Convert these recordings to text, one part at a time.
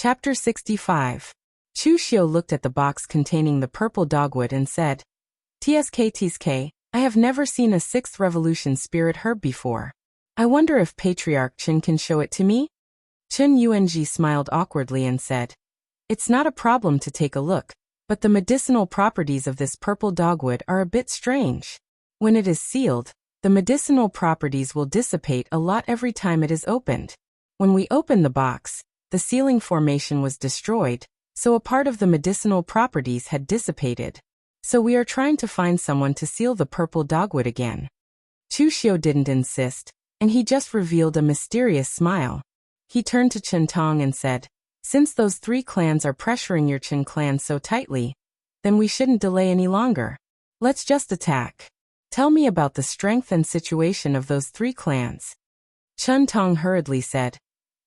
Chapter 65. Chu Xiu looked at the box containing the purple dogwood and said, "Tsk, I have never seen a 6th revolution spirit herb before. I wonder if Patriarch Chen can show it to me?" Chen Yuanji smiled awkwardly and said, "It's not a problem to take a look, but the medicinal properties of this purple dogwood are a bit strange. When it is sealed, the medicinal properties will dissipate a lot every time it is opened. When we opened the box, the sealing formation was destroyed, so a part of the medicinal properties had dissipated. So we are trying to find someone to seal the purple dogwood again." Chu Xiu didn't insist, and he just revealed a mysterious smile. He turned to Chen Tong and said, "Since those 3 clans are pressuring your Chen clan so tightly, then we shouldn't delay any longer. Let's just attack. Tell me about the strength and situation of those 3 clans." Chen Tong hurriedly said,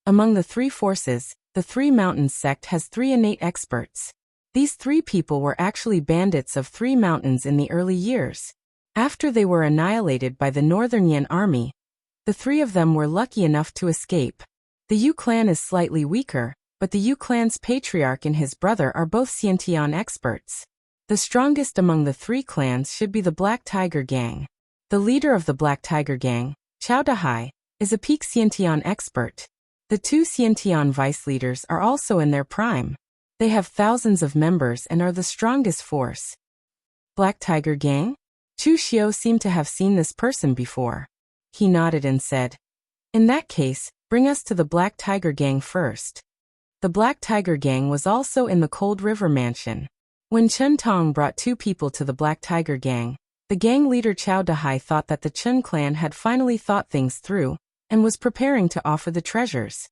"Among the 3 forces, the 3 Mountains sect has 3 innate experts. These 3 people were actually bandits of 3 mountains in the early years. After they were annihilated by the Northern Yan army, the 3 of them were lucky enough to escape. The Yu clan is slightly weaker, but the Yu clan's patriarch and his brother are both Xiantian experts. The strongest among the 3 clans should be the Black Tiger Gang. The leader of the Black Tiger Gang, Chao Dahai, is a peak Xiantian expert. The 2 Xiantian vice leaders are also in their prime. They have thousands of members and are the strongest force." "Black Tiger Gang?" Chu Xiu seemed to have seen this person before. He nodded and said, "In that case, bring us to the Black Tiger Gang first." The Black Tiger Gang was also in the Cold River Mansion. When Chen Tong brought 2 people to the Black Tiger Gang, the gang leader Chao Dahai thought that the Chen clan had finally thought things through and was preparing to offer the treasures.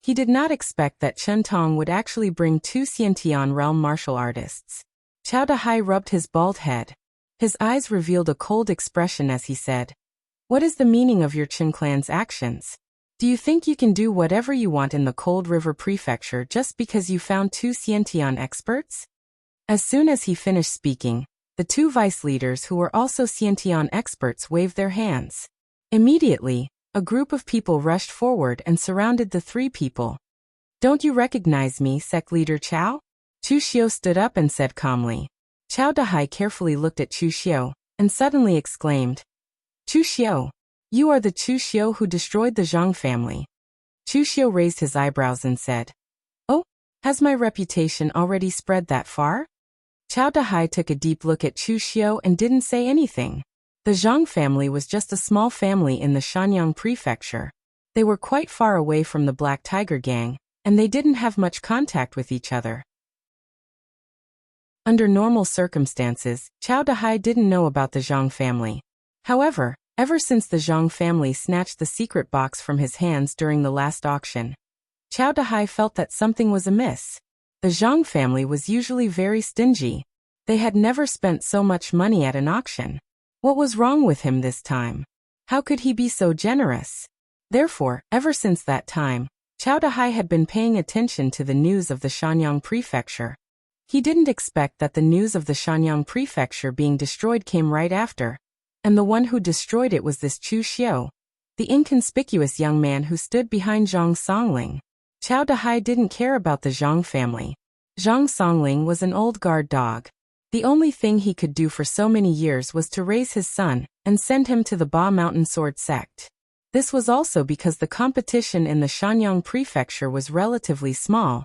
He did not expect that Chen Tong would actually bring 2 Xiantian realm martial artists. Chao Dahai rubbed his bald head. His eyes revealed a cold expression as he said, "What is the meaning of your Chen clan's actions? Do you think you can do whatever you want in the Cold River Prefecture just because you found 2 Xiantian experts?" As soon as he finished speaking, the 2 vice leaders who were also Xiantian experts waved their hands. Immediately, a group of people rushed forward and surrounded the 3 people. "Don't you recognize me, sect leader Chao?" Chu Xiu stood up and said calmly. Chao Dahai carefully looked at Chu Xiu and suddenly exclaimed, "Chu Xiu, you are the Chu Xiu who destroyed the Zhang family." Chu Xiu raised his eyebrows and said, "Oh, has my reputation already spread that far?" Chao Dahai took a deep look at Chu Xiu and didn't say anything. The Zhang family was just a small family in the Shanyang Prefecture. They were quite far away from the Black Tiger Gang, and they didn't have much contact with each other. Under normal circumstances, Chao Dahai didn't know about the Zhang family. However, ever since the Zhang family snatched the secret box from his hands during the last auction, Chao Dahai felt that something was amiss. The Zhang family was usually very stingy. They had never spent so much money at an auction. What was wrong with him this time? How could he be so generous? Therefore, ever since that time, Chao Dahai had been paying attention to the news of the Shanyang Prefecture. He didn't expect that the news of the Shanyang Prefecture being destroyed came right after, and the one who destroyed it was this Chu Xiu, the inconspicuous young man who stood behind Zhang Songling. Chao Dahai didn't care about the Zhang family. Zhang Songling was an old guard dog. The only thing he could do for so many years was to raise his son and send him to the Ba Mountain Sword sect. This was also because the competition in the Shanyang Prefecture was relatively small,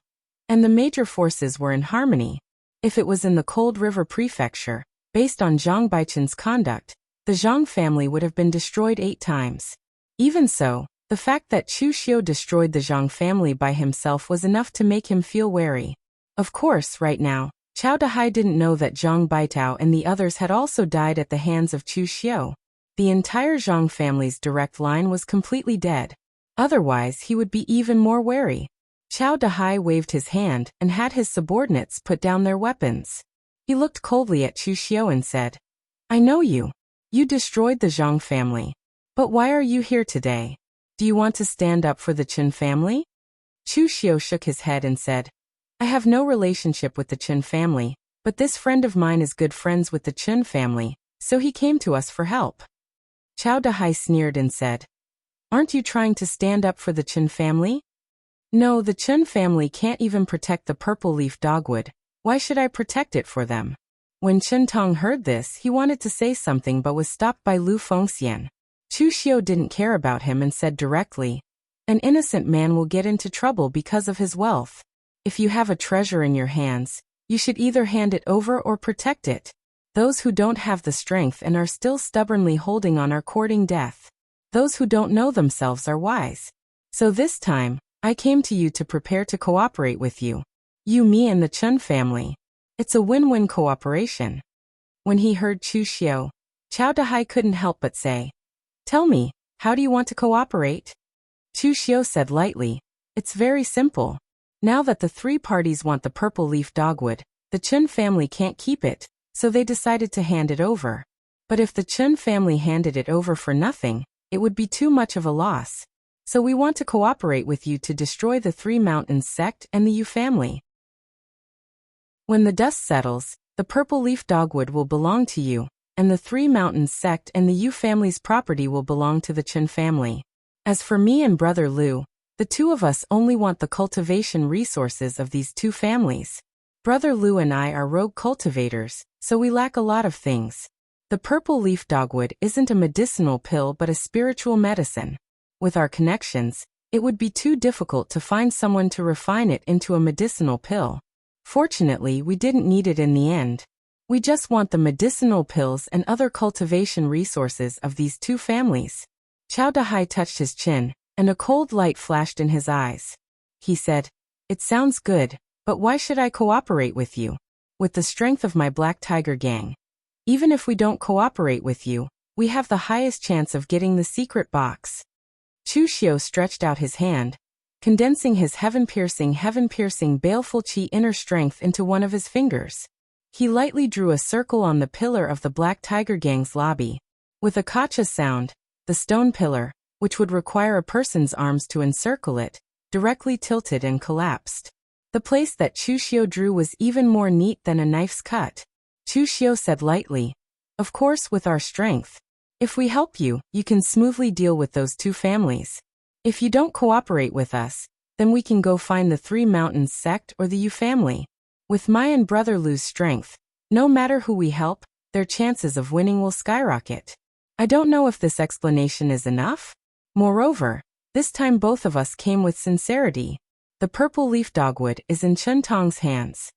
and the major forces were in harmony. If it was in the Cold River Prefecture, based on Zhang Baichen's conduct, the Zhang family would have been destroyed 8 times. Even so, the fact that Chu Xiu destroyed the Zhang family by himself was enough to make him feel wary. Of course, right now, Chao Dahai didn't know that Zhang Baitao and the others had also died at the hands of Chu Xiu. The entire Zhang family's direct line was completely dead. Otherwise, he would be even more wary. Chao Dahai waved his hand and had his subordinates put down their weapons. He looked coldly at Chu Xiu and said, "I know you. You destroyed the Zhang family. But why are you here today? Do you want to stand up for the Chen family?" Chu Xiu shook his head and said, "I have no relationship with the Chen family, but this friend of mine is good friends with the Chen family, so he came to us for help." Chao Dahai sneered and said, "Aren't you trying to stand up for the Chen family?" No, the Chun family can't even protect the purple leaf dogwood. Why should I protect it for them? When Chen Tong heard this, he wanted to say something but was stopped by Lu Fengxian. Chu Xiu didn't care about him and said directly, "An innocent man will get into trouble because of his wealth. If you have a treasure in your hands, you should either hand it over or protect it. Those who don't have the strength and are still stubbornly holding on are courting death. Those who don't know themselves are wise. So this time, I came to you to prepare to cooperate with you. You, me, and the Chun family. It's a win-win cooperation." When he heard Chu Xiu, Chao Dahai couldn't help but say, "Tell me, how do you want to cooperate?" Chu Xiu said lightly, "It's very simple. Now that the three parties want the purple leaf dogwood, the Chun family can't keep it, so they decided to hand it over. But if the Chun family handed it over for nothing, it would be too much of a loss. So we want to cooperate with you to destroy the Three Mountains sect and the Yu family. When the dust settles, the purple leaf dogwood will belong to you, and the Three Mountains sect and the Yu family's property will belong to the Chen family. As for me and brother Lu, the two of us only want the cultivation resources of these two families. Brother Lu and I are rogue cultivators, so we lack a lot of things. The purple leaf dogwood isn't a medicinal pill but a spiritual medicine. With our connections, it would be too difficult to find someone to refine it into a medicinal pill. Fortunately, we didn't need it in the end. We just want the medicinal pills and other cultivation resources of these two families." Chao Dahai touched his chin, and a cold light flashed in his eyes. He said, "It sounds good, but why should I cooperate with you? With the strength of my Black Tiger gang. Even if we don't cooperate with you, we have the highest chance of getting the secret box." Chu Xiu stretched out his hand, condensing his heaven-piercing, baleful qi inner strength into one of his fingers. He lightly drew a circle on the pillar of the Black Tiger Gang's lobby. With a kacha sound, the stone pillar, which would require a person's arms to encircle it, directly tilted and collapsed. The place that Chu Xiu drew was even more neat than a knife's cut. Chu Xiu said lightly, "Of course, with our strength. If we help you, you can smoothly deal with those two families. If you don't cooperate with us, then we can go find the Three Mountains sect or the Yu family. With my and brother Lu's strength, no matter who we help, their chances of winning will skyrocket. I don't know if this explanation is enough. Moreover, this time both of us came with sincerity. The purple leaf dogwood is in Chen Tong's hands."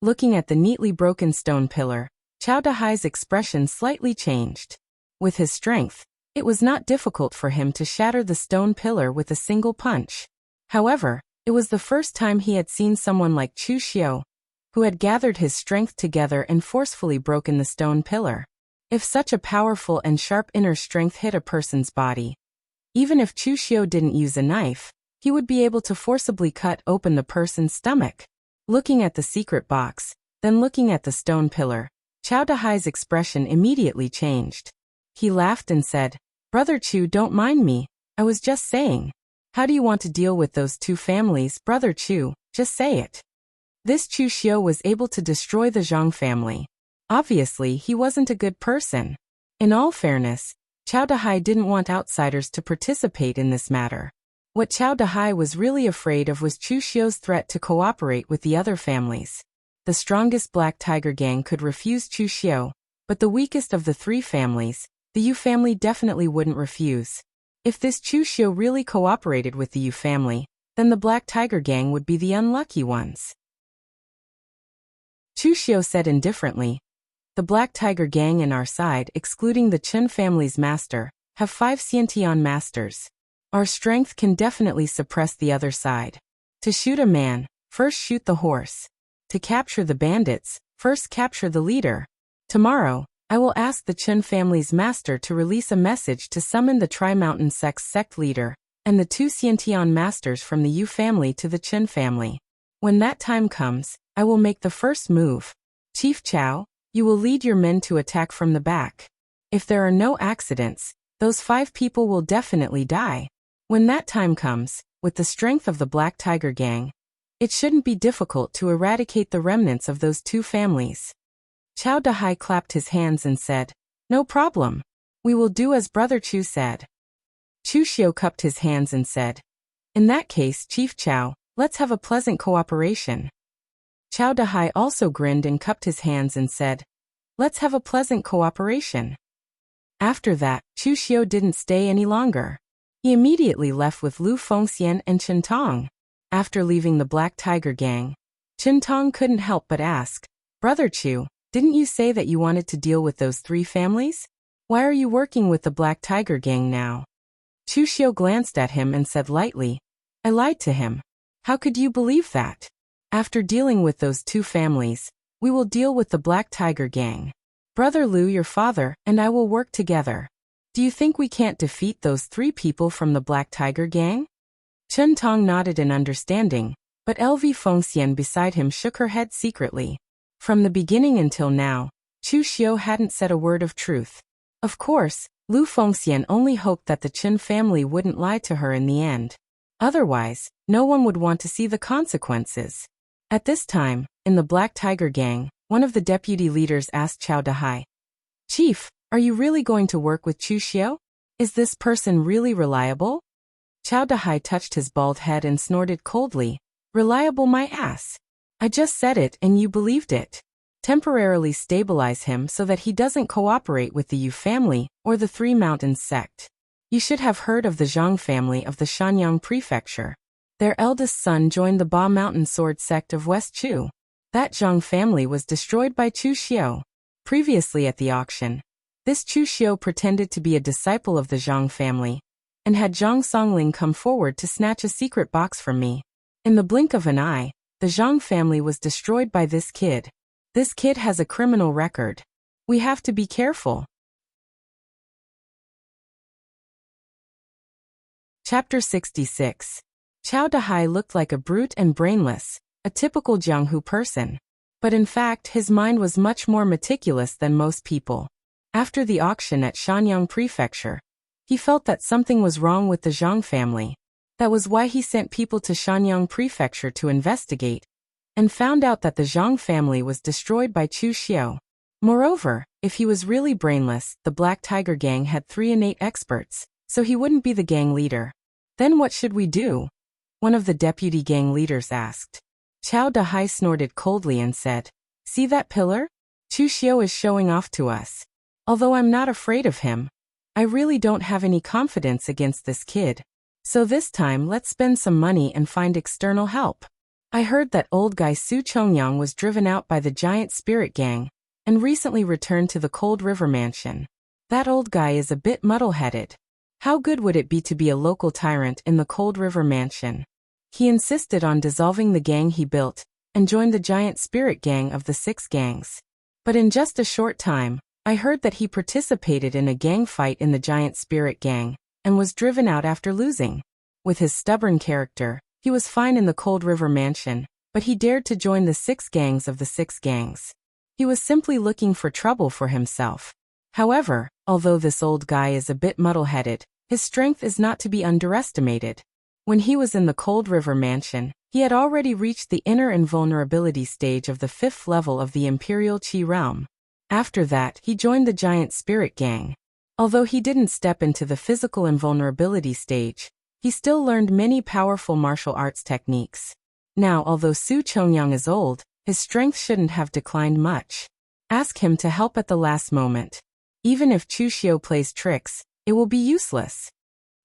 Looking at the neatly broken stone pillar, Chao Dahai's expression slightly changed. With his strength, it was not difficult for him to shatter the stone pillar with a single punch. However, it was the first time he had seen someone like Chu Xiu, who had gathered his strength together and forcefully broken the stone pillar. If such a powerful and sharp inner strength hit a person's body, even if Chu Xiu didn't use a knife, he would be able to forcibly cut open the person's stomach. Looking at the secret box, then looking at the stone pillar, Chao Dahai's expression immediately changed. He laughed and said, "Brother Chu, don't mind me, I was just saying. How do you want to deal with those two families, Brother Chu? Just say it." This Chu Xiu was able to destroy the Zhang family. Obviously, he wasn't a good person. In all fairness, Chao Dahai didn't want outsiders to participate in this matter. What Chao Dahai was really afraid of was Chu Xiu's threat to cooperate with the other families. The strongest Black Tiger gang could refuse Chu Xiu, but the weakest of the three families, the Yu family, definitely wouldn't refuse. If this Chu Xiu really cooperated with the Yu family, then the Black Tiger gang would be the unlucky ones. Chu Xiu said indifferently, "The Black Tiger gang in our side, excluding the Chen family's master, have 5 Xiantian masters. Our strength can definitely suppress the other side. To shoot a man, first shoot the horse. To capture the bandits, first capture the leader. Tomorrow, I will ask the Chen family's master to release a message to summon the Tri-Mountain sect leader, and the 2 Xiantian masters from the Yu family to the Chen family. When that time comes, I will make the first move. Chief Chao, you will lead your men to attack from the back. If there are no accidents, those 5 people will definitely die. When that time comes, with the strength of the Black Tiger gang, it shouldn't be difficult to eradicate the remnants of those 2 families." Chao Dahai clapped his hands and said, "No problem. We will do as Brother Chu said." Chu Xiu cupped his hands and said, In that case, Chief Chow, let's have a pleasant cooperation. Chow Dahai also grinned and cupped his hands and said, let's have a pleasant cooperation. After that, Chu Xiu didn't stay any longer. He immediately left with Lu Fengxian and Chen Tong. After leaving the Black Tiger Gang, Chen Tong couldn't help but ask, Brother Chu, didn't you say that you wanted to deal with those 3 families? Why are you working with the Black Tiger Gang now? Chu Xiu glanced at him and said lightly, I lied to him. How could you believe that? After dealing with those 2 families, we will deal with the Black Tiger Gang. Brother Lu, your father, and I will work together. Do you think we can't defeat those 3 people from the Black Tiger Gang? Chen Tong nodded in understanding, but LV Fengxian beside him shook her head secretly. From the beginning until now, Chu Xiu hadn't said a word of truth. Of course, Lu Fengxian only hoped that the Chen family wouldn't lie to her in the end. Otherwise, no one would want to see the consequences. At this time, in the Black Tiger Gang, one of the deputy leaders asked Chow Dahai, Chief, are you really going to work with Chu Xiu? Is this person really reliable? Chow Dahai touched his bald head and snorted coldly, reliable my ass. I just said it and you believed it. Temporarily stabilize him so that he doesn't cooperate with the Yu family or the 3 Mountains sect. You should have heard of the Zhang family of the Shanyang Prefecture. Their eldest son joined the Ba Mountain Sword sect of West Chu. That Zhang family was destroyed by Chu Xiu. Previously at the auction, this Chu Xiu pretended to be a disciple of the Zhang family, and had Zhang Songling come forward to snatch a secret box from me. In the blink of an eye, the Zhang family was destroyed by this kid. This kid has a criminal record. We have to be careful. Chapter 66. Chow Dahai looked like a brute and brainless, a typical Jianghu person. But in fact, his mind was much more meticulous than most people. After the auction at Shanyang Prefecture, he felt that something was wrong with the Zhang family. That was why he sent people to Shanyang Prefecture to investigate, and found out that the Zhang family was destroyed by Chu Xiu. Moreover, if he was really brainless, the Black Tiger Gang had 3 innate experts, so he wouldn't be the gang leader. Then what should we do? One of the deputy gang leaders asked. Chow Dahai snorted coldly and said, See that pillar? Chu Xiu is showing off to us. Although I'm not afraid of him, I really don't have any confidence against this kid. So this time let's spend some money and find external help. I heard that old guy Su Chongyang was driven out by the giant spirit gang, and recently returned to the Cold River Mansion. That old guy is a bit muddle-headed. How good would it be to be a local tyrant in the Cold River Mansion? He insisted on dissolving the gang he built, and joined the giant spirit gang of the 6 gangs. But in just a short time, I heard that he participated in a gang fight in the giant spirit gang, and was driven out after losing. With his stubborn character, he was fine in the Cold River Mansion, but he dared to join the 6 gangs of the 6 gangs. He was simply looking for trouble for himself. However, although this old guy is a bit muddle-headed, his strength is not to be underestimated. When he was in the Cold River Mansion, he had already reached the inner invulnerability stage of the 5th level of the Imperial Qi realm. After that, he joined the giant spirit gang. Although he didn't step into the physical invulnerability stage, he still learned many powerful martial arts techniques. Now, although Su Chongyang is old, his strength shouldn't have declined much. Ask him to help at the last moment. Even if Chu Xiu plays tricks, it will be useless.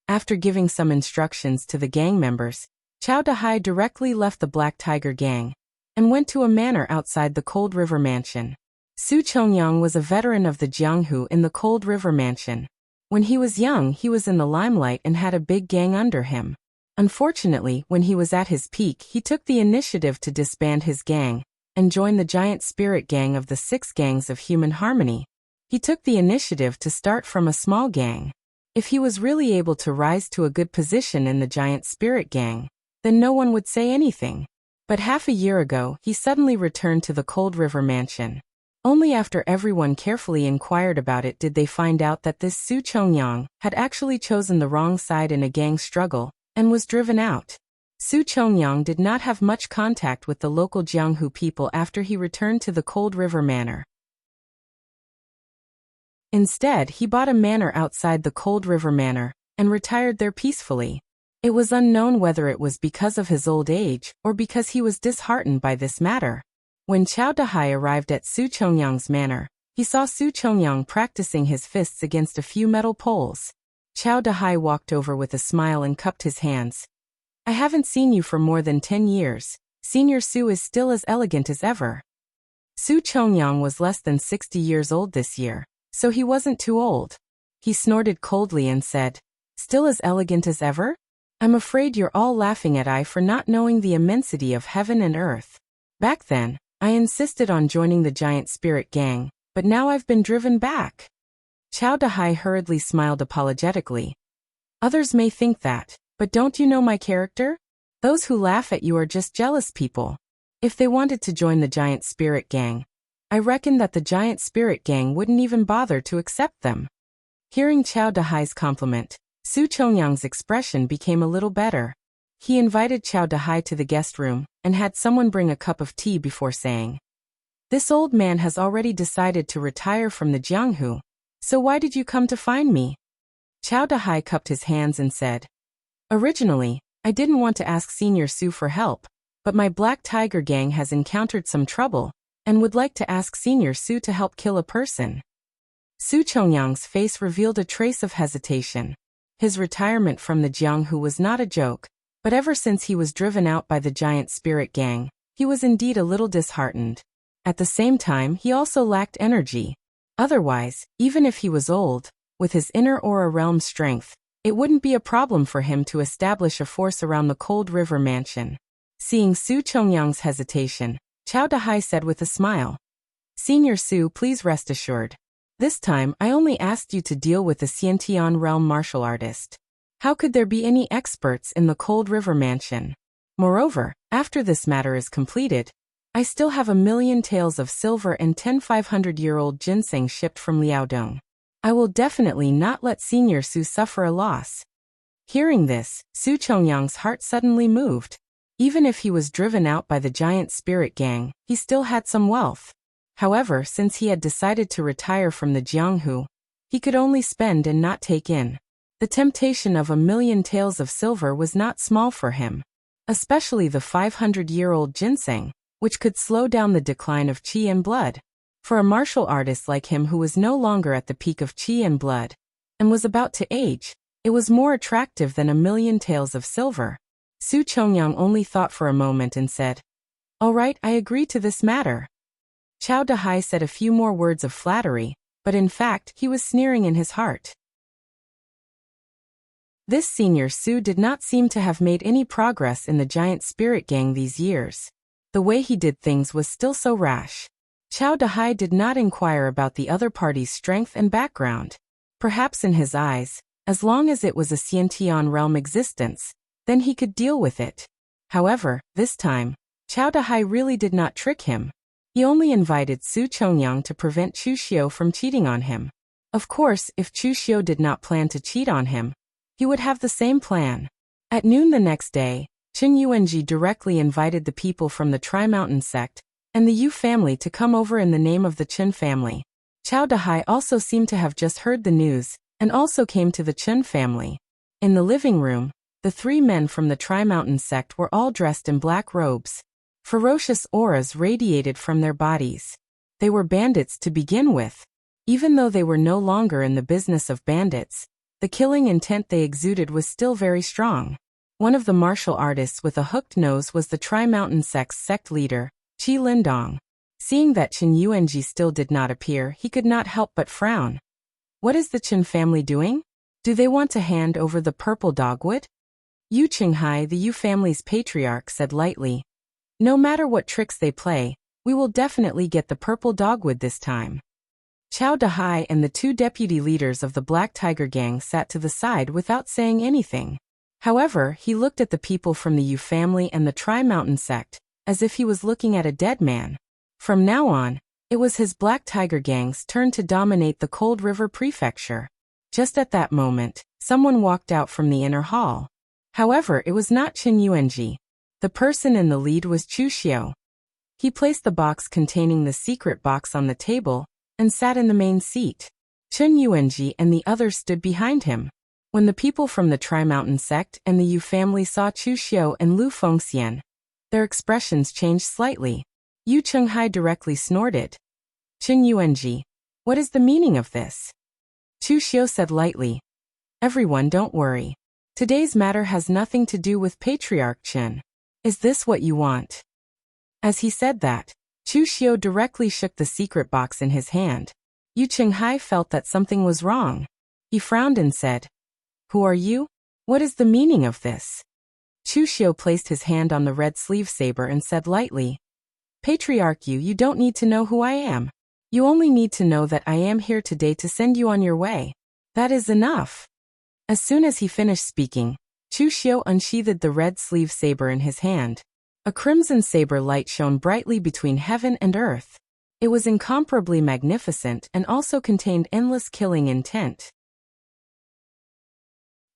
After giving some instructions to the gang members, Chow Dahai directly left the Black Tiger Gang, and went to a manor outside the Cold River Mansion. Su Chongyang was a veteran of the Jianghu in the Cold River Mansion. When he was young, he was in the limelight and had a big gang under him. Unfortunately, when he was at his peak, he took the initiative to disband his gang, and join the giant spirit gang of the 6 gangs of human harmony. He took the initiative to start from a small gang. If he was really able to rise to a good position in the giant spirit gang, then no one would say anything. But half a year ago, he suddenly returned to the Cold River Mansion. Only after everyone carefully inquired about it did they find out that this Su Chongyang had actually chosen the wrong side in a gang struggle, and was driven out. Su Chongyang did not have much contact with the local Jianghu people after he returned to the Cold River Manor. Instead, he bought a manor outside the Cold River Manor, and retired there peacefully. It was unknown whether it was because of his old age or because he was disheartened by this matter. When Chao Dahai arrived at Su Chongyang's manor, he saw Su Chongyang practicing his fists against a few metal poles. Chao Dahai walked over with a smile and cupped his hands. I haven't seen you for more than 10 years. Senior Su is still as elegant as ever. Su Chongyang was less than 60 years old this year, so he wasn't too old. He snorted coldly and said, Still as elegant as ever? I'm afraid you're all laughing at I for not knowing the immensity of heaven and earth. Back then, I insisted on joining the giant spirit gang, but now I've been driven back. Chao Dahai hurriedly smiled apologetically. Others may think that, but don't you know my character? Those who laugh at you are just jealous people. If they wanted to join the giant spirit gang, I reckon that the giant spirit gang wouldn't even bother to accept them. Hearing Chao Dahai's compliment, Su Chongyang's expression became a little better. He invited Chao Dahai to the guest room and had someone bring a cup of tea before saying, This old man has already decided to retire from the Jianghu, so why did you come to find me? Chao Dahai cupped his hands and said, Originally, I didn't want to ask Senior Su for help, but my Black Tiger gang has encountered some trouble and would like to ask Senior Su to help kill a person. Su Chongyang's face revealed a trace of hesitation. His retirement from the Jianghu was not a joke, but ever since he was driven out by the giant spirit gang, he was indeed a little disheartened. At the same time, he also lacked energy. Otherwise, even if he was old, with his inner aura realm strength, it wouldn't be a problem for him to establish a force around the Cold River Mansion. Seeing Su Chongyang's hesitation, Chao Dahai said with a smile, Senior Su, please rest assured. This time, I only asked you to deal with the Xiantian realm martial artist. How could there be any experts in the Cold River Mansion? Moreover, after this matter is completed, I still have 1,000,000 taels of silver and 10 500-year-old ginseng shipped from Liaodong. I will definitely not let Senior Su suffer a loss. Hearing this, Su Chongyang's heart suddenly moved. Even if he was driven out by the giant spirit gang, he still had some wealth. However, since he had decided to retire from the Jianghu, he could only spend and not take in. The temptation of 1,000,000 taels of silver was not small for him, especially the 500-year-old ginseng, which could slow down the decline of qi and blood. For a martial artist like him who was no longer at the peak of qi and blood, and was about to age, it was more attractive than 1,000,000 taels of silver. Su Chongyang only thought for a moment and said, All right, I agree to this matter. Chao Dahai said a few more words of flattery, but in fact, he was sneering in his heart. This Senior Su did not seem to have made any progress in the giant spirit gang these years. The way he did things was still so rash. Chao Dahai did not inquire about the other party's strength and background. Perhaps in his eyes, as long as it was a Xiantian realm existence, then he could deal with it. However, this time, Chao Dahai really did not trick him. He only invited Su Chongyang to prevent Chu Xiu from cheating on him. Of course, if Chu Xiu did not plan to cheat on him, he would have the same plan. At noon the next day, Chen Yuanji directly invited the people from the Tri-Mountain sect and the Yu family to come over in the name of the Chen family. Chao Dahai also seemed to have just heard the news and also came to the Chen family. In the living room, the 3 men from the Tri-Mountain sect were all dressed in black robes. Ferocious auras radiated from their bodies. They were bandits to begin with. Even though they were no longer in the business of bandits, the killing intent they exuded was still very strong. One of the martial artists with a hooked nose was the Tri-Mountain sect's sect leader, Qi Lindong. Seeing that Chen Yuanji still did not appear, he could not help but frown. What is the Chen family doing? Do they want to hand over the purple dogwood? Yu Qinghai, the Yu family's patriarch, said lightly, No matter what tricks they play, we will definitely get the purple dogwood this time. Chao Dahai and the 2 deputy leaders of the Black Tiger gang sat to the side without saying anything. However, he looked at the people from the Yu family and the Tri-Mountain sect, as if he was looking at a dead man. From now on, it was his Black Tiger gang's turn to dominate the Cold River Prefecture. Just at that moment, someone walked out from the inner hall. However, it was not Chen Yuanji. The person in the lead was Chu Xiu. He placed the box containing the secret box on the table and sat in the main seat. Chen Yuanji and the others stood behind him. When the people from the Tri-Mountain sect and the Yu family saw Chu Xiu and Lu Fengxian, their expressions changed slightly. Yu Chenghai directly snorted. Qing Yuanji, what is the meaning of this? Chu Xiu said lightly. Everyone, don't worry. Today's matter has nothing to do with Patriarch Qin. Is this what you want? As he said that, Chu Xiu directly shook the secret box in his hand. Yu Chenghai felt that something was wrong. He frowned and said, Who are you? What is the meaning of this? Chu Xiu placed his hand on the red sleeve saber and said lightly, Patriarch Yu, you don't need to know who I am. You only need to know that I am here today to send you on your way. That is enough. As soon as he finished speaking, Chu Xiu unsheathed the red sleeve saber in his hand. A crimson saber light shone brightly between heaven and earth. It was incomparably magnificent and also contained endless killing intent.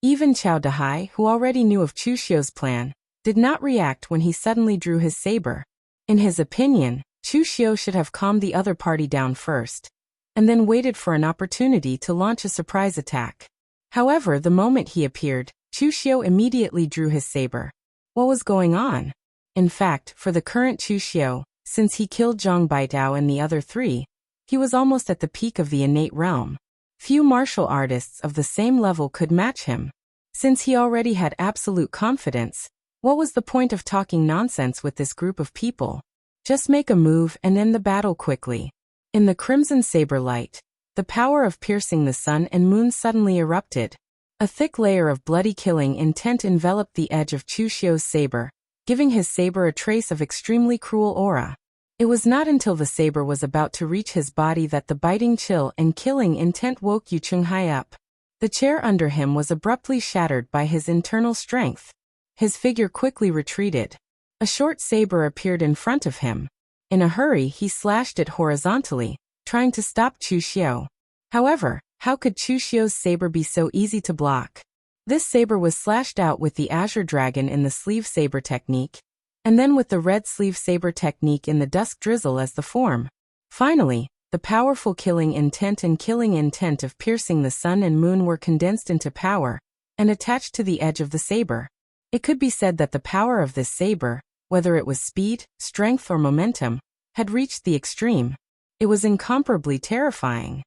Even Chao Dahai, who already knew of Chu Xiu's plan, did not react when he suddenly drew his saber. In his opinion, Chu Xiu should have calmed the other party down first, and then waited for an opportunity to launch a surprise attack. However, the moment he appeared, Chu Xiu immediately drew his saber. What was going on? In fact, for the current Chu Xiu, since he killed Zhang Baitao and the other three, he was almost at the peak of the innate realm. Few martial artists of the same level could match him. Since he already had absolute confidence, what was the point of talking nonsense with this group of people? Just make a move and end the battle quickly. In the crimson saber light, the power of piercing the sun and moon suddenly erupted. A thick layer of bloody killing intent enveloped the edge of Chu Xiu's saber, giving his saber a trace of extremely cruel aura. It was not until the saber was about to reach his body that the biting chill and killing intent woke Yu Chenghai up. The chair under him was abruptly shattered by his internal strength. His figure quickly retreated. A short saber appeared in front of him. In a hurry, he slashed it horizontally, trying to stop Chu Xiu. However, how could Chu Xiu's saber be so easy to block? This saber was slashed out with the Azure Dragon in the sleeve saber technique, and then with the red sleeve saber technique in the dusk drizzle as the form. Finally, the powerful killing intent and killing intent of piercing the sun and moon were condensed into power and attached to the edge of the saber. It could be said that the power of this saber, whether it was speed, strength, or momentum, had reached the extreme. It was incomparably terrifying.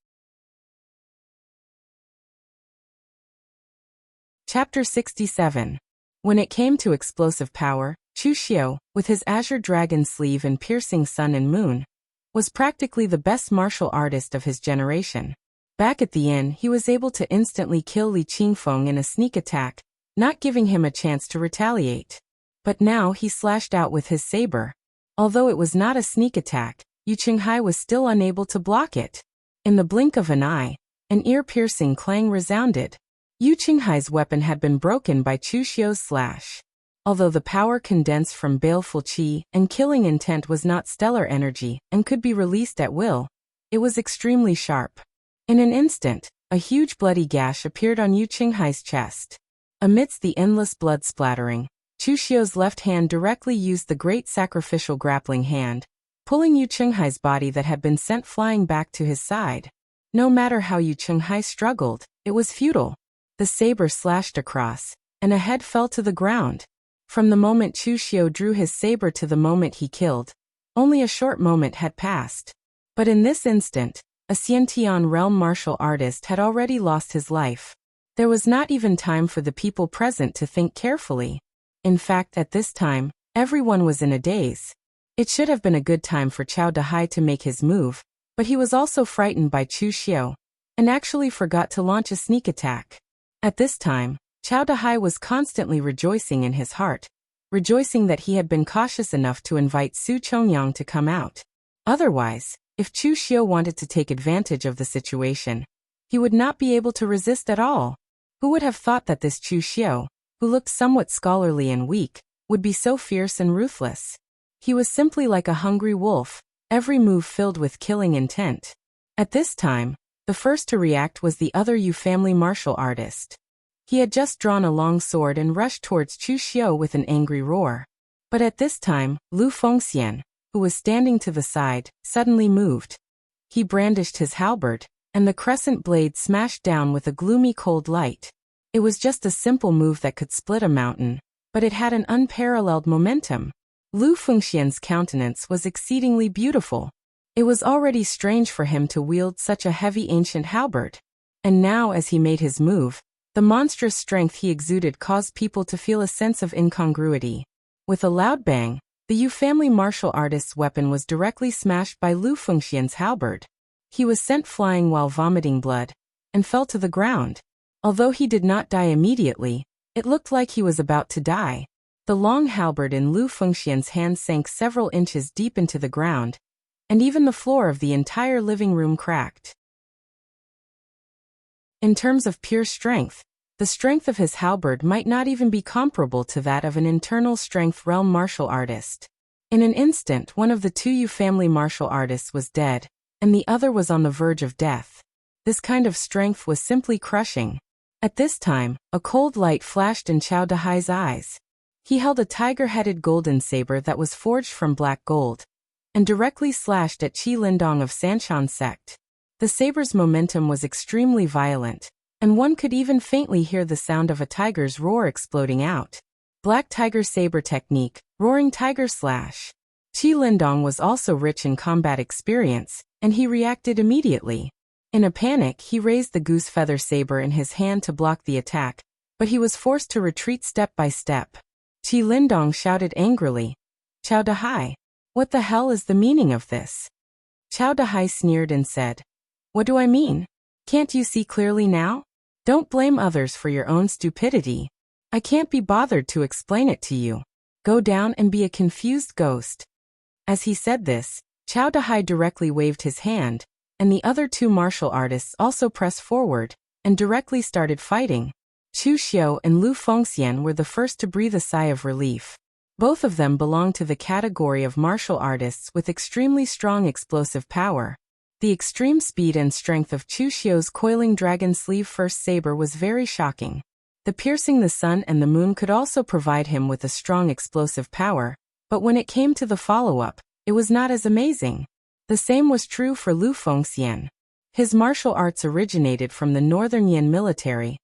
Chapter 67. When it came to explosive power, Chu Xiu, with his Azure Dragon sleeve and piercing sun and moon, was practically the best martial artist of his generation. Back at the inn, he was able to instantly kill Li Qingfeng in a sneak attack, not giving him a chance to retaliate. But now he slashed out with his saber. Although it was not a sneak attack, Yu Chenghai was still unable to block it. In the blink of an eye, an ear-piercing clang resounded. Yu Chenghai's weapon had been broken by Chu Xiu's slash. Although the power condensed from baleful qi and killing intent was not stellar energy and could be released at will, it was extremely sharp. In an instant, a huge bloody gash appeared on Yu Chenghai's chest. Amidst the endless blood splattering, Chu Xiu's left hand directly used the great sacrificial grappling hand, pulling Yu Chenghai's body that had been sent flying back to his side. No matter how Yu Chenghai struggled, it was futile. The saber slashed across, and a head fell to the ground. From the moment Chu Xiu drew his saber to the moment he killed, only a short moment had passed. But in this instant, a Xiantian realm martial artist had already lost his life. There was not even time for the people present to think carefully. In fact, at this time, everyone was in a daze. It should have been a good time for Chao Dahai to make his move, but he was also frightened by Chu Xiu, and actually forgot to launch a sneak attack. At this time, Chao Dahai was constantly rejoicing in his heart, rejoicing that he had been cautious enough to invite Su Chongyang to come out. Otherwise, if Chu Xiu wanted to take advantage of the situation, he would not be able to resist at all. Who would have thought that this Chu Xiu, who looked somewhat scholarly and weak, would be so fierce and ruthless? He was simply like a hungry wolf, every move filled with killing intent. At this time, the first to react was the other Yu family martial artist. He had just drawn a long sword and rushed towards Chu Xiu with an angry roar. But at this time, Lu Fengxian, who was standing to the side, suddenly moved. He brandished his halberd, and the crescent blade smashed down with a gloomy cold light. It was just a simple move that could split a mountain, but it had an unparalleled momentum. Lu Fengxian's countenance was exceedingly beautiful. It was already strange for him to wield such a heavy ancient halberd. And now as he made his move, the monstrous strength he exuded caused people to feel a sense of incongruity. With a loud bang, the Yu family martial artist's weapon was directly smashed by Lu Fengxian's halberd. He was sent flying while vomiting blood, and fell to the ground. Although he did not die immediately, it looked like he was about to die. The long halberd in Lu Fengxian's hand sank several inches deep into the ground, and even the floor of the entire living room cracked. In terms of pure strength, the strength of his halberd might not even be comparable to that of an internal strength realm martial artist. In an instant, one of the two Yu family martial artists was dead, and the other was on the verge of death. This kind of strength was simply crushing. At this time, a cold light flashed in Chao Dahai's eyes. He held a tiger-headed golden saber that was forged from black gold, and directly slashed at Qi Lindong of Sanshan sect. The saber's momentum was extremely violent, and one could even faintly hear the sound of a tiger's roar exploding out. Black Tiger Saber Technique, Roaring Tiger Slash. Qi Lindong was also rich in combat experience, and he reacted immediately. In a panic, he raised the goose feather saber in his hand to block the attack, but he was forced to retreat step by step. Qi Lindong shouted angrily, "Chao Dahai, what the hell is the meaning of this?" Chao Dahai sneered and said, "What do I mean? Can't you see clearly now? Don't blame others for your own stupidity. I can't be bothered to explain it to you. Go down and be a confused ghost." As he said this, Chao Dahai directly waved his hand, and the other two martial artists also pressed forward, and directly started fighting. Chu Xiu and Lu Fengxian were the first to breathe a sigh of relief. Both of them belonged to the category of martial artists with extremely strong explosive power. The extreme speed and strength of Chu Xiu's coiling dragon sleeve first saber was very shocking. The piercing the sun and the moon could also provide him with a strong explosive power, but when it came to the follow-up, it was not as amazing. The same was true for Lu Fengxian. His martial arts originated from the Northern Yan military,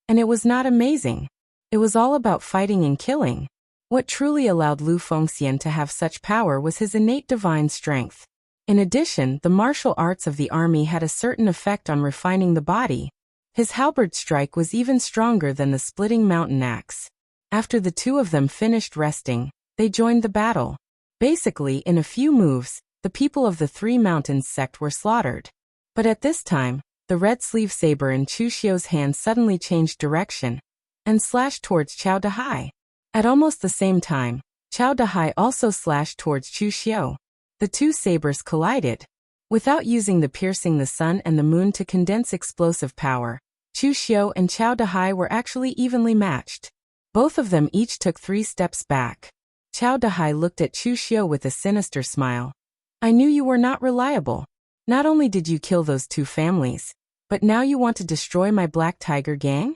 and it was not amazing. It was all about fighting and killing. What truly allowed Lu Fengxian to have such power was his innate divine strength. In addition, the martial arts of the army had a certain effect on refining the body. His halberd strike was even stronger than the splitting mountain axe. After the two of them finished resting, they joined the battle. Basically, in a few moves, the people of the Three Mountains sect were slaughtered. But at this time, the red sleeve saber in Chu Xiu's hand suddenly changed direction and slashed towards Chao Dahai. At almost the same time, Chao Dahai also slashed towards Chu Xiu. The two sabers collided. Without using the piercing the sun and the moon to condense explosive power, Chu Xiu and Chao Dahai were actually evenly matched. Both of them each took 3 steps back. Chao Dahai looked at Chu Xiu with a sinister smile. "I knew you were not reliable. Not only did you kill those two families, but now you want to destroy my Black Tiger gang?"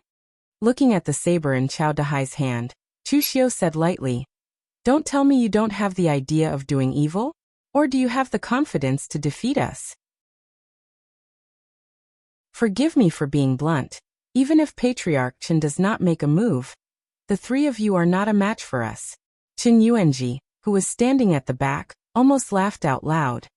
Looking at the saber in Chao Dahai's hand, Chu Xiu said lightly, "Don't tell me you don't have the idea of doing evil? Or do you have the confidence to defeat us?" "Forgive me for being blunt. Even if Patriarch Chen does not make a move, the three of you are not a match for us." Chen Yuanji, who was standing at the back, almost laughed out loud.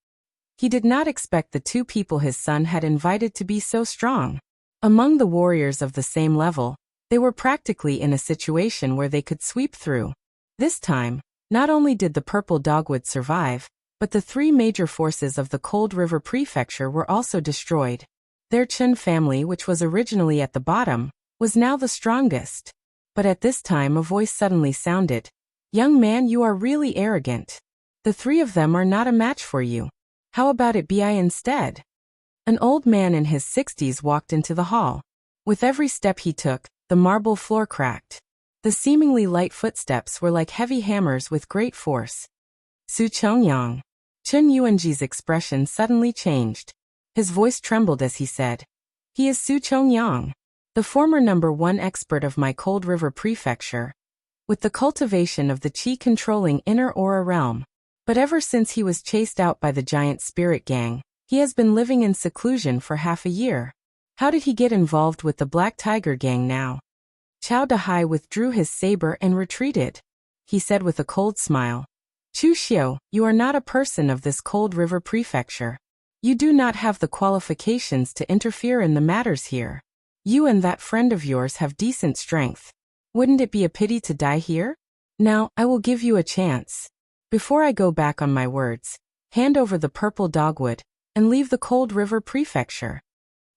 He did not expect the two people his son had invited to be so strong. Among the warriors of the same level, they were practically in a situation where they could sweep through. This time, not only did the purple dogwood survive, but the 3 major forces of the Cold River Prefecture were also destroyed. Their Chen family, which was originally at the bottom, was now the strongest. But at this time a voice suddenly sounded, "Young man, you are really arrogant. The 3 of them are not a match for you. How about it be I instead?" An old man in his 60s walked into the hall. With every step he took, the marble floor cracked. The seemingly light footsteps were like heavy hammers with great force. "Su Chongyang." Chen Yuanji's expression suddenly changed. His voice trembled as he said, "He is Su Chongyang, the former #1 expert of my Cold River Prefecture, with the cultivation of the Qi-controlling inner aura realm. But ever since he was chased out by the giant spirit gang, he has been living in seclusion for half a year. How did he get involved with the Black Tiger gang now?" Chao Dahai withdrew his saber and retreated. He said with a cold smile, Chu Xiu, you are not a person of this cold river prefecture. You do not have the qualifications to interfere in the matters here. You and that friend of yours have decent strength. Wouldn't it be a pity to die here? Now, I will give you a chance. Before I go back on my words, hand over the purple dogwood and leave the cold river prefecture.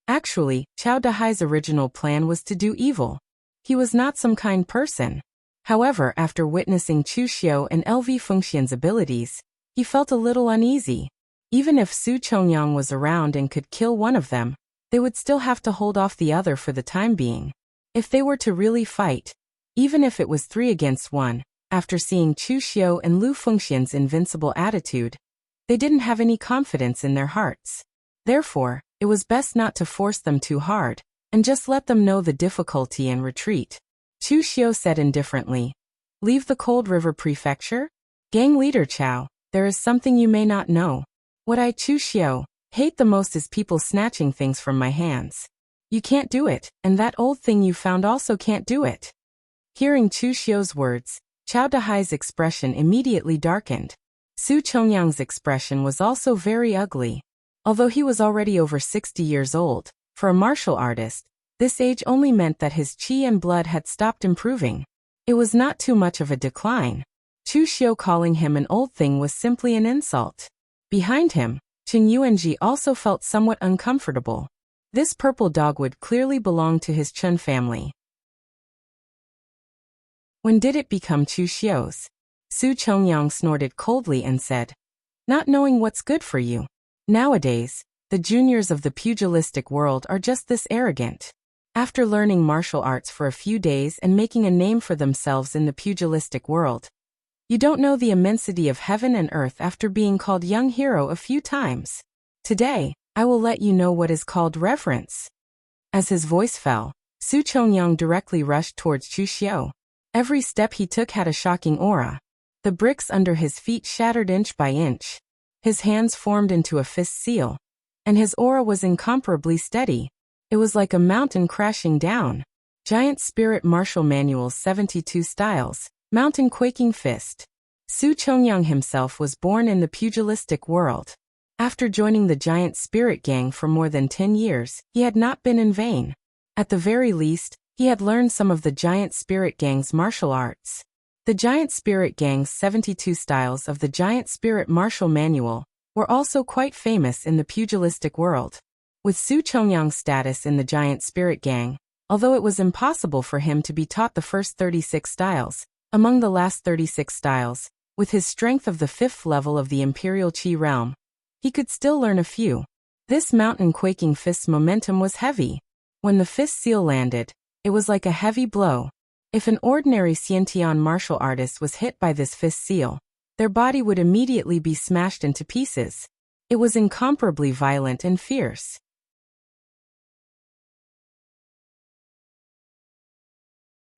Actually, Chao Dahai's original plan was to do evil. He was not some kind person. However, after witnessing Chu Xiu and LV Fengxian's abilities, he felt a little uneasy. Even if Su Chongyang was around and could kill one of them, they would still have to hold off the other for the time being. If they were to really fight, even if it was 3 against 1, after seeing Chu Xiu and Lu Fengxian's invincible attitude, they didn't have any confidence in their hearts. Therefore, it was best not to force them too hard, and just let them know the difficulty and retreat. Chu Xiu said indifferently, Leave the cold river prefecture? Gang leader Chao, there is something you may not know. What I, Chu Xiu, hate the most is people snatching things from my hands. You can't do it, and that old thing you found also can't do it. Hearing Chu Xiu's words, Chao Dahai's expression immediately darkened. Su Chongyang's expression was also very ugly. Although he was already over 60 years old, for a martial artist, this age only meant that his qi and blood had stopped improving. It was not too much of a decline. Chu Xiu calling him an old thing was simply an insult. Behind him, Qin Yuanji also felt somewhat uncomfortable. This purple dogwood clearly belonged to his Chun family. When did it become Chu Xiu's? Su Chongyang snorted coldly and said, Not knowing what's good for you. Nowadays, the juniors of the pugilistic world are just this arrogant. After learning martial arts for a few days and making a name for themselves in the pugilistic world, you don't know the immensity of heaven and earth after being called young hero a few times. Today, I will let you know what is called reverence. As his voice fell, Su Chongyang directly rushed towards Chu Xiu. Every step he took had a shocking aura. The bricks under his feet shattered inch by inch. His hands formed into a fist seal. And his aura was incomparably steady. It was like a mountain crashing down. Giant Spirit Martial Manual's 72 Styles, Mountain Quaking Fist. Su Chongyang himself was born in the pugilistic world. After joining the Giant Spirit Gang for more than 10 years, he had not been in vain. At the very least, he had learned some of the Giant Spirit Gang's martial arts. The Giant Spirit Gang's 72 Styles of the Giant Spirit Martial Manual were also quite famous in the pugilistic world. With Su Chongyang's status in the Giant Spirit Gang, although it was impossible for him to be taught the first 36 styles, among the last 36 styles, with his strength of the 5th level of the Imperial Qi realm, he could still learn a few. This mountain quaking fist's momentum was heavy. When the fist seal landed, it was like a heavy blow. If an ordinary Xiantian martial artist was hit by this fist seal, their body would immediately be smashed into pieces. It was incomparably violent and fierce.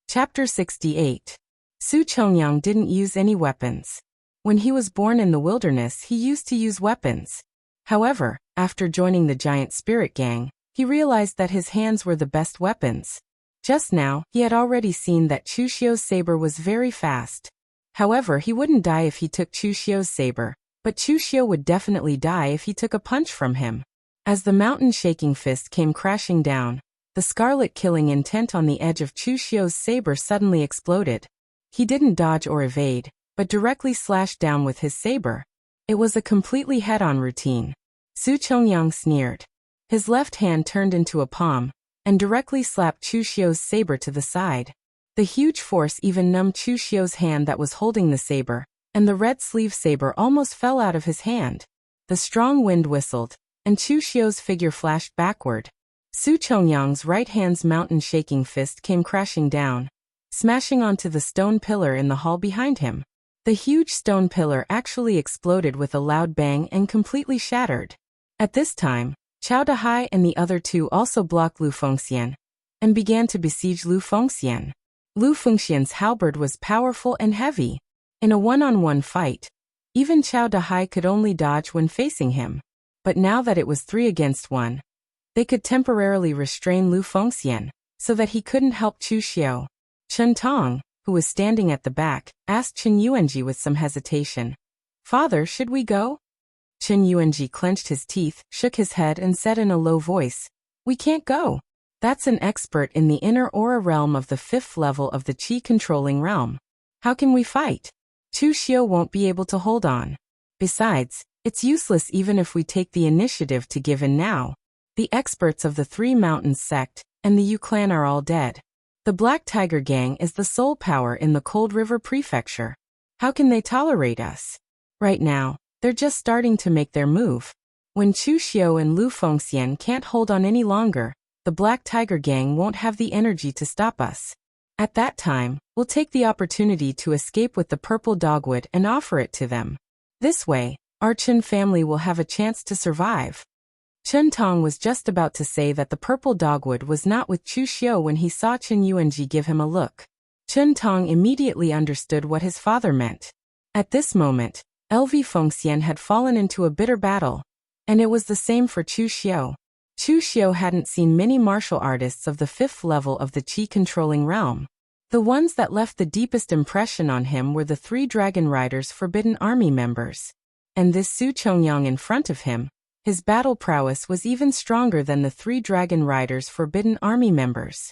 Chapter 68. Su Chongyang didn't use any weapons. When he was born in the wilderness, he used to use weapons. However, after joining the Giant Spirit Gang, he realized that his hands were the best weapons. Just now, he had already seen that Chu Xiu's saber was very fast. However, he wouldn't die if he took Chu Xiu's saber, but Chu Xiu would definitely die if he took a punch from him. As the mountain-shaking fist came crashing down, the scarlet killing intent on the edge of Chu Xiu's saber suddenly exploded. He didn't dodge or evade, but directly slashed down with his saber. It was a completely head-on routine. Su Chongyang sneered. His left hand turned into a palm, and directly slapped Chu Xiu's saber to the side. The huge force even numbed Chu Xiu's hand that was holding the saber, and the red sleeve saber almost fell out of his hand. The strong wind whistled, and Chu Xiu's figure flashed backward. Su Chongyang's right hand's mountain-shaking fist came crashing down, smashing onto the stone pillar in the hall behind him. The huge stone pillar actually exploded with a loud bang and completely shattered. At this time, Chao Dahai and the other two also blocked Lu Fengxian, and began to besiege Lu Fengxian. Lu Fengxian's halberd was powerful and heavy. In a one-on-one fight, even Chao Dahai could only dodge when facing him. But now that it was 3 against 1, they could temporarily restrain Lu Fengxian, so that he couldn't help Chu Xiu. Chen Tong, who was standing at the back, asked Chen Yuanji with some hesitation. Father, should we go? Chen Yuanji clenched his teeth, shook his head and said in a low voice, We can't go. That's an expert in the inner aura realm of the 5th level of the Qi controlling realm. How can we fight? Chu Xiu won't be able to hold on. Besides, it's useless even if we take the initiative to give in now. The experts of the Three Mountains sect and the Yu clan are all dead. The Black Tiger Gang is the sole power in the Cold River Prefecture. How can they tolerate us? Right now, they're just starting to make their move. When Chu Xiu and Lu Fengxian can't hold on any longer, the Black Tiger Gang won't have the energy to stop us. At that time, we'll take the opportunity to escape with the purple dogwood and offer it to them. This way, our Chen family will have a chance to survive. Chen Tong was just about to say that the purple dogwood was not with Chu Xiu when he saw Chen Yuanji give him a look. Chen Tong immediately understood what his father meant. At this moment, LV Fengxian had fallen into a bitter battle, and it was the same for Chu Xiu. Chu Xiu hadn't seen many martial artists of the 5th level of the Qi controlling realm. The ones that left the deepest impression on him were the 3 Dragon Riders' Forbidden Army members. And this Su Chongyang in front of him, his battle prowess was even stronger than the 3 Dragon Riders' Forbidden Army members.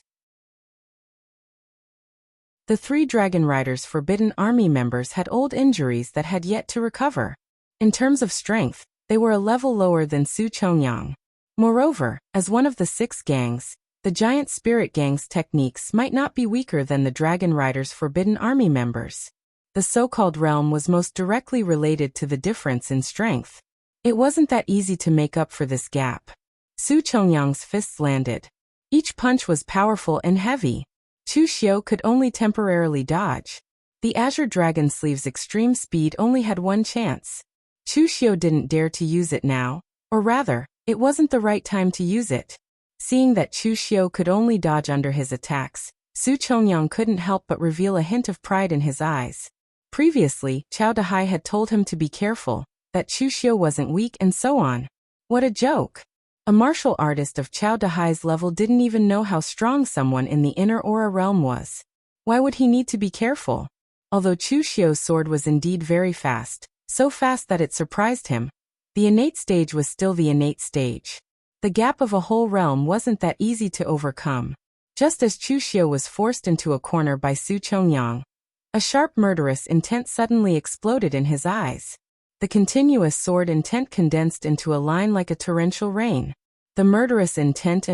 The 3 Dragon Riders' Forbidden Army members had old injuries that had yet to recover. In terms of strength, they were a level lower than Su Chongyang. Moreover, as one of the 6 gangs, the Giant Spirit Gang's techniques might not be weaker than the Dragon Riders' Forbidden Army members. The so-called realm was most directly related to the difference in strength. It wasn't that easy to make up for this gap. Su Chongyang's fists landed. Each punch was powerful and heavy. Chu Xiu could only temporarily dodge. The Azure Dragon Sleeve's extreme speed only had one chance. Chu Xiu didn't dare to use it now, or rather, it wasn't the right time to use it. Seeing that Chu Xiu could only dodge under his attacks, Su Chongyang couldn't help but reveal a hint of pride in his eyes. Previously, Chao Dahai had told him to be careful, that Chu Xiu wasn't weak and so on. What a joke! A martial artist of Chao Dahai's level didn't even know how strong someone in the inner aura realm was. Why would he need to be careful? Although Chu Xiu's sword was indeed very fast, so fast that it surprised him, the innate stage was still the innate stage. The gap of a whole realm wasn't that easy to overcome. Just as Chu Xiu was forced into a corner by Su Chongyang, a sharp murderous intent suddenly exploded in his eyes. The continuous sword intent condensed into a line like a torrential rain. The murderous intent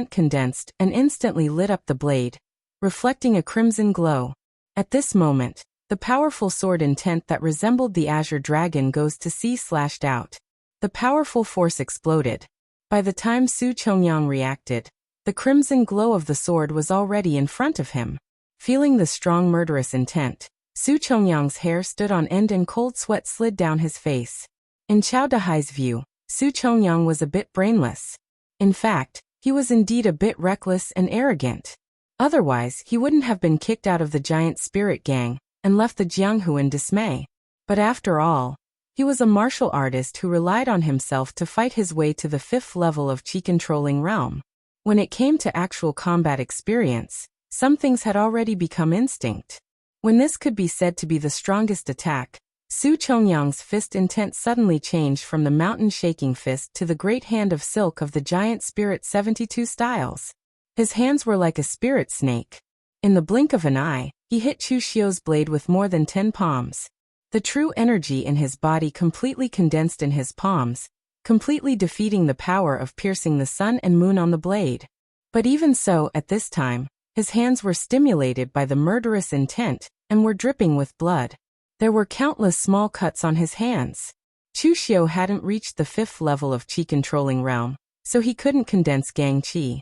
condensed and instantly lit up the blade, reflecting a crimson glow. At this moment, the powerful sword intent that resembled the Azure Dragon goes to sea slashed out. The powerful force exploded. By the time Su Chongyang reacted, the crimson glow of the sword was already in front of him. Feeling the strong murderous intent, Su Chongyang's hair stood on end and cold sweat slid down his face. In Chao Dahai's view, Su Chongyang was a bit brainless. In fact, he was indeed a bit reckless and arrogant. Otherwise, he wouldn't have been kicked out of the Giant Spirit Gang and left the Jianghu in dismay. But after all, he was a martial artist who relied on himself to fight his way to the 5th level of Qi controlling realm. When it came to actual combat experience, some things had already become instinct. When this could be said to be the strongest attack, Su Chongyang's fist intent suddenly changed from the mountain-shaking fist to the great hand of silk of the Giant Spirit 72 styles. His hands were like a spirit snake. In the blink of an eye, he hit Chu Xiu's blade with more than 10 palms. The true energy in his body completely condensed in his palms, completely defeating the power of piercing the sun and moon on the blade. But even so, at this time, his hands were stimulated by the murderous intent and were dripping with blood. There were countless small cuts on his hands. Chu Xiu hadn't reached the 5th level of Qi controlling realm, so he couldn't condense Gang Qi.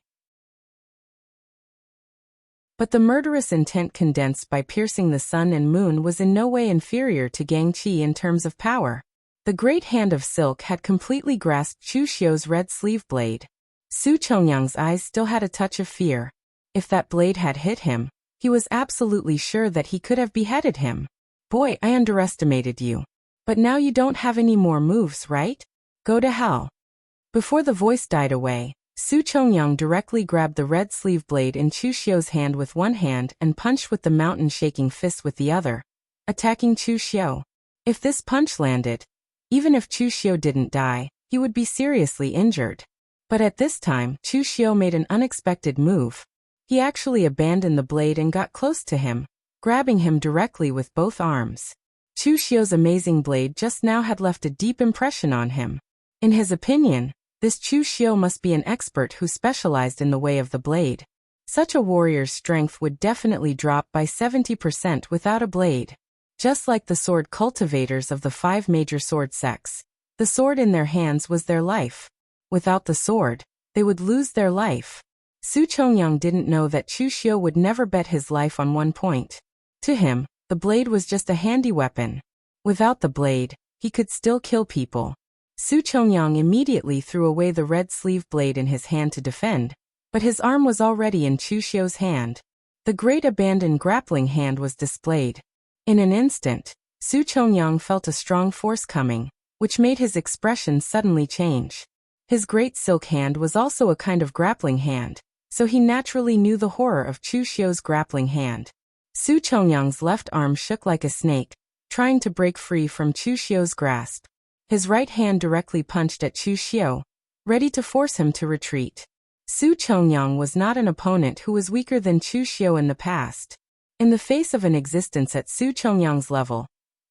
But the murderous intent condensed by piercing the sun and moon was in no way inferior to Gang Qi in terms of power. The great hand of silk had completely grasped Chu Xiu's red sleeve blade. Su Chongyang's eyes still had a touch of fear. If that blade had hit him, he was absolutely sure that he could have beheaded him. Boy, I underestimated you. But now you don't have any more moves, right? Go to hell. Before the voice died away, Su Chongyang directly grabbed the red sleeve blade in Chu Xiu's hand with one hand and punched with the mountain-shaking fist with the other, attacking Chu Xiu. If this punch landed, even if Chu Xiu didn't die, he would be seriously injured. But at this time, Chu Xiu made an unexpected move. He actually abandoned the blade and got close to him, grabbing him directly with both arms. Chu Xiu's amazing blade just now had left a deep impression on him. In his opinion, this Chu Xiu must be an expert who specialized in the way of the blade. Such a warrior's strength would definitely drop by 70% without a blade. Just like the sword cultivators of the 5 major sword sects, the sword in their hands was their life. Without the sword, they would lose their life. Su Chongyang didn't know that Chu Xiu would never bet his life on one point. To him, the blade was just a handy weapon. Without the blade, he could still kill people. Su Chongyang immediately threw away the red sleeve blade in his hand to defend, but his arm was already in Chu Xiu's hand. The great abandoned grappling hand was displayed. In an instant, Su Chongyang felt a strong force coming, which made his expression suddenly change. His great silk hand was also a kind of grappling hand, so he naturally knew the horror of Chu Xiu's grappling hand. Su Chongyang's left arm shook like a snake, trying to break free from Chu Xiu's grasp. His right hand directly punched at Chu Xiu, ready to force him to retreat. Su Chongyang was not an opponent who was weaker than Chu Xiu in the past. In the face of an existence at Su Chongyang's level,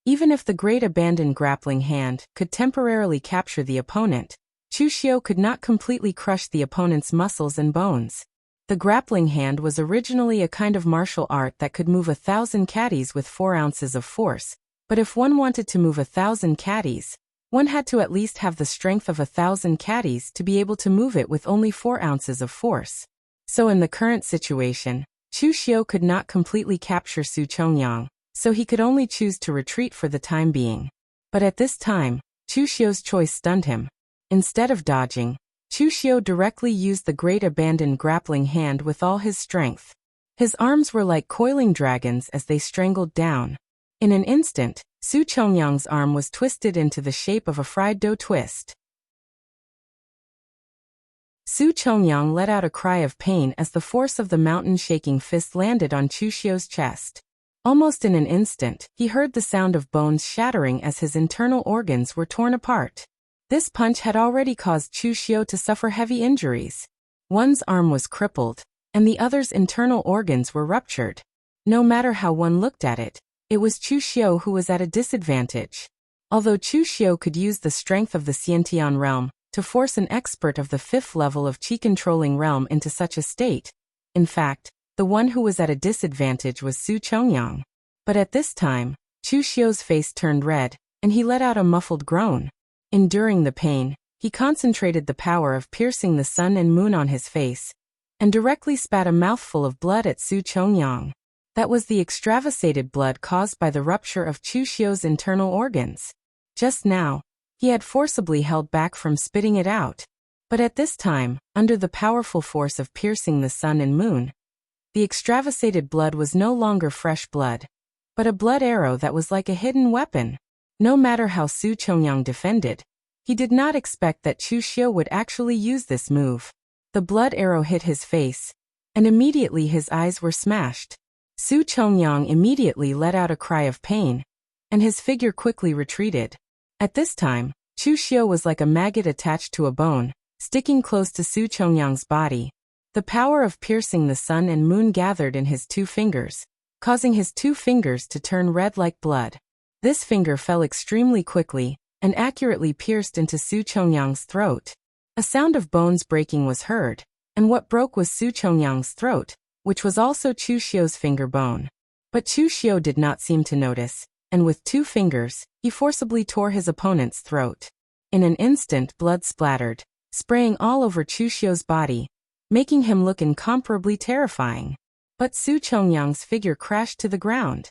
even if the great abandoned grappling hand could temporarily capture the opponent, Chu Xiu could not completely crush the opponent's muscles and bones. The grappling hand was originally a kind of martial art that could move 1,000 caddies with 4 ounces of force, but if one wanted to move 1,000 caddies, one had to at least have the strength of 1,000 caddies to be able to move it with only 4 ounces of force. So in the current situation, Chu Xiu could not completely capture Su Chongyang, so he could only choose to retreat for the time being. But at this time, Chu Xiu's choice stunned him. Instead of dodging, Chu Xiu directly used the great abandoned grappling hand with all his strength. His arms were like coiling dragons as they strangled down. In an instant, Su Chongyang's arm was twisted into the shape of a fried dough twist. Su Chongyang let out a cry of pain as the force of the mountain-shaking fist landed on Chu Xiu's chest. Almost in an instant, he heard the sound of bones shattering as his internal organs were torn apart. This punch had already caused Chu Xiu to suffer heavy injuries. One's arm was crippled, and the other's internal organs were ruptured. No matter how one looked at it, it was Chu Xiu who was at a disadvantage. Although Chu Xiu could use the strength of the Xiantian realm to force an expert of the 5th level of Qi-controlling realm into such a state, in fact, the one who was at a disadvantage was Su Chongyang. But at this time, Chu Xiu's face turned red, and he let out a muffled groan. Enduring the pain, he concentrated the power of piercing the sun and moon on his face, and directly spat a mouthful of blood at Su Chongyang. That was the extravasated blood caused by the rupture of Chu Xiu's internal organs. Just now, he had forcibly held back from spitting it out. But at this time, under the powerful force of piercing the sun and moon, the extravasated blood was no longer fresh blood, but a blood arrow that was like a hidden weapon. No matter how Su Chongyang defended, he did not expect that Chu Xiu would actually use this move. The blood arrow hit his face, and immediately his eyes were smashed. Su Chongyang immediately let out a cry of pain, and his figure quickly retreated. At this time, Chu Xiu was like a maggot attached to a bone, sticking close to Su Chongyang's body. The power of piercing the sun and moon gathered in his 2 fingers, causing his 2 fingers to turn red like blood. This finger fell extremely quickly, and accurately pierced into Su Chongyang's throat. A sound of bones breaking was heard, and what broke was Su Chongyang's throat, which was also Chu Xiu's finger bone. But Chu Xiu did not seem to notice, and with 2 fingers, he forcibly tore his opponent's throat. In an instant blood splattered, spraying all over Chu Xiu's body, making him look incomparably terrifying. But Su Chongyang's figure crashed to the ground.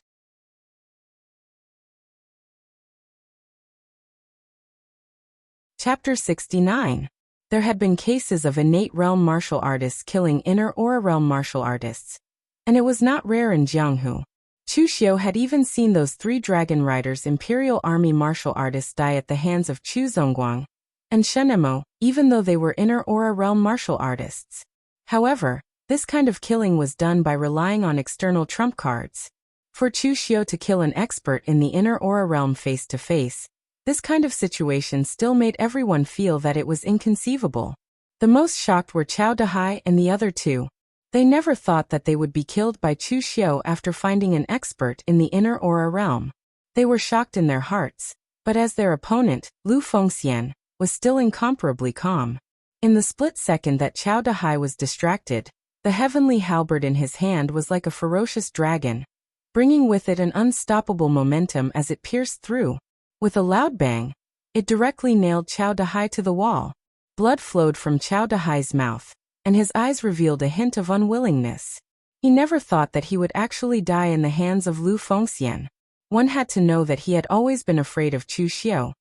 Chapter 69. There had been cases of innate realm martial artists killing inner aura realm martial artists, and it was not rare in Jianghu. Chu Xiu had even seen those 3 dragon riders Imperial Army martial artists die at the hands of Chu Zongguang, and Shenemo, even though they were inner aura realm martial artists. However, this kind of killing was done by relying on external trump cards. For Chu Xiu to kill an expert in the inner aura realm face to face, this kind of situation still made everyone feel that it was inconceivable. The most shocked were Chao Dahai and the other two. They never thought that they would be killed by Chu Xiu after finding an expert in the inner aura realm. They were shocked in their hearts, but as their opponent, Lu Fengxian, was still incomparably calm. In the split second that Chao Dahai was distracted, the heavenly halberd in his hand was like a ferocious dragon, bringing with it an unstoppable momentum as it pierced through. With a loud bang, it directly nailed Chao Dahai to the wall. Blood flowed from Chao Dahai's mouth, and his eyes revealed a hint of unwillingness. He never thought that he would actually die in the hands of Lu Fengxian. One had to know that he had always been afraid of Chu Xiu.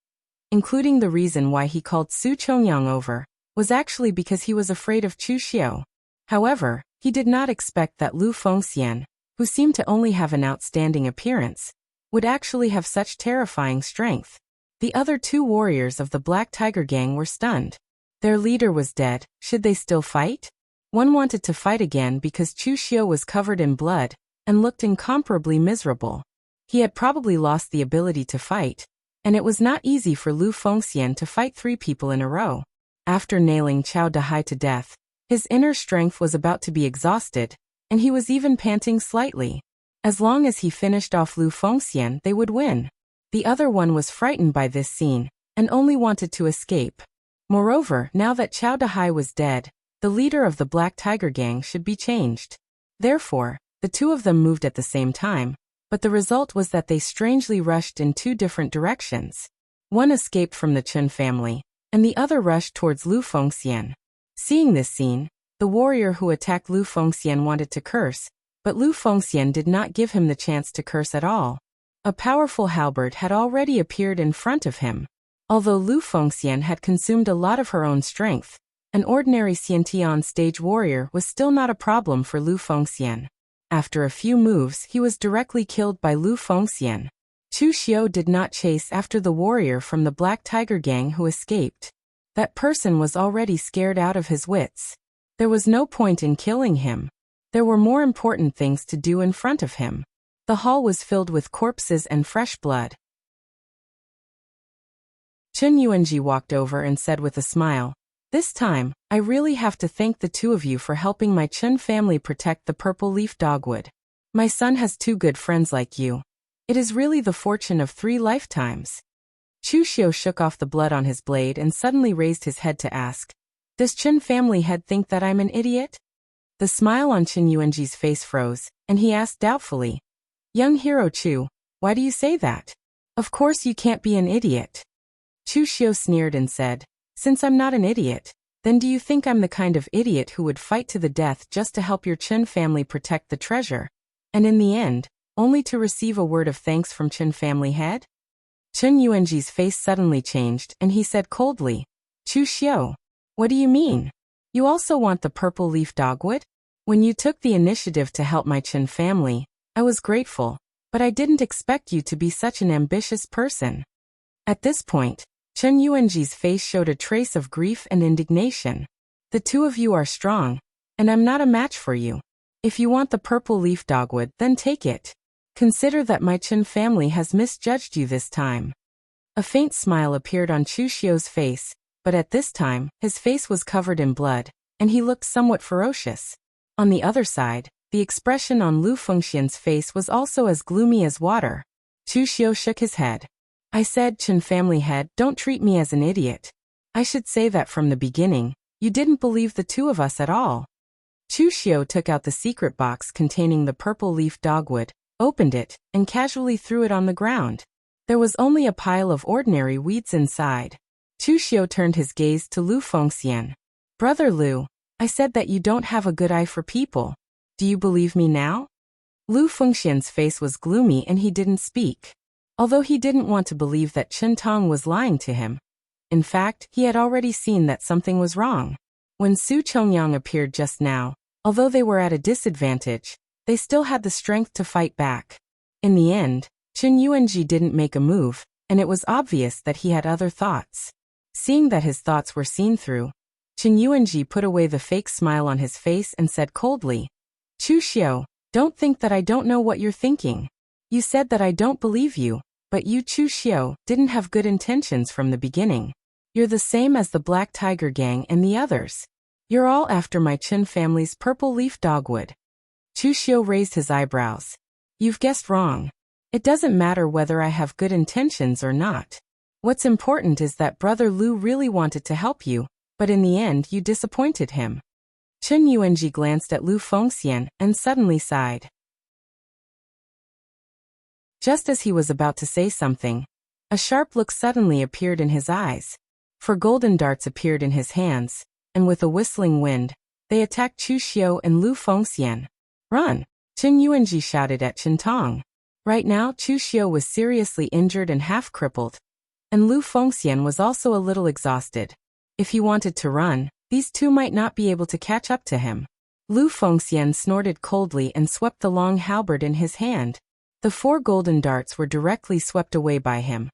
Including the reason why he called Su Chongyang over, was actually because he was afraid of Chu Xiu. However, he did not expect that Lu Fengxian, who seemed to only have an outstanding appearance, would actually have such terrifying strength. The other two warriors of the Black Tiger Gang were stunned. Their leader was dead. Should they still fight? One wanted to fight again because Chu Xiu was covered in blood and looked incomparably miserable. He had probably lost the ability to fight, and it was not easy for Lu Fengxian to fight 3 people in a row. After nailing Chao Dahai to death, his inner strength was about to be exhausted, and he was even panting slightly. As long as he finished off Lu Fengxian, they would win. The other one was frightened by this scene, and only wanted to escape. Moreover, now that Chao Dahai was dead, the leader of the Black Tiger Gang should be changed. Therefore, the two of them moved at the same time, but the result was that they strangely rushed in 2 different directions. One escaped from the Chen family, and the other rushed towards Lu Fengxian. Seeing this scene, the warrior who attacked Lu Fengxian wanted to curse, but Lu Fengxian did not give him the chance to curse at all. A powerful halberd had already appeared in front of him. Although Lu Fengxian had consumed a lot of her own strength, an ordinary Xiantian stage warrior was still not a problem for Lu Fengxian. After a few moves, he was directly killed by Lu Fengxian. Chu Xiu did not chase after the warrior from the Black Tiger Gang who escaped. That person was already scared out of his wits. There was no point in killing him. There were more important things to do in front of him. The hall was filled with corpses and fresh blood. Chen Yuanji walked over and said with a smile, "This time, I really have to thank the 2 of you for helping my Chen family protect the purple leaf dogwood. My son has 2 good friends like you. It is really the fortune of 3 lifetimes." Chu Xiu shook off the blood on his blade and suddenly raised his head to ask, "Does Chen family head think that I'm an idiot?" The smile on Chen Yuanji's face froze, and he asked doubtfully, "Young hero Chu, why do you say that? Of course you can't be an idiot." Chu Xiu sneered and said, "Since I'm not an idiot, then do you think I'm the kind of idiot who would fight to the death just to help your Chen family protect the treasure, and in the end, only to receive a word of thanks from Chen family head?" Chen Yuanji's face suddenly changed, and he said coldly, "Chu Xiu, what do you mean? You also want the purple leaf dogwood? When you took the initiative to help my Chen family, I was grateful, but I didn't expect you to be such an ambitious person." At this point, Chen Yuanji's face showed a trace of grief and indignation. "The 2 of you are strong, and I'm not a match for you. If you want the purple leaf dogwood, then take it. Consider that my Chen family has misjudged you this time." A faint smile appeared on Chu Xiu's face, but at this time, his face was covered in blood, and he looked somewhat ferocious. On the other side, the expression on Lu Fengxian's face was also as gloomy as water. Chu Xiu shook his head. "I said, Chen family head, don't treat me as an idiot. I should say that from the beginning, you didn't believe the 2 of us at all." Chu Xiu took out the secret box containing the purple leaf dogwood, opened it, and casually threw it on the ground. There was only a pile of ordinary weeds inside. Chu Xiu turned his gaze to Lu Fengxian. "Brother Lu, I said that you don't have a good eye for people. Do you believe me now?" Lu Fengxian's face was gloomy and he didn't speak. Although he didn't want to believe that Chen Tong was lying to him. In fact, he had already seen that something was wrong. When Su Chongyang appeared just now, although they were at a disadvantage, they still had the strength to fight back. In the end, Chen Yuanji didn't make a move, and it was obvious that he had other thoughts. Seeing that his thoughts were seen through, Chen Yuanji put away the fake smile on his face and said coldly, Chu Xiao, don't think that I don't know what you're thinking. You said that I don't believe you, but you Chu Xiao didn't have good intentions from the beginning. You're the same as the Black Tiger Gang and the others. You're all after my Chen family's purple leaf dogwood. Chu Xiao raised his eyebrows. You've guessed wrong. It doesn't matter whether I have good intentions or not. What's important is that Brother Lu really wanted to help you, but in the end you disappointed him. Chen Yuanji glanced at Lu Fengxian and suddenly sighed. Just as he was about to say something, a sharp look suddenly appeared in his eyes. 4 golden darts appeared in his hands, and with a whistling wind, they attacked Chu Xiao and Lu Fengxian. Run! Chen Yuanji shouted at Chen Tong. Right now Chu Xiao was seriously injured and half crippled, and Lu Fengxian was also a little exhausted. If he wanted to run, these two might not be able to catch up to him. Lu Fengxian snorted coldly and swept the long halberd in his hand. The 4 golden darts were directly swept away by him.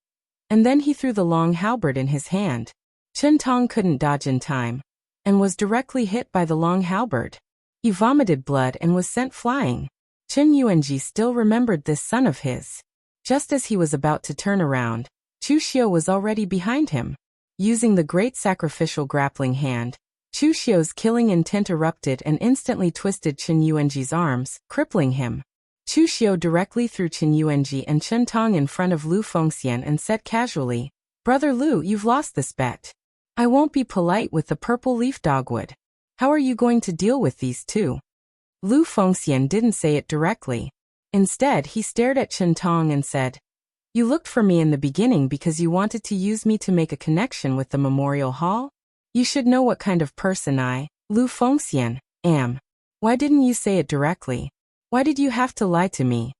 And then he threw the long halberd in his hand. Chen Tong couldn't dodge in time, and was directly hit by the long halberd. He vomited blood and was sent flying. Chen Yuanji still remembered this son of his. Just as he was about to turn around, Chu Xiao was already behind him. Using the great sacrificial grappling hand, Chu Xiao's killing intent erupted and instantly twisted Chen Yuanji's arms, crippling him. Chu Xiao directly threw Chen Yuanji and Chen Tong in front of Lu Fengxian and said casually, Brother Lu, you've lost this bet. I won't be polite with the purple leaf dogwood. How are you going to deal with these two? Lu Fengxian didn't say it directly. Instead, he stared at Chen Tong and said, You looked for me in the beginning because you wanted to use me to make a connection with the memorial hall? You should know what kind of person I, Lu Fengxian, am. Why didn't you say it directly? Why did you have to lie to me?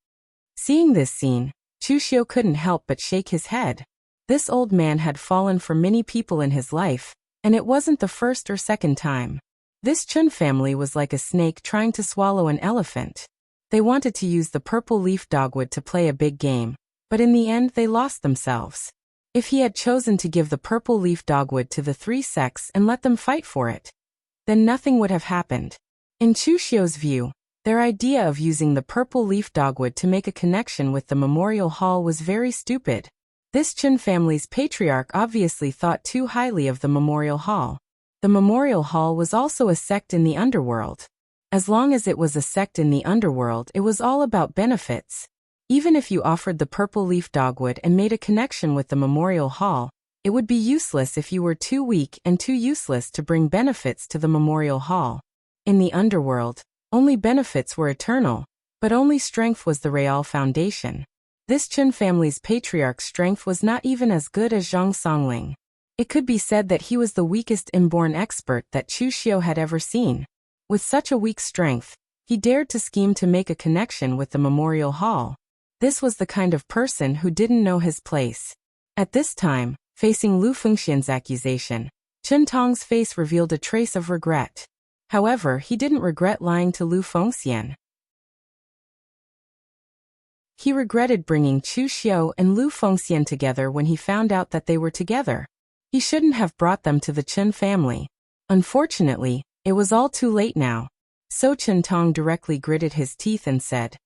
Seeing this scene, Chu Xiao couldn't help but shake his head. This old man had fallen for many people in his life, and it wasn't the first or second time. This Chen family was like a snake trying to swallow an elephant. They wanted to use the purple leaf dogwood to play a big game, but in the end they lost themselves. If he had chosen to give the purple leaf dogwood to the 3 sects and let them fight for it, then nothing would have happened. In Chu Xiao's view, their idea of using the purple leaf dogwood to make a connection with the memorial hall was very stupid. This Chen family's patriarch obviously thought too highly of the memorial hall. The memorial hall was also a sect in the underworld. As long as it was a sect in the underworld, it was all about benefits. Even if you offered the purple leaf dogwood and made a connection with the memorial hall, it would be useless if you were too weak and too useless to bring benefits to the memorial hall. In the underworld, only benefits were eternal, but only strength was the real foundation. This Chen family's patriarch's strength was not even as good as Zhang Songling. It could be said that he was the weakest inborn expert that Chu Xiao had ever seen. With such a weak strength, he dared to scheme to make a connection with the memorial hall. This was the kind of person who didn't know his place. At this time, facing Lu Fengxian's accusation, Chen Tong's face revealed a trace of regret. However, he didn't regret lying to Lu Fengxian. He regretted bringing Chu Xiao and Lu Fengxian together when he found out that they were together. He shouldn't have brought them to the Chen family. Unfortunately, it was all too late now. So Chen Tong directly gritted his teeth and said,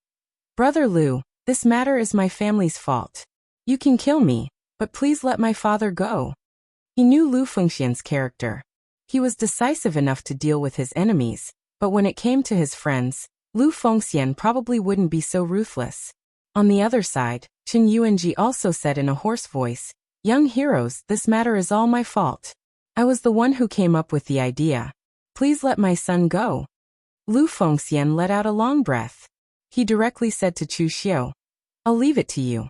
Brother Lu, this matter is my family's fault. You can kill me, but please let my father go. He knew Lu Fengxian's character. He was decisive enough to deal with his enemies, but when it came to his friends, Lu Fengxian probably wouldn't be so ruthless. On the other side, Chen Yuanji also said in a hoarse voice, Young heroes, this matter is all my fault. I was the one who came up with the idea. Please let my son go. Lu Fengxian let out a long breath. He directly said to Chu Xiao, I'll leave it to you.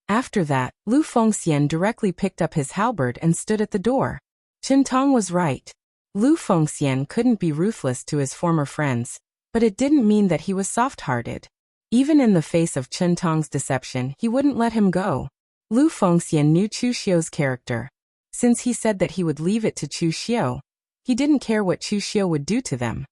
After that, Lu Fengxian directly picked up his halberd and stood at the door. Chen Tong was right. Lu Fengxian couldn't be ruthless to his former friends, but it didn't mean that he was soft-hearted. Even in the face of Chen Tong's deception, he wouldn't let him go. Lu Fengxian knew Chu Xiao's character. Since he said that he would leave it to Chu Xiao, he didn't care what Chu Xiao would do to them.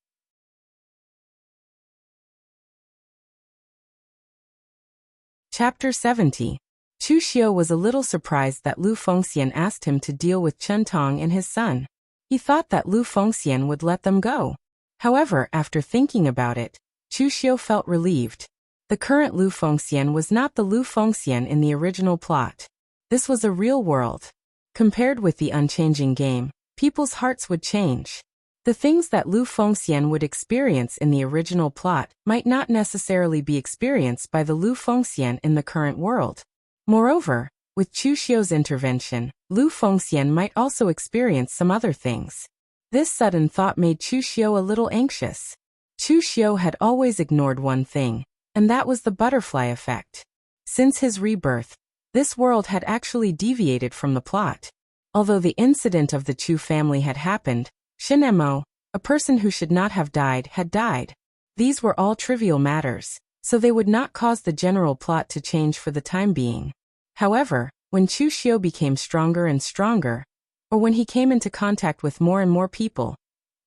Chapter 70. Chu Xiu was a little surprised that Lu Fengxian asked him to deal with Chen Tong and his son. He thought that Lu Fengxian would let them go. However, after thinking about it, Chu Xiu felt relieved. The current Lu Fengxian was not the Lu Fengxian in the original plot. This was a real world. Compared with the unchanging game, people's hearts would change. The things that Lu Fengxian would experience in the original plot might not necessarily be experienced by the Lu Fengxian in the current world. Moreover, with Chu Xiu's intervention, Lu Fengxian might also experience some other things. This sudden thought made Chu Xiu a little anxious. Chu Xiu had always ignored one thing, and that was the butterfly effect. Since his rebirth, this world had actually deviated from the plot. Although the incident of the Chu family had happened, Shin Mo, a person who should not have died, had died. These were all trivial matters, so they would not cause the general plot to change for the time being. However, when Chu Xiu became stronger and stronger, or when he came into contact with more and more people,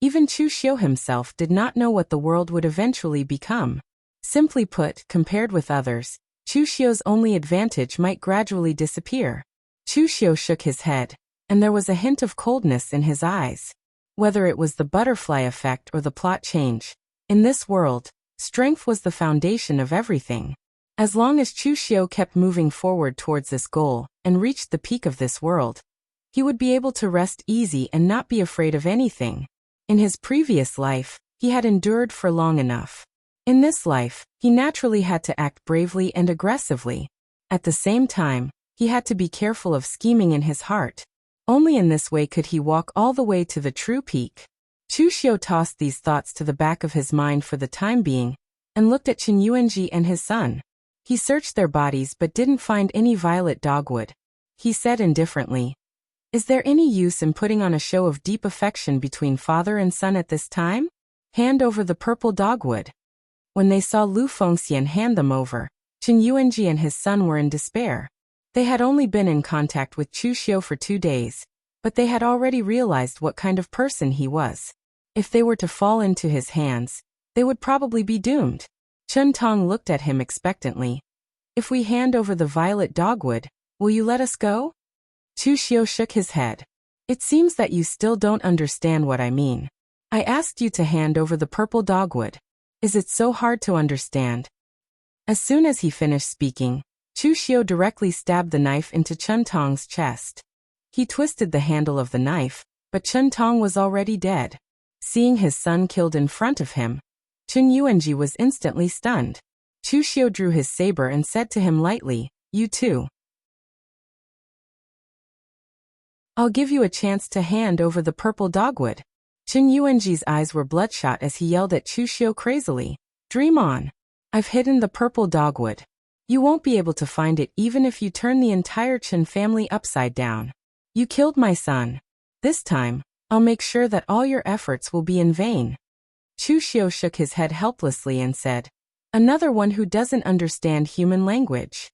even Chu Xiu himself did not know what the world would eventually become. Simply put, compared with others, Chu Xiu's only advantage might gradually disappear. Chu Xiu shook his head, and there was a hint of coldness in his eyes. Whether it was the butterfly effect or the plot change, in this world, strength was the foundation of everything. As long as Chu Xiu kept moving forward towards this goal and reached the peak of this world, he would be able to rest easy and not be afraid of anything. In his previous life, he had endured for long enough. In this life, he naturally had to act bravely and aggressively. At the same time, he had to be careful of scheming in his heart. Only in this way could he walk all the way to the true peak. Chu Xiu tossed these thoughts to the back of his mind for the time being, and looked at Chen Yuanji and his son. He searched their bodies but didn't find any violet dogwood. He said indifferently, "Is there any use in putting on a show of deep affection between father and son at this time? Hand over the purple dogwood." When they saw Lu Fengxian hand them over, Chen Yuanji and his son were in despair. They had only been in contact with Chu Xiu for 2 days, but they had already realized what kind of person he was. If they were to fall into his hands, they would probably be doomed. Chen Tong looked at him expectantly. "If we hand over the violet dogwood, will you let us go?" Chu Xiu shook his head. "It seems that you still don't understand what I mean. I asked you to hand over the purple dogwood. Is it so hard to understand?" As soon as he finished speaking, Chu Xiu directly stabbed the knife into Chen Tong's chest. He twisted the handle of the knife, but Chen Tong was already dead. Seeing his son killed in front of him, Chen Yuanji was instantly stunned. Chu Xiu drew his saber and said to him lightly, "You too. I'll give you a chance to hand over the purple dogwood." Chen Yuanji's eyes were bloodshot as he yelled at Chu Xiu crazily, "Dream on. I've hidden the purple dogwood. You won't be able to find it even if you turn the entire Chen family upside down. You killed my son. This time, I'll make sure that all your efforts will be in vain." Chu Xiu shook his head helplessly and said, "Another one who doesn't understand human language."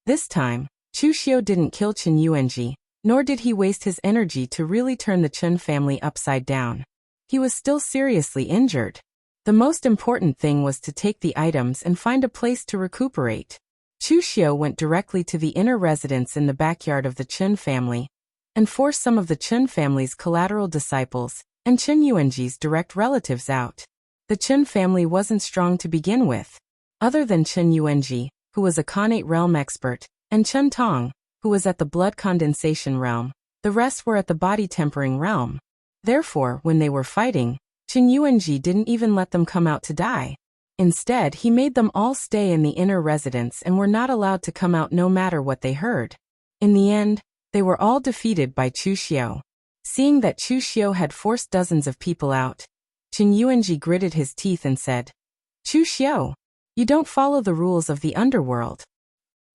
This time, Chu Xiu didn't kill Chen Yuanji, nor did he waste his energy to really turn the Chen family upside down. He was still seriously injured. The most important thing was to take the items and find a place to recuperate. Chu Xiu went directly to the inner residence in the backyard of the Chen family, and forced some of the Chen family's collateral disciples and Chen Yuanji's direct relatives out. The Chen family wasn't strong to begin with. Other than Chen Yuanji, who was a Khanate realm expert, and Chen Tong, who was at the blood condensation realm, the rest were at the body tempering realm. Therefore, when they were fighting, Chen Yuanji didn't even let them come out to die. Instead, he made them all stay in the inner residence and were not allowed to come out no matter what they heard. In the end, they were all defeated by Chu Xiu. Seeing that Chu Xiu had forced dozens of people out, Chen Yuanji gritted his teeth and said, "Chu Xiu, you don't follow the rules of the underworld."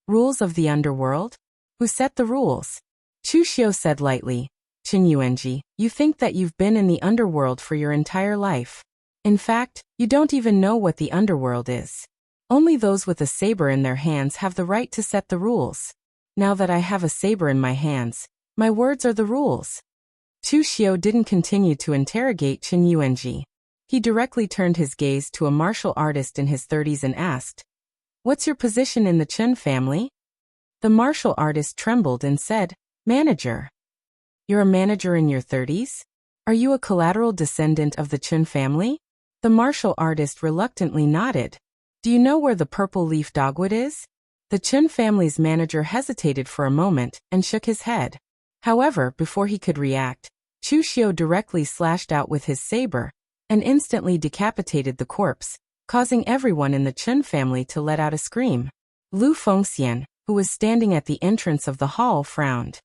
"Rules of the underworld? Who set the rules?" Chu Xiu said lightly, "Chen Yuanji, you think that you've been in the underworld for your entire life. In fact, you don't even know what the underworld is. Only those with a saber in their hands have the right to set the rules. Now that I have a saber in my hands, my words are the rules." Chu Xiu didn't continue to interrogate Chen Yuanji. He directly turned his gaze to a martial artist in his 30s and asked, "What's your position in the Chen family?" The martial artist trembled and said, "Manager. You're a manager in your 30s? Are you a collateral descendant of the Chun family?" The martial artist reluctantly nodded. "Do you know where the purple leaf dogwood is?" The Chun family's manager hesitated for a moment and shook his head. However, before he could react, Chu Xiu directly slashed out with his saber and instantly decapitated the corpse, causing everyone in the Chun family to let out a scream. Lu Fengxian, who was standing at the entrance of the hall, frowned.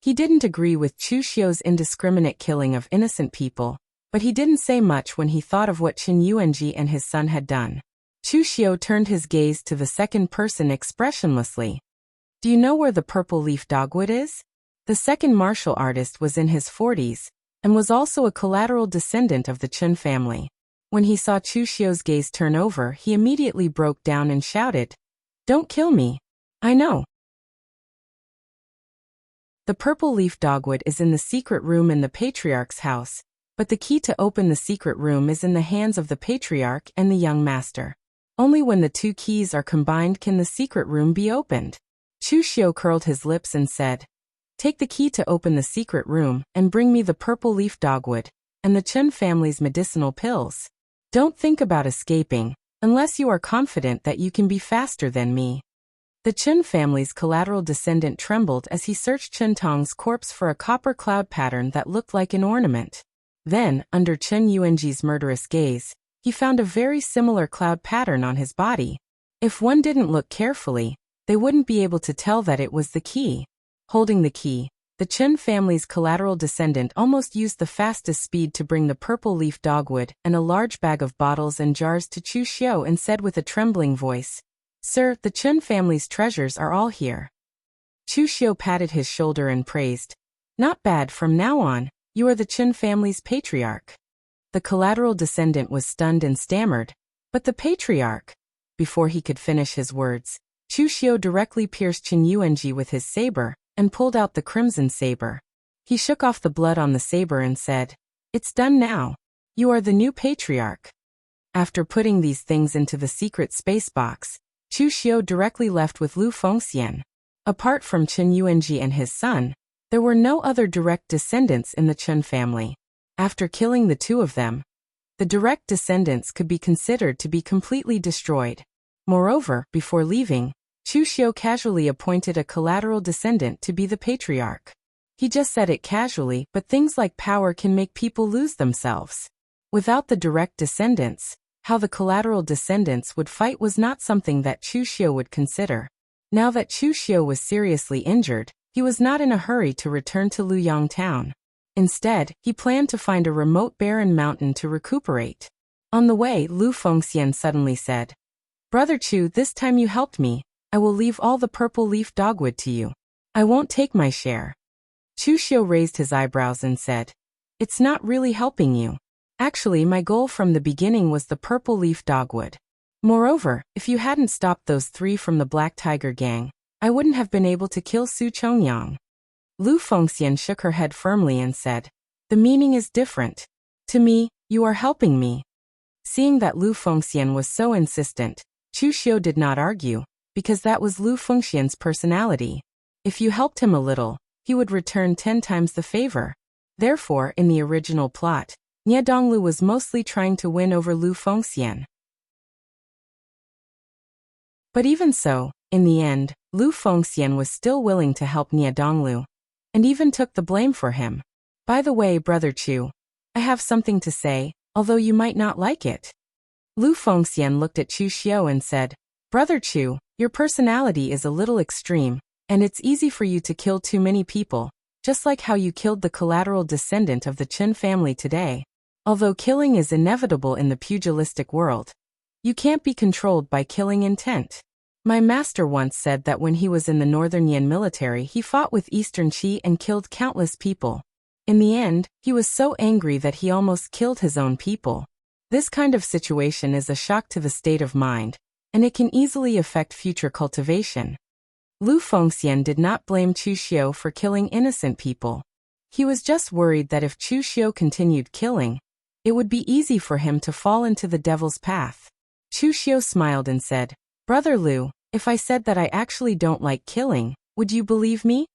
He didn't agree with Chu Xiu's indiscriminate killing of innocent people, but he didn't say much when he thought of what Qin Yuanji and his son had done. Chu Xiu turned his gaze to the second person expressionlessly. "Do you know where the purple leaf dogwood is?" The second martial artist was in his 40s and was also a collateral descendant of the Chun family. When he saw Chu Xiu's gaze turn over, he immediately broke down and shouted, "Don't kill me. I know." The purple leaf dogwood is in the secret room in the patriarch's house, but the key to open the secret room is in the hands of the patriarch and the young master. Only when the two keys are combined can the secret room be opened. Chu Xiu curled his lips and said, "Take the key to open the secret room and bring me the purple leaf dogwood and the Chun family's medicinal pills. Don't think about escaping, unless you are confident that you can be faster than me." The Chun family's collateral descendant trembled as he searched Chen Tong's corpse for a copper cloud pattern that looked like an ornament. Then, under Chen Yuanji's murderous gaze, he found a very similar cloud pattern on his body. If one didn't look carefully, they wouldn't be able to tell that it was the key. Holding the key, the Chen family's collateral descendant almost used the fastest speed to bring the purple leaf dogwood and a large bag of bottles and jars to Chu Xiu and said with a trembling voice, "Sir, the Chen family's treasures are all here." Chu Xiu patted his shoulder and praised, "Not bad. From now on, you are the Chen family's patriarch." The collateral descendant was stunned and stammered, "But the patriarch." Before he could finish his words, Chu Xiu directly pierced Qin Yuanji with his saber and pulled out the crimson saber. He shook off the blood on the saber and said, "It's done now. You are the new patriarch." After putting these things into the secret space box, Chu Xiu directly left with Lu Fengxian. Apart from Qin Yuanji and his son, there were no other direct descendants in the Chun family. After killing the two of them, the direct descendants could be considered to be completely destroyed. Moreover, before leaving, Chu Xiu casually appointed a collateral descendant to be the patriarch. He just said it casually, but things like power can make people lose themselves. Without the direct descendants, how the collateral descendants would fight was not something that Chu Xiu would consider. Now that Chu Xiu was seriously injured, he was not in a hurry to return to Luyang town. Instead, he planned to find a remote barren mountain to recuperate. On the way, Lu Fengxian suddenly said, "Brother Chu, this time you helped me. I will leave all the purple leaf dogwood to you. I won't take my share." Chu Xiu raised his eyebrows and said, "It's not really helping you. Actually, my goal from the beginning was the purple leaf dogwood. Moreover, if you hadn't stopped those three from the Black Tiger gang, I wouldn't have been able to kill Su Chongyang." Lu Fengxian shook her head firmly and said, "The meaning is different. To me, you are helping me." Seeing that Lu Fengxian was so insistent, Chu Xiu did not argue, because that was Lu Fengxian's personality. If you helped him a little, he would return 10 times the favor. Therefore, in the original plot, Nie Donglu was mostly trying to win over Lu Fengxian. But even so, in the end, Lu Fengxian was still willing to help Nie Donglu, and even took the blame for him. "By the way, Brother Chu, I have something to say, although you might not like it." Lu Fengxian looked at Chu Xiu and said, "Brother Chu, your personality is a little extreme, and it's easy for you to kill too many people, just like how you killed the collateral descendant of the Qin family today. Although killing is inevitable in the pugilistic world, you can't be controlled by killing intent. My master once said that when he was in the Northern Yan military, he fought with Eastern Qi and killed countless people. In the end, he was so angry that he almost killed his own people. This kind of situation is a shock to the state of mind, and it can easily affect future cultivation." Lu Fengxian did not blame Chu Xiu for killing innocent people. He was just worried that if Chu Xiu continued killing, it would be easy for him to fall into the devil's path. Chu Xiu smiled and said, "Brother Lu, If I said that I actually don't like killing, would you believe me?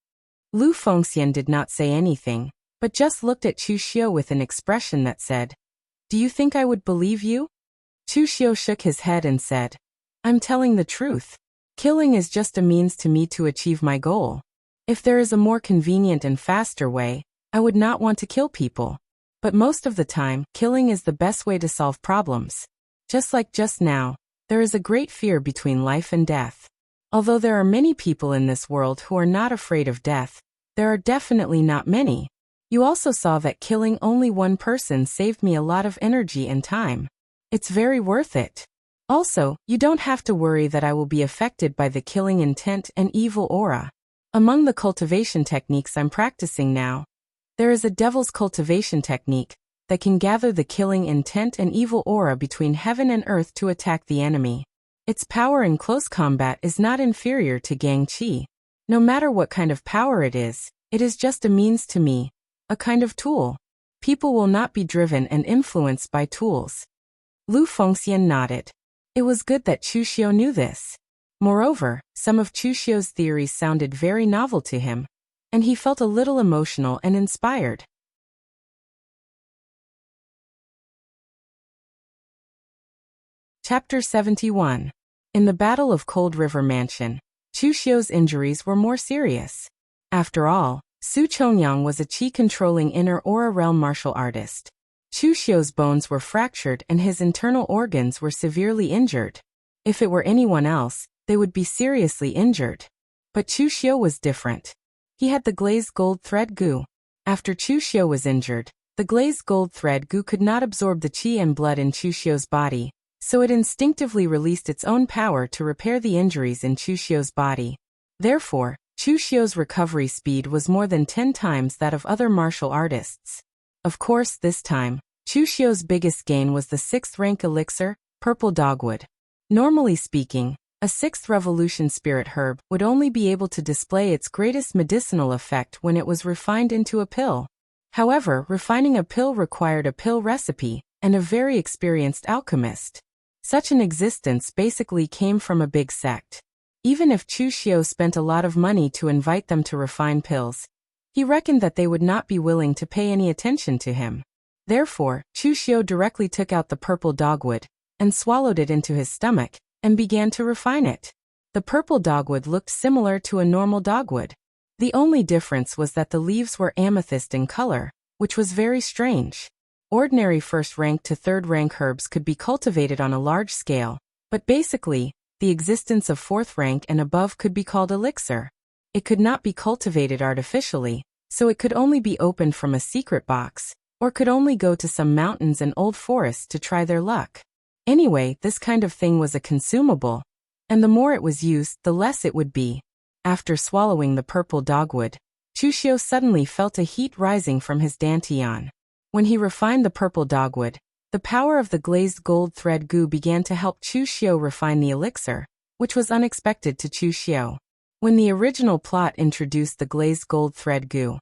Lu Fengxian did not say anything, but just looked at Chu Xiu with an expression that said, "Do you think I would believe you?" Chu Xiu shook his head and said, "I'm telling the truth. Killing is just a means to me to achieve my goal. If there is a more convenient and faster way, I would not want to kill people. But most of the time, killing is the best way to solve problems. Just like just now, there is a great fear between life and death. Although there are many people in this world who are not afraid of death, there are definitely not many. You also saw that killing only one person saved me a lot of energy and time. It's very worth it. Also, you don't have to worry that I will be affected by the killing intent and evil aura. Among the cultivation techniques I'm practicing now, there is a devil's cultivation technique that can gather the killing intent and evil aura between heaven and earth to attack the enemy. Its power in close combat is not inferior to Gang Qi. No matter what kind of power it is just a means to me, a kind of tool. People will not be driven and influenced by tools." Lu Fengxian nodded. It was good that Chu Xiu knew this. Moreover, some of Chu Xiu's theories sounded very novel to him, and he felt a little emotional and inspired. Chapter 71. In the Battle of Cold River Mansion, Chu Xiu's injuries were more serious. After all, Su Chongyang was a qi-controlling inner aura realm martial artist. Chu Xiu's bones were fractured and his internal organs were severely injured. If it were anyone else, they would be seriously injured. But Chu Xiu was different. He had the glazed gold thread gu. After Chu Xiu was injured, the glazed gold thread gu could not absorb the qi and blood in Chu Xiu's body, so it instinctively released its own power to repair the injuries in Chu Xiu's body. Therefore, Chu Xiu's recovery speed was more than 10 times that of other martial artists. Of course, this time, Chu Xiu's biggest gain was the 6th rank elixir, purple dogwood. Normally speaking, a 6th revolution spirit herb would only be able to display its greatest medicinal effect when it was refined into a pill. However, refining a pill required a pill recipe and a very experienced alchemist. Such an existence basically came from a big sect. Even if Chu Xiu spent a lot of money to invite them to refine pills, he reckoned that they would not be willing to pay any attention to him. Therefore, Chu Xiu directly took out the purple dogwood and swallowed it into his stomach and began to refine it. The purple dogwood looked similar to a normal dogwood. The only difference was that the leaves were amethyst in color, which was very strange. Ordinary 1st rank to 3rd rank herbs could be cultivated on a large scale, but basically, the existence of 4th rank and above could be called elixir. It could not be cultivated artificially, so it could only be opened from a secret box, or could only go to some mountains and old forests to try their luck. Anyway, this kind of thing was a consumable, and the more it was used, the less it would be. After swallowing the purple dogwood, Chu Xiu suddenly felt a heat rising from his dantian. When he refined the purple dogwood, the power of the glazed gold thread gu began to help Chu Xiu refine the elixir, which was unexpected to Chu Xiu. When the original plot introduced the glazed gold thread gu,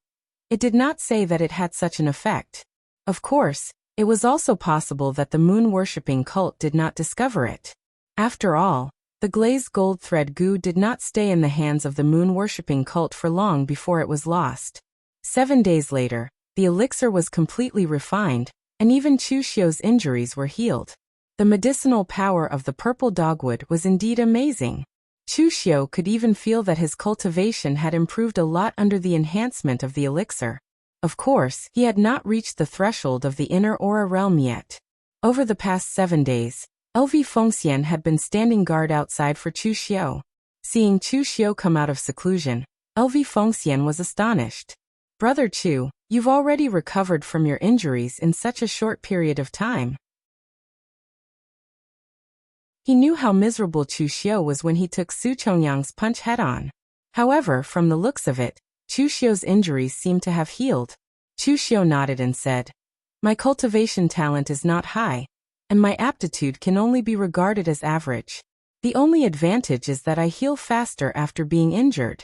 it did not say that it had such an effect. Of course, it was also possible that the moon-worshipping cult did not discover it. After all, the glazed gold thread gu did not stay in the hands of the moon-worshipping cult for long before it was lost. 7 days later, the elixir was completely refined, and even Chu Xiu's injuries were healed. The medicinal power of the purple dogwood was indeed amazing. Chu Xiu could even feel that his cultivation had improved a lot under the enhancement of the elixir. Of course, he had not reached the threshold of the inner aura realm yet. Over the past 7 days, Lu Fengxian had been standing guard outside for Chu Xiu. Seeing Chu Xiu come out of seclusion, Lu Fengxian was astonished. "Brother Chu, you've already recovered from your injuries in such a short period of time." He knew how miserable Chu Xiu was when he took Su Chongyang's punch head-on. However, from the looks of it, Chu Xiu's injuries seemed to have healed. Chu Xiu nodded and said, "My cultivation talent is not high, and my aptitude can only be regarded as average. The only advantage is that I heal faster after being injured."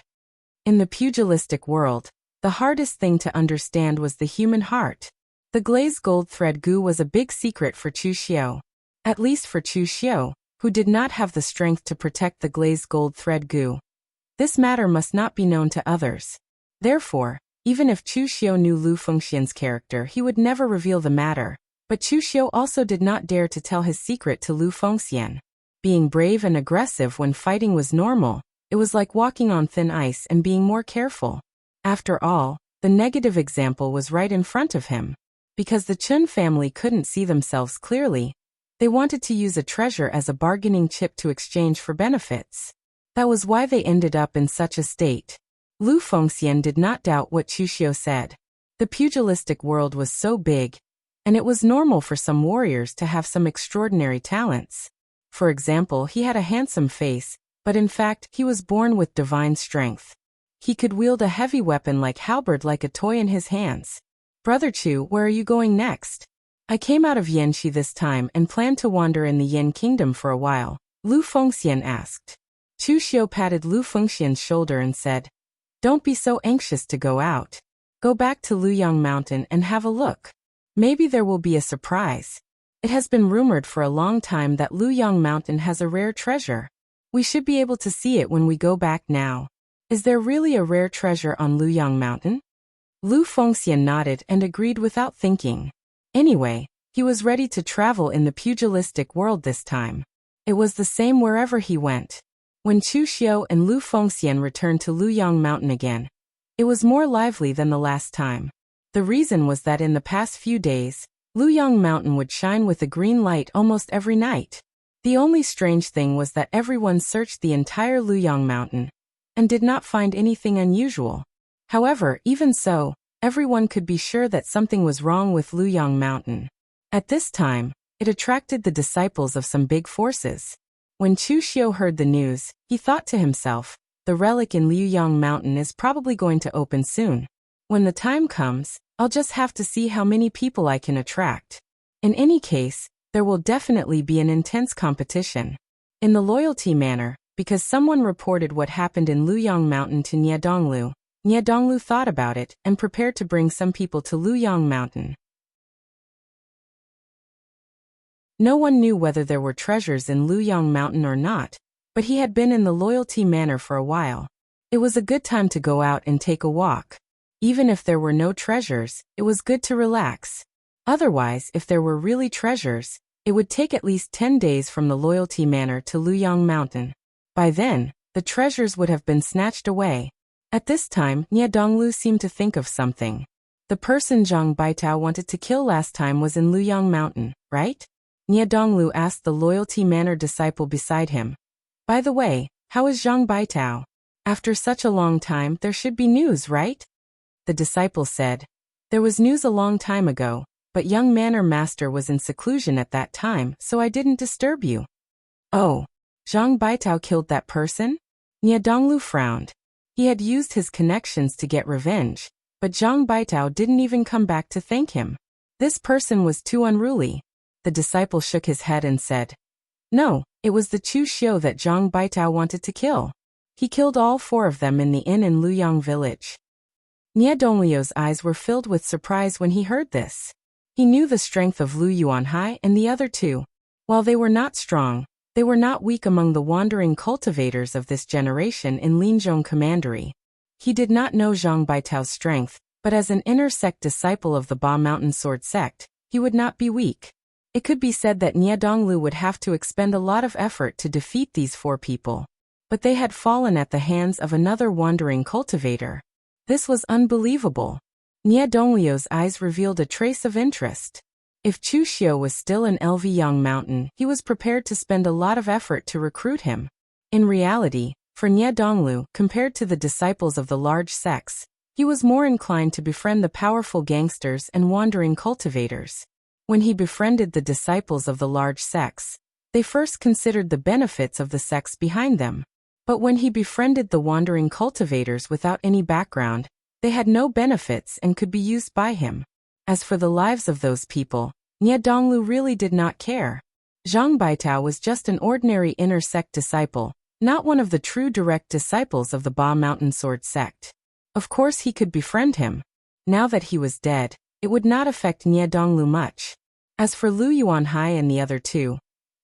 In the pugilistic world, the hardest thing to understand was the human heart. The glazed gold thread gu was a big secret for Chu Xiu. At least for Chu Xiu, who did not have the strength to protect the glazed gold thread gu. This matter must not be known to others. Therefore, even if Chu Xiu knew Lu Fengxian's character, he would never reveal the matter. But Chu Xiu also did not dare to tell his secret to Lu Fengxian. Being brave and aggressive when fighting was normal. It was like walking on thin ice and being more careful. After all, the negative example was right in front of him. Because the Chun family couldn't see themselves clearly, they wanted to use a treasure as a bargaining chip to exchange for benefits. That was why they ended up in such a state. Lu Fengxian did not doubt what Chu Xiu said. The pugilistic world was so big, and it was normal for some warriors to have some extraordinary talents. For example, he had a handsome face, but in fact, he was born with divine strength. He could wield a heavy weapon like halberd like a toy in his hands. Brother Chu, where are you going next? I came out of Yanxi this time and planned to wander in the Yin kingdom for a while, Lu Fengxian asked. Chu Xiu patted Lu Fengxian's shoulder and said, Don't be so anxious to go out. Go back to Luyang Mountain and have a look. Maybe there will be a surprise. It has been rumored for a long time that Luyang Mountain has a rare treasure. We should be able to see it when we go back now. Is there really a rare treasure on Luyang Mountain? Lu Fengxian nodded and agreed without thinking. Anyway, he was ready to travel in the pugilistic world this time. It was the same wherever he went. When Chu Xiu and Lu Fengxian returned to Luyang Mountain again, it was more lively than the last time. The reason was that in the past few days, Luyang Mountain would shine with a green light almost every night. The only strange thing was that everyone searched the entire Luyang Mountain and did not find anything unusual. However, even so, everyone could be sure that something was wrong with Luyang Mountain. At this time, it attracted the disciples of some big forces. When Chu Xiu heard the news, he thought to himself, the relic in Luyang Mountain is probably going to open soon. When the time comes, I'll just have to see how many people I can attract. In any case, there will definitely be an intense competition. In the loyalty manner, because someone reported what happened in Luyang Mountain to Nie Donglu thought about it and prepared to bring some people to Luyang Mountain. No one knew whether there were treasures in Luyang Mountain or not, but he had been in the loyalty manor for a while. It was a good time to go out and take a walk. Even if there were no treasures, it was good to relax. Otherwise, if there were really treasures, it would take at least 10 days from the loyalty manor to Luyang Mountain. By then, the treasures would have been snatched away. At this time, Nie Donglu seemed to think of something. The person Zhang Baitao wanted to kill last time was in Luyang Mountain, right? Nie Donglu asked the loyalty manor disciple beside him. By the way, how is Zhang Baitao? After such a long time, there should be news, right? The disciple said, There was news a long time ago, but young manor master was in seclusion at that time, so I didn't disturb you. Oh, Zhang Baitao killed that person? Nie Donglu frowned. He had used his connections to get revenge, but Zhang Baitao didn't even come back to thank him. This person was too unruly. The disciple shook his head and said, No, it was the Chu Xiu that Zhang Baitao wanted to kill. He killed all 4 of them in the inn in Luyang village. Nie Donglu's eyes were filled with surprise when he heard this. He knew the strength of Lu Yuanhai and the other 2. While they were not strong, they were not weak among the wandering cultivators of this generation in Linzhong Commandery. He did not know Zhang Baitao's strength, but as an inner sect disciple of the Ba Mountain Sword sect, he would not be weak. It could be said that Nie Donglu would have to expend a lot of effort to defeat these 4 people. But they had fallen at the hands of another wandering cultivator. This was unbelievable. Nie Donglu's eyes revealed a trace of interest. If Chu Xiu was still in Lvyang Mountain, he was prepared to spend a lot of effort to recruit him. In reality, for Nie Donglu, compared to the disciples of the large sects, he was more inclined to befriend the powerful gangsters and wandering cultivators. When he befriended the disciples of the large sects, they first considered the benefits of the sects behind them. But when he befriended the wandering cultivators without any background, they had no benefits and could be used by him. As for the lives of those people, Nie Donglu really did not care. Zhang Baitao was just an ordinary inner sect disciple, not one of the true direct disciples of the Ba Mountain Sword sect. Of course he could befriend him. Now that he was dead, it would not affect Nie Donglu much. As for Lu Yuanhai and the other 2,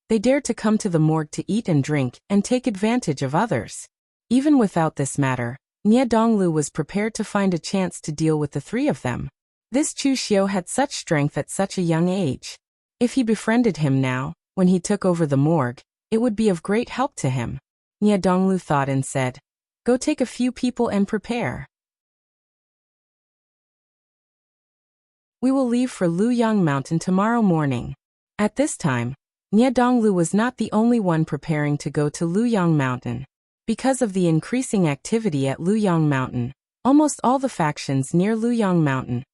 They dared to come to the morgue to eat and drink and take advantage of others. Even without this matter, Nie Donglu was prepared to find a chance to deal with the three of them. This Chu Xiu had such strength at such a young age. If he befriended him now, when he took over the morgue, it would be of great help to him. Nie Donglu thought and said, "Go take a few people and prepare. We will leave for Luyang Mountain tomorrow morning." At this time, Nie Donglu was not the only one preparing to go to Luyang Mountain. Because of the increasing activity at Luyang Mountain, almost all the factions near Luyang Mountain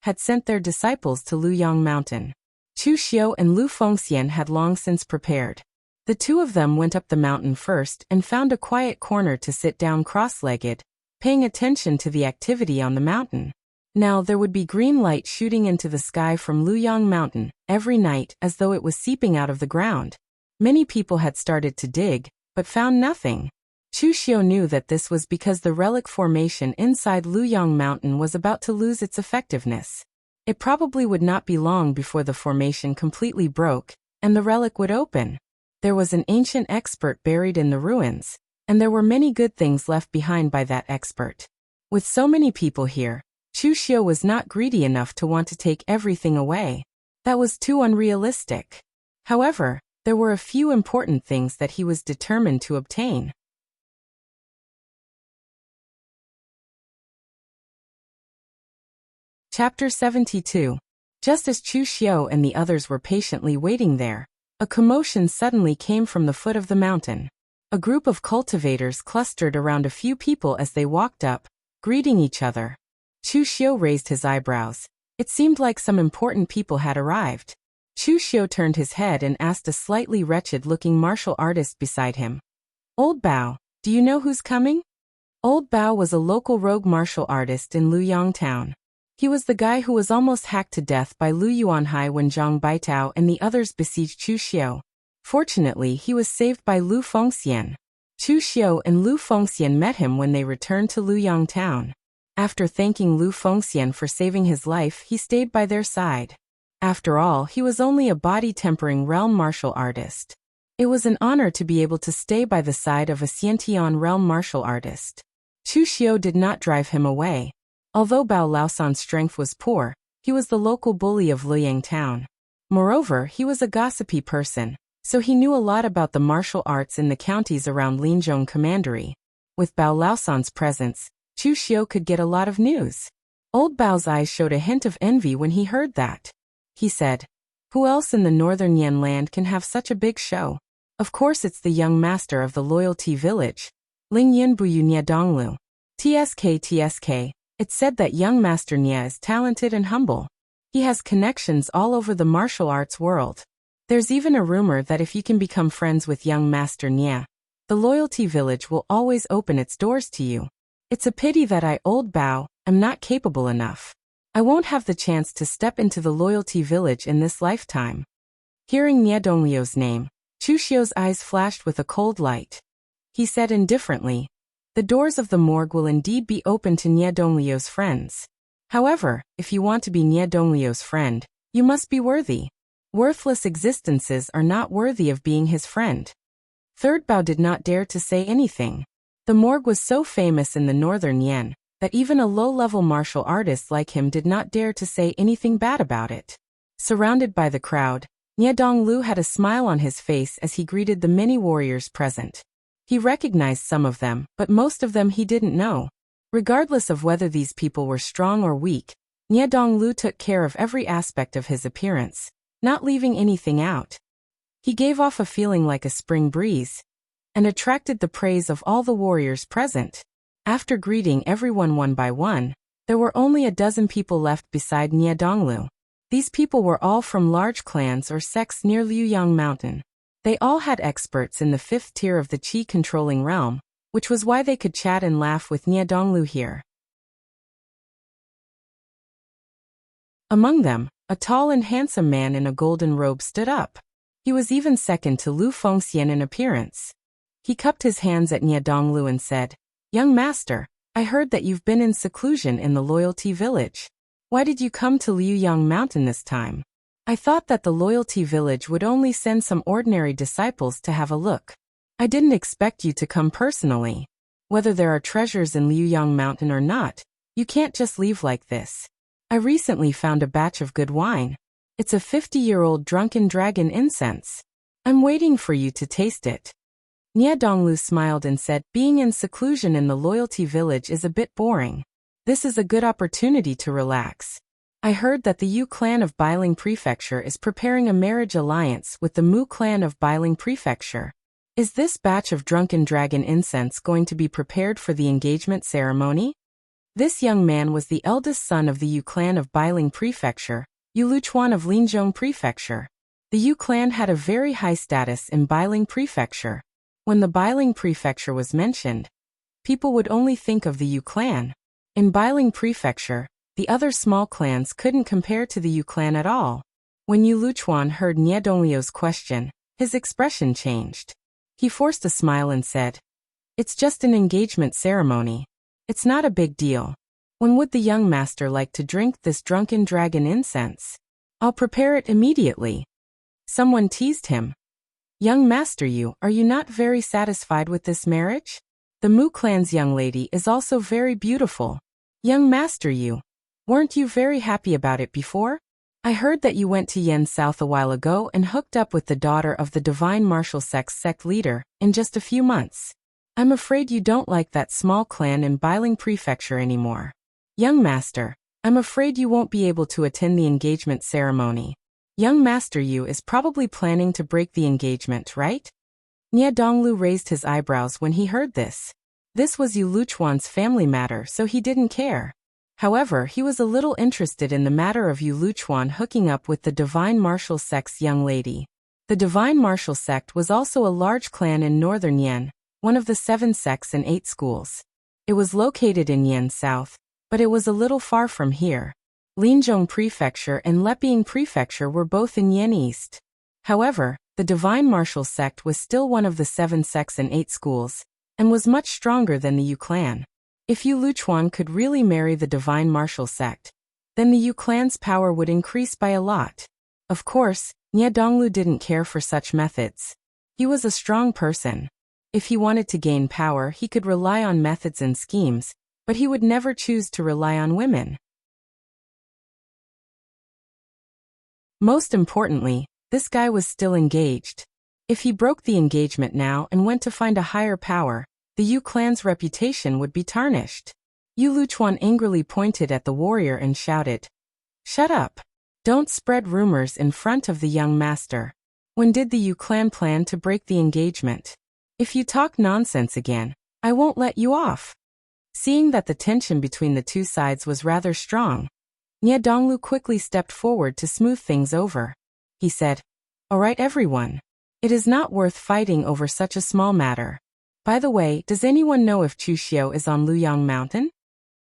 had sent their disciples to Luyang Mountain. Chu Xiu and Lu Fengxian had long since prepared. The two of them went up the mountain first and found a quiet corner to sit down cross-legged, paying attention to the activity on the mountain. Now there would be green light shooting into the sky from Luyang Mountain every night as though it was seeping out of the ground. Many people had started to dig, but found nothing. Chu Xiu knew that this was because the relic formation inside Luyang Mountain was about to lose its effectiveness. It probably would not be long before the formation completely broke, and the relic would open. There was an ancient expert buried in the ruins, and there were many good things left behind by that expert. With so many people here, Chu Xiu was not greedy enough to want to take everything away. That was too unrealistic. However, there were a few important things that he was determined to obtain. Chapter 72. Just as Chu Xiu and the others were patiently waiting there, a commotion suddenly came from the foot of the mountain. A group of cultivators clustered around a few people as they walked up, greeting each other. Chu Xiu raised his eyebrows. It seemed like some important people had arrived. Chu Xiu turned his head and asked a slightly wretched-looking martial artist beside him, "Old Bao, do you know who's coming?" Old Bao was a local rogue martial artist in Luyang town. He was the guy who was almost hacked to death by Lu Yuanhai when Zhang Baitao and the others besieged Chu Xiu. Fortunately, he was saved by Lu Fengxian. Chu Xiu and Lu Fengxian met him when they returned to Luyang town. After thanking Lu Fengxian for saving his life, he stayed by their side. After all, he was only a body-tempering realm martial artist. It was an honor to be able to stay by the side of a Xiantian realm martial artist. Chu Xiu did not drive him away. Although Bao Laosan's strength was poor, he was the local bully of Luyang town. Moreover, he was a gossipy person, so he knew a lot about the martial arts in the counties around Linzhong Commandery. With Bao Laosan's presence, Chu Xiu could get a lot of news. Old Bao's eyes showed a hint of envy when he heard that. He said, "Who else in the northern Yan land can have such a big show? Of course it's the young master of the Loyalty Village, Ling Yin Buyu Nie Donglu. TSK. It's said that young Master Nie is talented and humble. He has connections all over the martial arts world. There's even a rumor that if you can become friends with young Master Nie, the Loyalty Village will always open its doors to you. It's a pity that I, Old Bao, am not capable enough. I won't have the chance to step into the Loyalty Village in this lifetime." Hearing Nie Donglio's name, Chu Xiu's eyes flashed with a cold light. He said indifferently, "The doors of the morgue will indeed be open to Nie Donglio's friends. However, if you want to be Nie Donglio's friend, you must be worthy. Worthless existences are not worthy of being his friend." Third Bao did not dare to say anything. The morgue was so famous in the northern Yan that even a low-level martial artist like him did not dare to say anything bad about it. Surrounded by the crowd, Nie Donglu had a smile on his face as he greeted the many warriors present. He recognized some of them, but most of them he didn't know. Regardless of whether these people were strong or weak, Nie Donglu took care of every aspect of his appearance, not leaving anything out. He gave off a feeling like a spring breeze, and attracted the praise of all the warriors present. After greeting everyone one by one, there were only a dozen people left beside Nie Donglu. These people were all from large clans or sects near Luyang Mountain. They all had experts in the 5th tier of the Qi-controlling realm, which was why they could chat and laugh with Nie Donglu here. Among them, a tall and handsome man in a golden robe stood up. He was even second to Lu Fengxian in appearance. He cupped his hands at Nie Donglu and said, "Young master, I heard that you've been in seclusion in the Loyalty Village. Why did you come to Luyang Mountain this time?" I thought that the loyalty village would only send some ordinary disciples to have a look. I didn't expect you to come personally. Whether there are treasures in Liuyang Mountain or not, you can't just leave like this. I recently found a batch of good wine. It's a 50-year-old drunken dragon incense. I'm waiting for you to taste it. Nie Donglu smiled and said, being in seclusion in the loyalty village is a bit boring. This is a good opportunity to relax. I heard that the Yu clan of Bailing Prefecture is preparing a marriage alliance with the Mu clan of Bailing Prefecture. Is this batch of drunken dragon incense going to be prepared for the engagement ceremony? This young man was the eldest son of the Yu clan of Bailing Prefecture, Yu Luchuan of Linzhong Prefecture. The Yu clan had a very high status in Bailing Prefecture. When the Bailing Prefecture was mentioned, people would only think of the Yu clan. In Bailing Prefecture, the other small clans couldn't compare to the Yu clan at all. When Yu Luchuan heard Nie Donglio's question, his expression changed. He forced a smile and said, "It's just an engagement ceremony. It's not a big deal. When would the young master like to drink this drunken dragon incense? I'll prepare it immediately." Someone teased him. "Young master Yu, are you not very satisfied with this marriage? The Mu clan's young lady is also very beautiful. Young master Yu, weren't you very happy about it before? I heard that you went to Yen South a while ago and hooked up with the daughter of the Divine Martial sect leader in just a few months. I'm afraid you don't like that small clan in Bailing Prefecture anymore. Young master, I'm afraid you won't be able to attend the engagement ceremony. Young master Yu is probably planning to break the engagement, right?" Nie Donglu raised his eyebrows when he heard this. This was Yu Luchuan's family matter, so he didn't care. However, he was a little interested in the matter of Yu Luchuan hooking up with the Divine Martial sect's young lady. The Divine Martial sect was also a large clan in northern Yen, one of the 7 sects and 8 schools. It was located in Yen South, but it was a little far from here. Linzhong Prefecture and Leping Prefecture were both in Yen East. However, the Divine Martial sect was still one of the 7 sects and 8 schools, and was much stronger than the Yu clan. If Yu Luchuan could really marry the Divine Martial sect, then the Yu clan's power would increase by a lot. Of course, Nie Donglu didn't care for such methods. He was a strong person. If he wanted to gain power, he could rely on methods and schemes, but he would never choose to rely on women. Most importantly, this guy was still engaged. If he broke the engagement now and went to find a higher power, the Yu clan's reputation would be tarnished. Yu Luchuan angrily pointed at the warrior and shouted, "Shut up! Don't spread rumors in front of the young master. When did the Yu clan plan to break the engagement? If you talk nonsense again, I won't let you off." Seeing that the tension between the two sides was rather strong, Nie Donglu quickly stepped forward to smooth things over. He said, "All right everyone. It is not worth fighting over such a small matter. By the way, does anyone know if Chu Xiu is on Luyang Mountain?"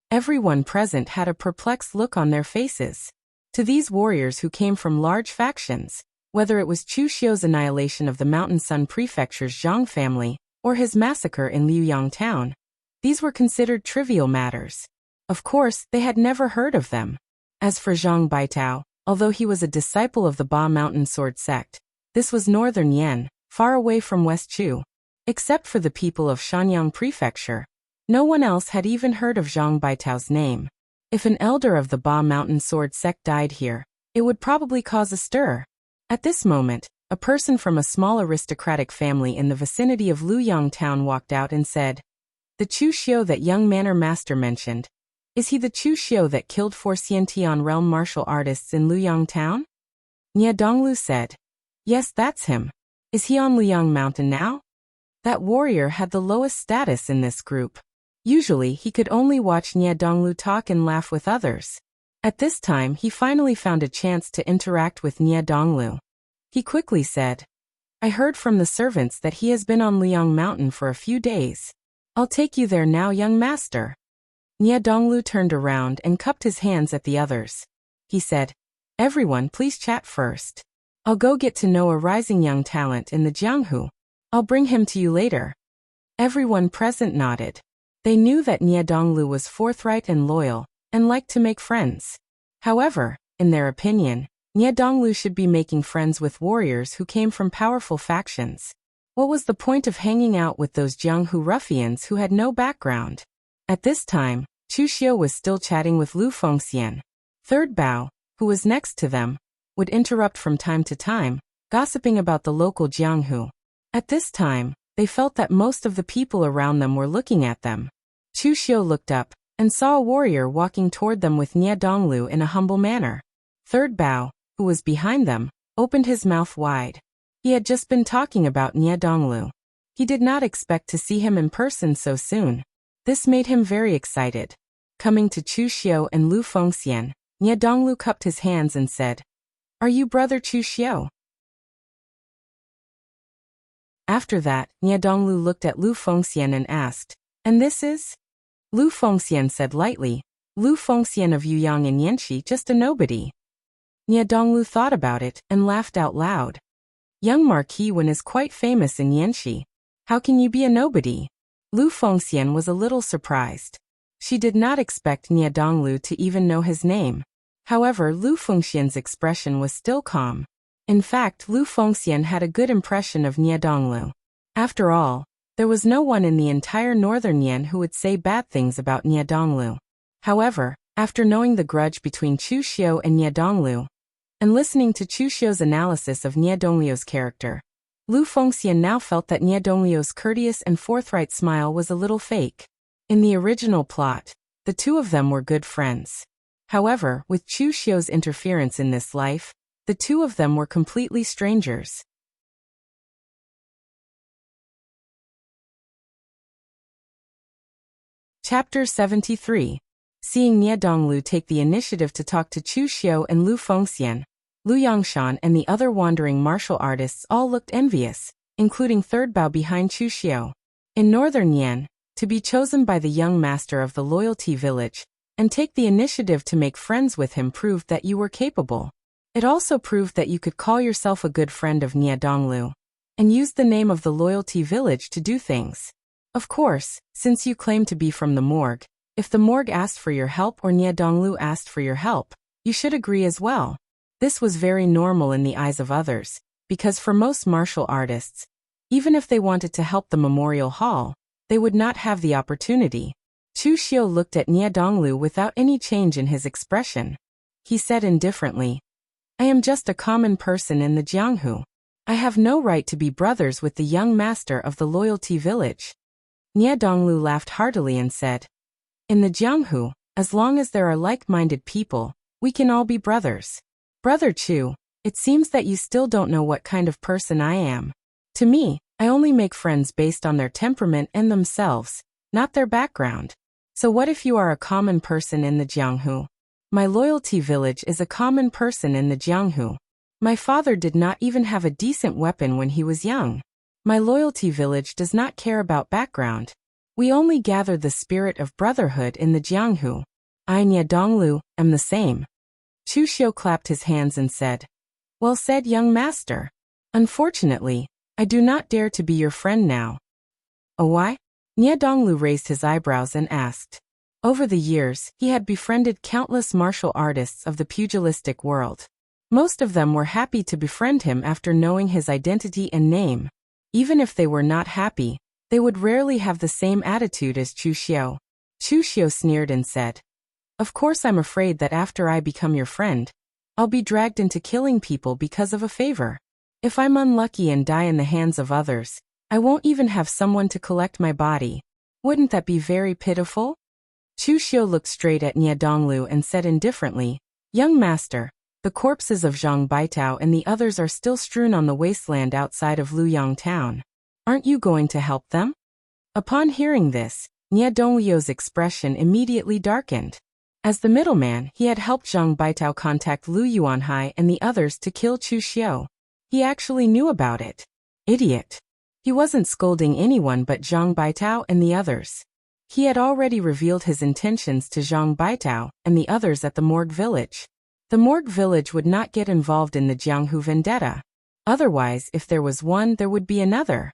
Everyone present had a perplexed look on their faces. To these warriors who came from large factions, whether it was Chu Xiu's annihilation of the Mountain Sun Prefecture's Zhang family, or his massacre in Liuyang town, these were considered trivial matters. Of course, they had never heard of them. As for Zhang Baitao, although he was a disciple of the Ba Mountain Sword sect, this was northern Yen, far away from West Chu. Except for the people of Shanyang Prefecture, no one else had even heard of Zhang Baitao's name. If an elder of the Ba Mountain Sword sect died here, it would probably cause a stir. At this moment, a person from a small aristocratic family in the vicinity of Luyang town walked out and said, "The Chu Xiu that young manor master mentioned, is he the Chu Xiu that killed 4 Xiantian realm martial artists in Luyang town?" Nie Donglu said, "Yes, that's him. Is he on Luyang Mountain now?" That warrior had the lowest status in this group. Usually, he could only watch Nie Donglu talk and laugh with others. At this time, he finally found a chance to interact with Nie Donglu. He quickly said, "I heard from the servants that he has been on Luyang Mountain for a few days. I'll take you there now, young master." Nie Donglu turned around and cupped his hands at the others. He said, "Everyone, please chat first. I'll go get to know a rising young talent in the Jianghu. I'll bring him to you later." Everyone present nodded. They knew that Nie Donglu was forthright and loyal, and liked to make friends. However, in their opinion, Nia Donglu should be making friends with warriors who came from powerful factions. What was the point of hanging out with those Jianghu ruffians who had no background? At this time, Chu Xiu was still chatting with Lu Fengxian. Third Bao, who was next to them, would interrupt from time to time, gossiping about the local Jianghu. At this time, they felt that most of the people around them were looking at them. Chu Xiu looked up and saw a warrior walking toward them with Nia Donglu in a humble manner. Third Bao, who was behind them, opened his mouth wide. He had just been talking about Nia Donglu. He did not expect to see him in person so soon. This made him very excited. Coming to Chu Xiu and Lu Fengxian, Nia Donglu cupped his hands and said, "Are you brother Chu Xiu?" After that, Nia Donglu looked at Lu Fengxian and asked, "And this is?" Lu Fengxian said lightly, "Lu Fengxian of Yuyang in Yanxi, just a nobody." Nia Donglu thought about it and laughed out loud. "Young Marquis Wen is quite famous in Yanxi. How can you be a nobody?" Lu Fengxian was a little surprised. She did not expect Nia Donglu to even know his name. However, Lu Fengxian's expression was still calm. In fact, Lu Fengxian had a good impression of Nia Donglu. After all, there was no one in the entire northern Yan who would say bad things about Nia Donglu. However, after knowing the grudge between Chu Xiu and Nia Donglu, and listening to Chu Xiu's analysis of Nia Donglu's character, Lu Fengxian now felt that Nia Donglu's courteous and forthright smile was a little fake. In the original plot, the two of them were good friends. However, with Chu Xiu's interference in this life, the two of them were completely strangers. Chapter 73. Seeing Nia Donglu take the initiative to talk to Chu Xiu and Lu Fengxian, Lu Yangshan and the other wandering martial artists all looked envious, including Third Bao behind Chu Xiu. In northern Yan, to be chosen by the young master of the loyalty village, and take the initiative to make friends with him proved that you were capable. It also proved that you could call yourself a good friend of Nia Donglu, and use the name of the loyalty village to do things. Of course, since you claim to be from the morgue, if the morgue asked for your help or Nia Donglu asked for your help, you should agree as well. This was very normal in the eyes of others, because for most martial artists, even if they wanted to help the memorial hall, they would not have the opportunity. Chu Xiu looked at Nia Donglu without any change in his expression. He said indifferently, "I am just a common person in the Jianghu. I have no right to be brothers with the young master of the loyalty village." Nia Donglu laughed heartily and said, "In the Jianghu, as long as there are like-minded people, we can all be brothers. Brother Chu, it seems that you still don't know what kind of person I am. To me, I only make friends based on their temperament and themselves, not their background. So what if you are a common person in the Jianghu? My loyalty village is a common person in the Jianghu. My father did not even have a decent weapon when he was young. My loyalty village does not care about background. We only gather the spirit of brotherhood in the Jianghu. I, Nia Donglu, am the same." Chu Xiu clapped his hands and said, "Well said, young master. Unfortunately, I do not dare to be your friend now." "Oh, why?" Nia Donglu raised his eyebrows and asked. Over the years, he had befriended countless martial artists of the pugilistic world. Most of them were happy to befriend him after knowing his identity and name. Even if they were not happy, they would rarely have the same attitude as Chu Xiu. Chu Xiu sneered and said, "Of course I'm afraid that after I become your friend, I'll be dragged into killing people because of a favor. If I'm unlucky and die in the hands of others, I won't even have someone to collect my body. Wouldn't that be very pitiful?" Chu Xiu looked straight at Nia Donglu and said indifferently, "Young master, the corpses of Zhang Baitao and the others are still strewn on the wasteland outside of Luyang town. Aren't you going to help them?" Upon hearing this, Nia Donglu's expression immediately darkened. As the middleman, he had helped Zhang Baitao contact Lu Yuanhai and the others to kill Chu Xiu. He actually knew about it. Idiot. He wasn't scolding anyone but Zhang Baitao and the others. He had already revealed his intentions to Zhang Baitao and the others at the Morgue village. The Morgue village would not get involved in the Jianghu vendetta. Otherwise, if there was one, there would be another.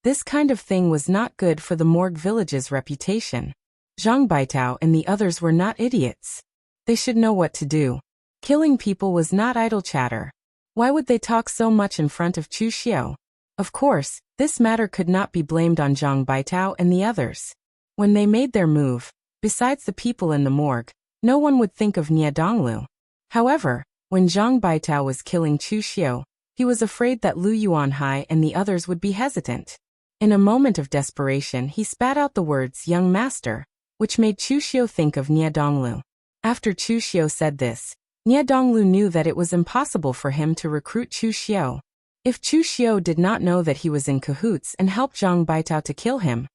This kind of thing was not good for the Morgue village's reputation. Zhang Baitao and the others were not idiots. They should know what to do. Killing people was not idle chatter. Why would they talk so much in front of Chu Xiao? Of course, this matter could not be blamed on Zhang Baitao and the others. When they made their move, besides the people in the morgue, no one would think of Nie Donglu. However, when Zhang Baitao was killing Chu Xiao, he was afraid that Lu Yuanhai and the others would be hesitant. In a moment of desperation, he spat out the words "young master," which made Chu Xiao think of Nie Donglu. After Chu Xiao said this, Nie Donglu knew that it was impossible for him to recruit Chu Xiao. If Chu Xiao did not know that he was in cahoots and helped Zhang Baitao to kill him,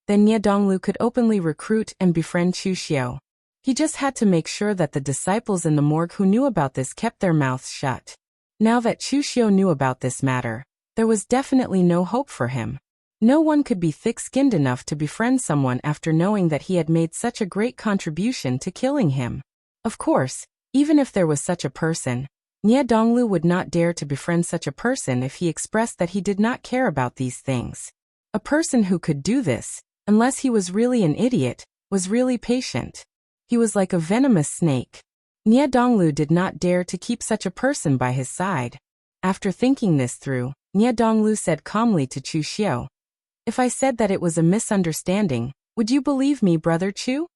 then Nie Donglu could openly recruit and befriend Chu Xiao. He just had to make sure that the disciples in the morgue who knew about this kept their mouths shut. Now that Chu Xiao knew about this matter, there was definitely no hope for him. No one could be thick-skinned enough to befriend someone after knowing that he had made such a great contribution to killing him. Of course, even if there was such a person, Nie Donglu would not dare to befriend such a person if he expressed that he did not care about these things. A person who could do this, unless he was really an idiot, was really patient. He was like a venomous snake. Nie Donglu did not dare to keep such a person by his side. After thinking this through, Nie Donglu said calmly to Chu Xiao, "If I said that it was a misunderstanding, would you believe me, brother Chu?"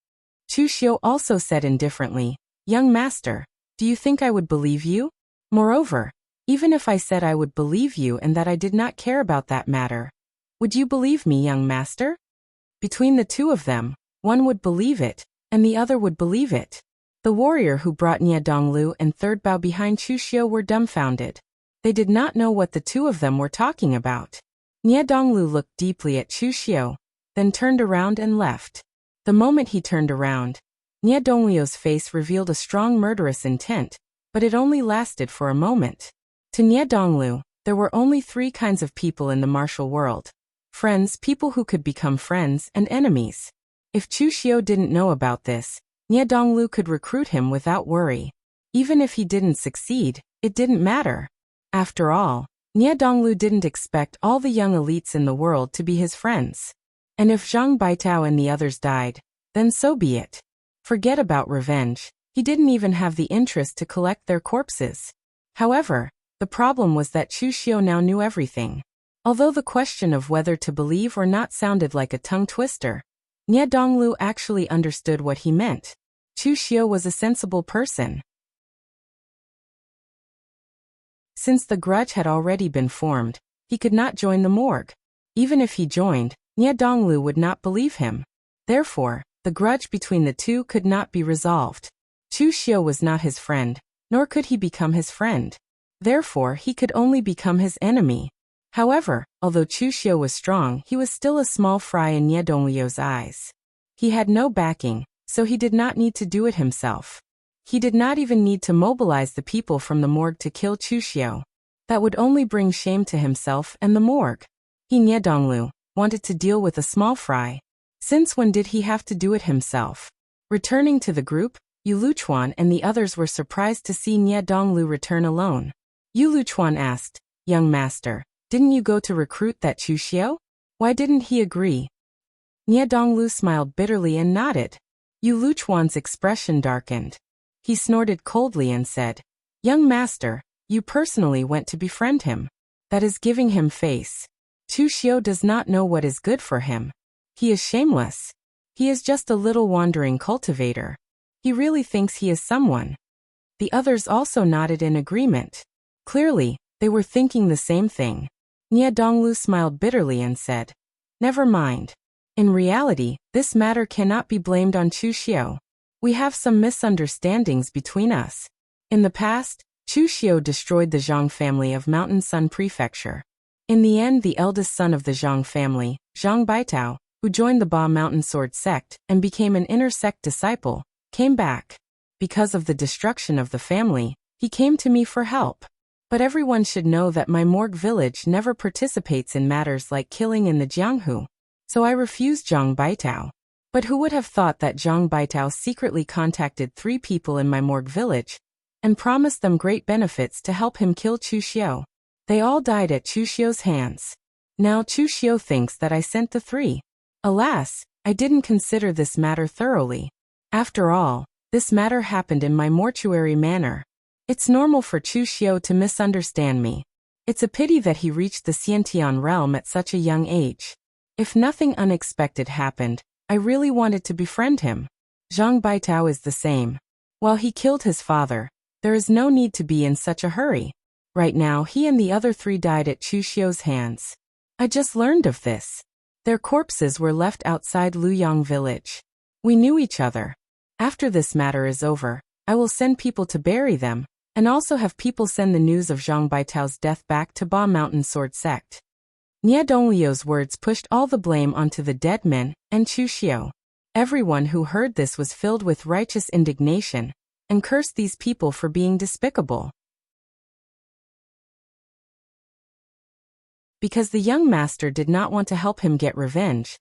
Chu Xiao also said indifferently, "Young master, do you think I would believe you? Moreover, even if I said I would believe you and that I did not care about that matter, would you believe me, young master?" Between the two of them, one would believe it, and the other would believe it. The warrior who brought Nie Donglu and Third Bao behind Chu Xiao were dumbfounded. They did not know what the two of them were talking about. Nie Donglu looked deeply at Chu Xiao, then turned around and left. The moment he turned around, Nie Donglu's face revealed a strong murderous intent, but it only lasted for a moment. To Nie Donglu, there were only three kinds of people in the martial world: friends, people who could become friends, and enemies. If Chu Xiao didn't know about this, Nie Donglu could recruit him without worry. Even if he didn't succeed, it didn't matter. After all, Nie Donglu didn't expect all the young elites in the world to be his friends. And if Zhang Baitao and the others died, then so be it. Forget about revenge, he didn't even have the interest to collect their corpses. However, the problem was that Chu Xiao now knew everything. Although the question of whether to believe or not sounded like a tongue twister, Nie Donglu actually understood what he meant. Chu Xiao was a sensible person. Since the grudge had already been formed, he could not join the morgue. Even if he joined, Nie Donglu would not believe him. Therefore, the grudge between the two could not be resolved. Chu Xiao was not his friend, nor could he become his friend. Therefore, he could only become his enemy. However, although Chu Xiao was strong, he was still a small fry in Nie Donglu's eyes. He had no backing, so he did not need to do it himself. He did not even need to mobilize the people from the morgue to kill Chu Xiao. That would only bring shame to himself and the morgue. He, Nie Donglu, wanted to deal with a small fry. Since when did he have to do it himself? Returning to the group, Yu Luchuan and the others were surprised to see Nie Donglu return alone. Yu Luchuan asked, "Young master, didn't you go to recruit that Chu Xiao? Why didn't he agree?" Nie Donglu smiled bitterly and nodded. Yu Luchuan's expression darkened. He snorted coldly and said, "Young master, you personally went to befriend him. That is giving him face. Chu Xiao does not know what is good for him. He is shameless. He is just a little wandering cultivator. He really thinks he is someone." The others also nodded in agreement. Clearly, they were thinking the same thing. Nie Donglu smiled bitterly and said, "Never mind. In reality, this matter cannot be blamed on Chu Xiao. We have some misunderstandings between us. In the past, Chu Xiao destroyed the Zhang family of Mountain Sun Prefecture. In the end, the eldest son of the Zhang family, Zhang Baitao, who joined the Ba Mountain Sword sect and became an inner sect disciple, came back. Because of the destruction of the family, he came to me for help. But everyone should know that my morgue village never participates in matters like killing in the Jianghu. So I refused Zhang Baitao. But who would have thought that Zhang Baitao secretly contacted 3 people in my morgue village and promised them great benefits to help him kill Chu Xiao. They all died at Chu Xiao's hands. Now Chu Xiao thinks that I sent the 3. Alas, I didn't consider this matter thoroughly. After all, this matter happened in my mortuary manner. It's normal for Chu Xiu to misunderstand me. It's a pity that he reached the Xiantian realm at such a young age. If nothing unexpected happened, I really wanted to befriend him. Zhang Baitao is the same. While he killed his father, there is no need to be in such a hurry. Right now he and the other 3 died at Chu Xiu's hands. I just learned of this. Their corpses were left outside Luyang village. We knew each other. After this matter is over, I will send people to bury them, and also have people send the news of Zhang Baitao's death back to Ba Mountain Sword Sect. Nie Donglio's words pushed all the blame onto the dead men and Chu Xiu. Everyone who heard this was filled with righteous indignation, and cursed these people for being despicable. Because the young master did not want to help him get revenge,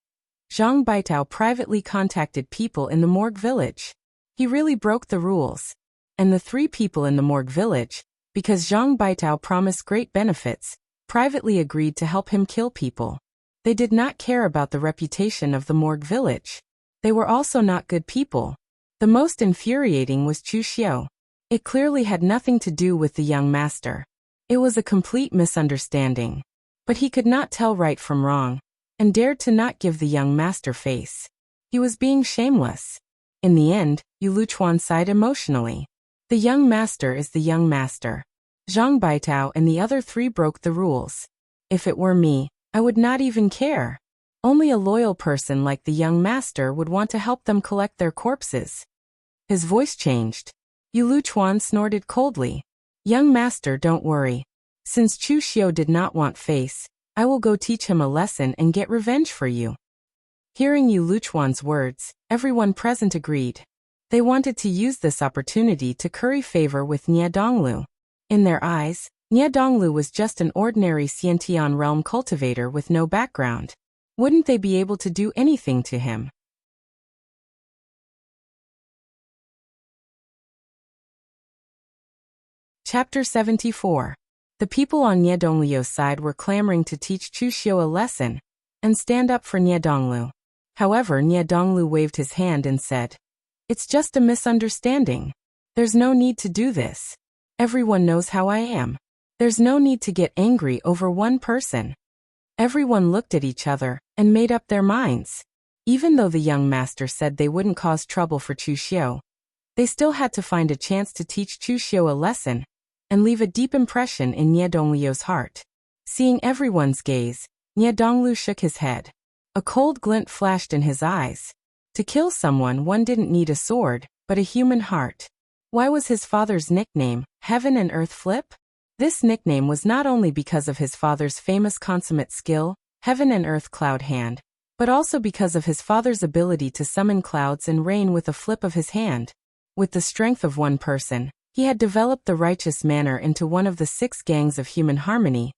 Zhang Baitao privately contacted people in the morgue village. He really broke the rules. And the 3 people in the morgue village, because Zhang Baitao promised great benefits, privately agreed to help him kill people. They did not care about the reputation of the morgue village. They were also not good people. The most infuriating was Chu Xiu. It clearly had nothing to do with the young master. It was a complete misunderstanding. But he could not tell right from wrong, and dared to not give the young master face. He was being shameless. In the end, Yu Luchuan sighed emotionally. The young master is the young master. Zhang Baitao and the other 3 broke the rules. If it were me, I would not even care. Only a loyal person like the young master would want to help them collect their corpses. His voice changed. Yu Luchuan snorted coldly. Young master, don't worry. Since Chu Xiu did not want face, I will go teach him a lesson and get revenge for you. Hearing Yu Luchuan's words, everyone present agreed. They wanted to use this opportunity to curry favor with Nie Donglu. In their eyes, Nie Donglu was just an ordinary Xiantian realm cultivator with no background. Wouldn't they be able to do anything to him? Chapter 74. The people on Nie Donglio's side were clamoring to teach Chu Xiu a lesson and stand up for Nie Donglu. However, Nie Donglu waved his hand and said, "It's just a misunderstanding. There's no need to do this. Everyone knows how I am. There's no need to get angry over one person." Everyone looked at each other and made up their minds. Even though the young master said they wouldn't cause trouble for Chu Xiu, they still had to find a chance to teach Chu Xiu a lesson and leave a deep impression in Nie Donglio's heart. Seeing everyone's gaze, Nie Donglu shook his head. A cold glint flashed in his eyes. To kill someone, one didn't need a sword, but a human heart. Why was his father's nickname Heaven and Earth Flip? This nickname was not only because of his father's famous consummate skill, Heaven and Earth Cloud Hand, but also because of his father's ability to summon clouds and rain with a flip of his hand. With the strength of one person, he had developed the righteous manner into one of the 6 gangs of human harmony,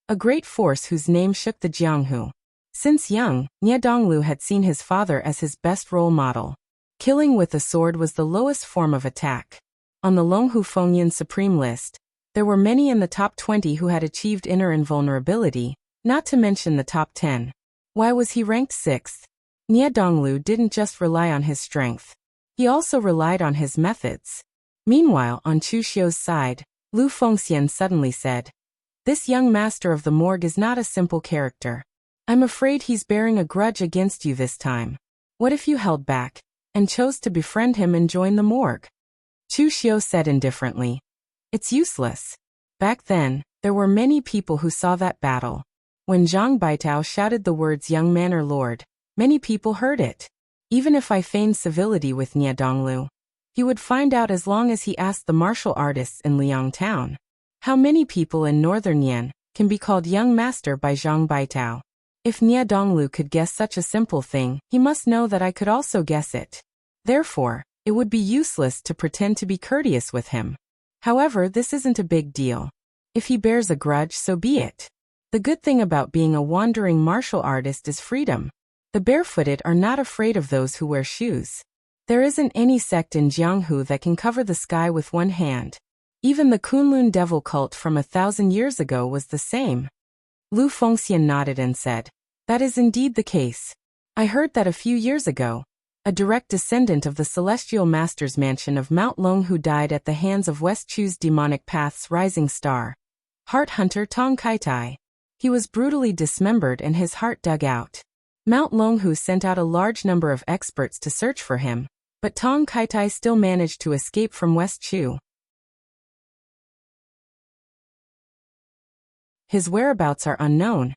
a great force whose name shook the Jianghu. Since young, Nie Donglu had seen his father as his best role model. Killing with a sword was the lowest form of attack. On the Longhu Fengyan Supreme list, there were many in the top 20 who had achieved inner invulnerability, not to mention the top 10. Why was he ranked 6th? Nie Donglu didn't just rely on his strength. He also relied on his methods. Meanwhile, on Chu Xiu's side, Lu Fengxian suddenly said, "This young master of the morgue is not a simple character. I'm afraid he's bearing a grudge against you this time. What if you held back and chose to befriend him and join the morgue?" Chu Xiu said indifferently, "It's useless." Back then, there were many people who saw that battle. When Zhang Baitao shouted the words "young manor lord," many people heard it. Even if I feigned civility with Nie Donglu, he would find out as long as he asked the martial artists in Liang Town. How many people in northern Yan can be called young master by Zhang Baitao? If Nie Donglu could guess such a simple thing, he must know that I could also guess it. Therefore, it would be useless to pretend to be courteous with him. However, this isn't a big deal. If he bears a grudge, so be it. The good thing about being a wandering martial artist is freedom. The barefooted are not afraid of those who wear shoes. There isn't any sect in Jianghu that can cover the sky with one hand. Even the Kunlun devil cult from 1,000 years ago was the same. Lu Fengxian nodded and said, "That is indeed the case. I heard that a few years ago, a direct descendant of the celestial master's mansion of Mount Long who died at the hands of West Chu's demonic path's rising star, Heart Hunter Tong Kaitai. He was brutally dismembered and his heart dug out. Mount Longhu sent out a large number of experts to search for him, but Tong Kaitai still managed to escape from West Chu. His whereabouts are unknown,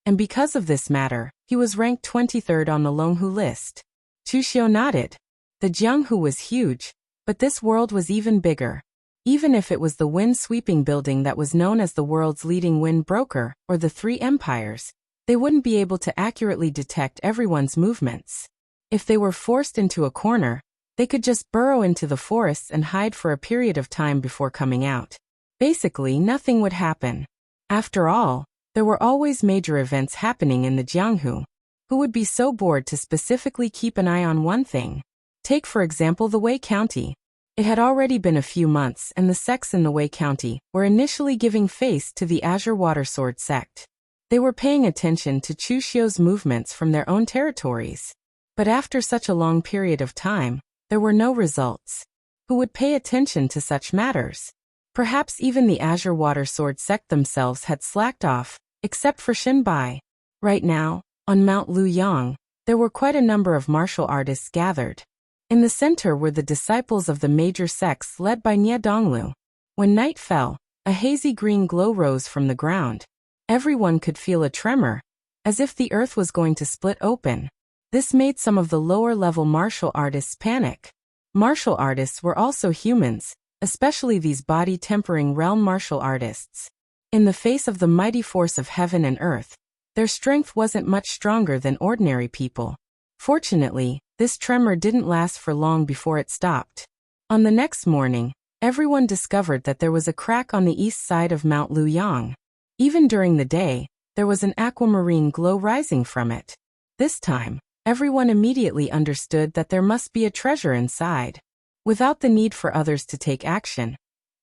and because of this matter, he was ranked 23rd on the Longhu list. Chu Xiu nodded. The Jianghu was huge, but this world was even bigger. Even if it was the wind-sweeping building that was known as the world's leading wind broker, or the Three Empires, they wouldn't be able to accurately detect everyone's movements. If they were forced into a corner, they could just burrow into the forests and hide for a period of time before coming out. Basically, nothing would happen. After all, there were always major events happening in the Jianghu. Who would be so bored to specifically keep an eye on one thing? Take for example the Wei County. It had already been a few months and the sects in the Wei County were initially giving face to the Azure Watersword sect. They were paying attention to Chu Xiu's movements from their own territories. But after such a long period of time, there were no results. Who would pay attention to such matters? Perhaps even the Azure Watersword sect themselves had slacked off, except for Shin Bai. Right now, on Mount Luyang, there were quite a number of martial artists gathered. In the center were the disciples of the major sects led by Nie Donglu. When night fell, a hazy green glow rose from the ground. Everyone could feel a tremor, as if the earth was going to split open. This made some of the lower-level martial artists panic. Martial artists were also humans, especially these body-tempering realm martial artists. In the face of the mighty force of heaven and earth, their strength wasn't much stronger than ordinary people. Fortunately, this tremor didn't last for long before it stopped. On the next morning, everyone discovered that there was a crack on the east side of Mount Luyang. Even during the day, there was an aquamarine glow rising from it. This time, everyone immediately understood that there must be a treasure inside. Without the need for others to take action,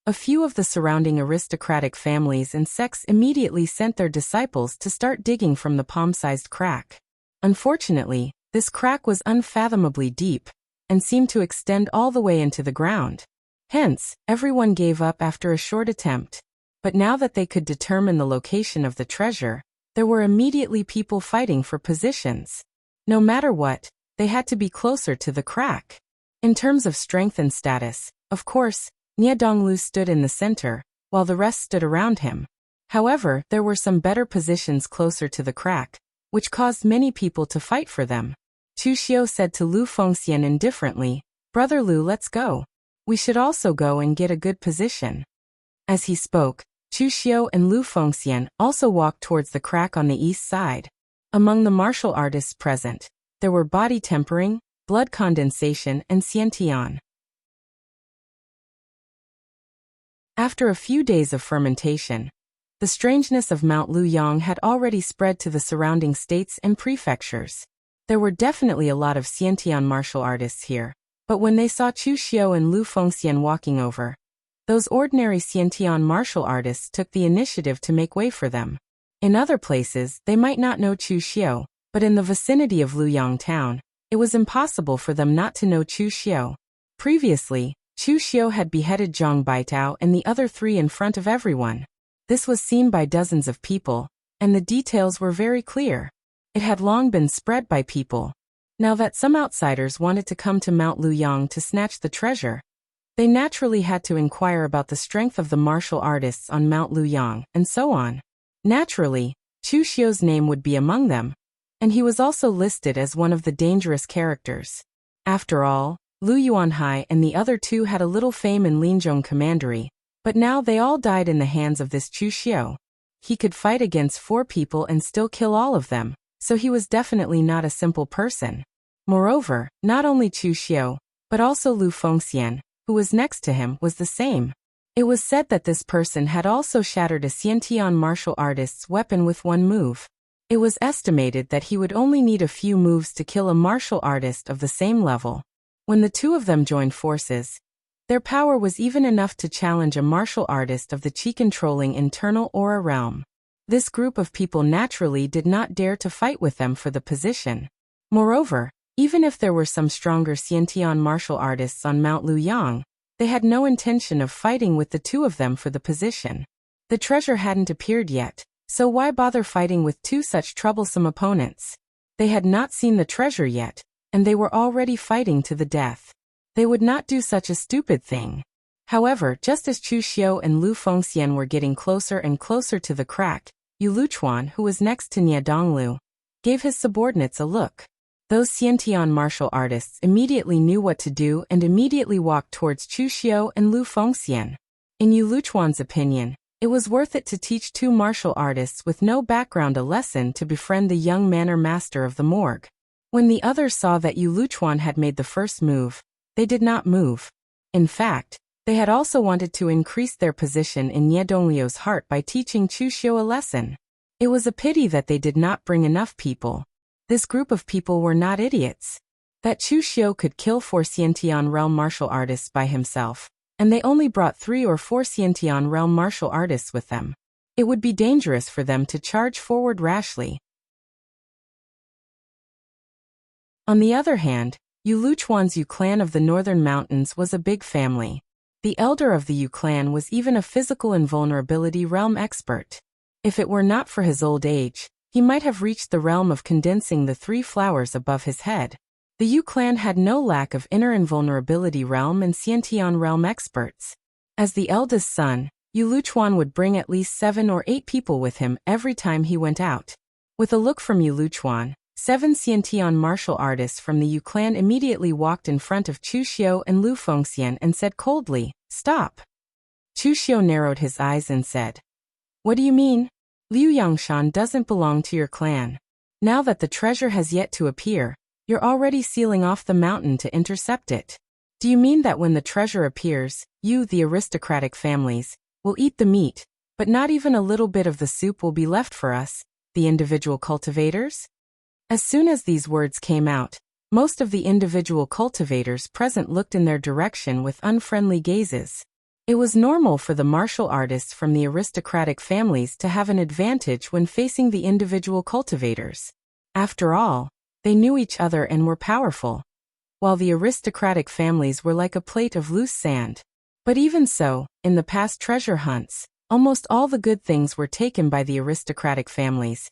a few of the surrounding aristocratic families and sects immediately sent their disciples to start digging from the palm-sized crack. Unfortunately, this crack was unfathomably deep and seemed to extend all the way into the ground. Hence, everyone gave up after a short attempt. But now that they could determine the location of the treasure, there were immediately people fighting for positions. No matter what, they had to be closer to the crack. In terms of strength and status, of course, Nie Donglu stood in the center, while the rest stood around him. However, there were some better positions closer to the crack, which caused many people to fight for them. Chu Xiu said to Lu Fengxian indifferently, "Brother Lu, let's go. We should also go and get a good position." As he spoke, Chu Xiu and Lu Fengxian also walked towards the crack on the east side. Among the martial artists present, there were body tempering, blood condensation, and xiantian. After a few days of fermentation, the strangeness of Mount Luyang had already spread to the surrounding states and prefectures. There were definitely a lot of xiantian martial artists here, but when they saw Chu Xiu and Lu Fengxian walking over, those ordinary xiantian martial artists took the initiative to make way for them. In other places, they might not know Chu Xiu, but in the vicinity of Luyang town, it was impossible for them not to know Chu Xiu. Previously, Chu Xiu had beheaded Zhang Baitao and the other three in front of everyone. This was seen by dozens of people, and the details were very clear. It had long been spread by people. Now that some outsiders wanted to come to Mount Luyang to snatch the treasure, they naturally had to inquire about the strength of the martial artists on Mount Luyang, and so on. Naturally, Chu Xiu's name would be among them, and he was also listed as one of the dangerous characters. After all, Lu Yuanhai and the other two had a little fame in Linzhong Commandery, but now they all died in the hands of this Chu Xiu. He could fight against 4 people and still kill all of them, so he was definitely not a simple person. Moreover, not only Chu Xiu, but also Lu Fengxian, who was next to him, was the same. It was said that this person had also shattered a xiantian martial artist's weapon with one move. It was estimated that he would only need a few moves to kill a martial artist of the same level. When the two of them joined forces, their power was even enough to challenge a martial artist of the chi-controlling internal aura realm. This group of people naturally did not dare to fight with them for the position. Moreover, even if there were some stronger Xiantian martial artists on Mount Luyang, they had no intention of fighting with the two of them for the position. The treasure hadn't appeared yet, so why bother fighting with two such troublesome opponents? They had not seen the treasure yet, and they were already fighting to the death. They would not do such a stupid thing. However, just as Chu Xiu and Lu Fengxian were getting closer and closer to the crack, Yu Luchuan, who was next to Nie Donglu, gave his subordinates a look. Those Xiantian martial artists immediately knew what to do and immediately walked towards Chu Xiu and Lu Fengxian. In Yu Luchuan's opinion, it was worth it to teach two martial artists with no background a lesson to befriend the young manor master of the morgue. When the others saw that Yu Luchuan had made the first move, they did not move. In fact, they had also wanted to increase their position in Nie Donglio's heart by teaching Chu Xiu a lesson. It was a pity that they did not bring enough people. This group of people were not idiots. That Chu Xiu could kill 4 Xiantian realm martial artists by himself, and they only brought 3 or 4 Xiantian realm martial artists with them. It would be dangerous for them to charge forward rashly. On the other hand, Yu Luchuan's Yu clan of the Northern Mountains was a big family. The elder of the Yu clan was even a physical invulnerability realm expert. If it were not for his old age, he might have reached the realm of condensing the 3 flowers above his head. The Yu clan had no lack of inner invulnerability realm and Xiantian realm experts. As the eldest son, Yu Luchuan would bring at least 7 or 8 people with him every time he went out. With a look from Yu Luchuan, 7 Xiantian martial artists from the Yu clan immediately walked in front of Chu Xiu and Lu Fengxian and said coldly, "Stop." Chu Xiu narrowed his eyes and said, "What do you mean? Liu Yangshan doesn't belong to your clan. Now that the treasure has yet to appear, you're already sealing off the mountain to intercept it. Do you mean that when the treasure appears, you, the aristocratic families, will eat the meat, but not even a little bit of the soup will be left for us, the individual cultivators?" As soon as these words came out, most of the individual cultivators present looked in their direction with unfriendly gazes. It was normal for the martial artists from the aristocratic families to have an advantage when facing the individual cultivators. After all, they knew each other and were powerful, while the aristocratic families were like a plate of loose sand. But even so, in the past treasure hunts, almost all the good things were taken by the aristocratic families,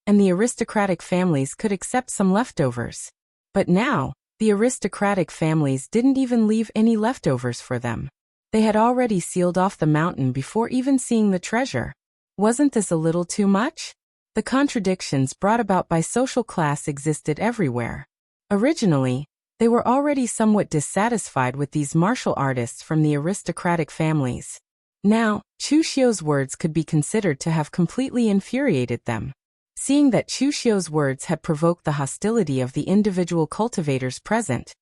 and the aristocratic families could accept some leftovers. But now, the aristocratic families didn't even leave any leftovers for them. They had already sealed off the mountain before even seeing the treasure. Wasn't this a little too much? The contradictions brought about by social class existed everywhere. Originally, they were already somewhat dissatisfied with these martial artists from the aristocratic families. Now, Chu Xiu's words could be considered to have completely infuriated them. Seeing that Chu Xiu's words had provoked the hostility of the individual cultivators present,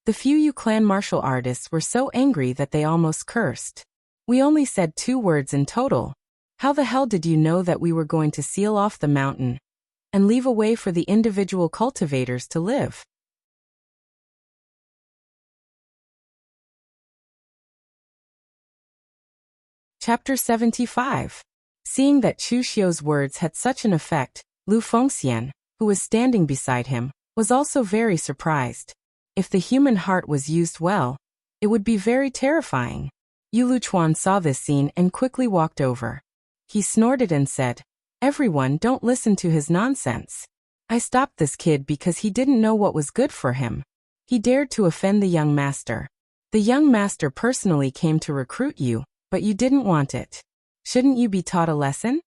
the few Yu clan martial artists were so angry that they almost cursed. "We only said 2 words in total. How the hell did you know that we were going to seal off the mountain and leave a way for the individual cultivators to live?" Chapter 75. Seeing that Chu Xiu's words had such an effect, Lu Fengxian, who was standing beside him, was also very surprised. If the human heart was used well, it would be very terrifying. Yu Luchuan saw this scene and quickly walked over. He snorted and said, "Everyone, don't listen to his nonsense. I stopped this kid because he didn't know what was good for him. He dared to offend the young master. The young master personally came to recruit you, but you didn't want it. Shouldn't you be taught a lesson?"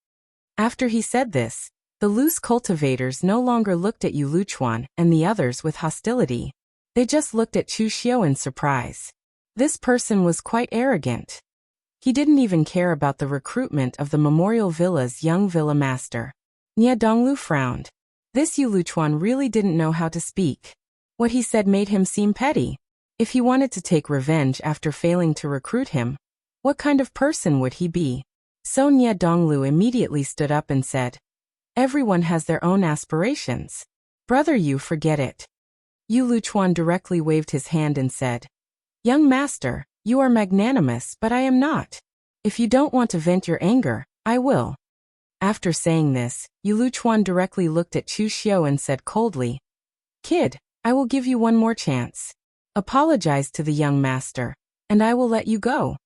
After he said this, the loose cultivators no longer looked at Yu Luchuan and the others with hostility. They just looked at Chu Xiu in surprise. This person was quite arrogant. He didn't even care about the recruitment of the Memorial Villa's young villa master. Nie Donglu frowned. This Yu Luchuan really didn't know how to speak. What he said made him seem petty. If he wanted to take revenge after failing to recruit him, what kind of person would he be? So Nie Donglu immediately stood up and said, "Everyone has their own aspirations. Brother, you forget it." Yu Luchuan directly waved his hand and said, "Young master, you are magnanimous, but I am not. If you don't want to vent your anger, I will." After saying this, Yu Luchuan directly looked at Chu Xiu and said coldly, Kid, I will give you one more chance. Apologize to the young master, and I will let you go.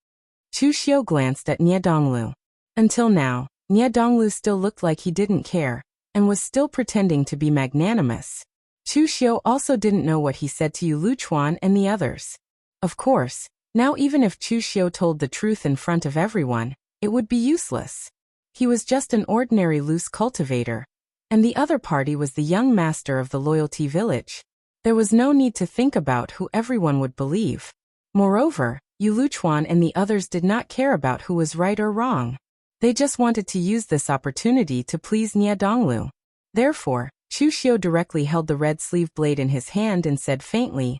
Chu Xiu glanced at Nie Donglu. Until now, Nie Donglu still looked like he didn't care, and was still pretending to be magnanimous. Chu Xiu also didn't know what he said to Yu Luchuan and the others. Of course, now even if Chu Xiu told the truth in front of everyone, it would be useless. He was just an ordinary loose cultivator, and the other party was the young master of the Loyalty Village. There was no need to think about who everyone would believe. Moreover, Yu Luchuan and the others did not care about who was right or wrong. They just wanted to use this opportunity to please Nie Donglu. Therefore, Chu Xiu directly held the red sleeve blade in his hand and said faintly,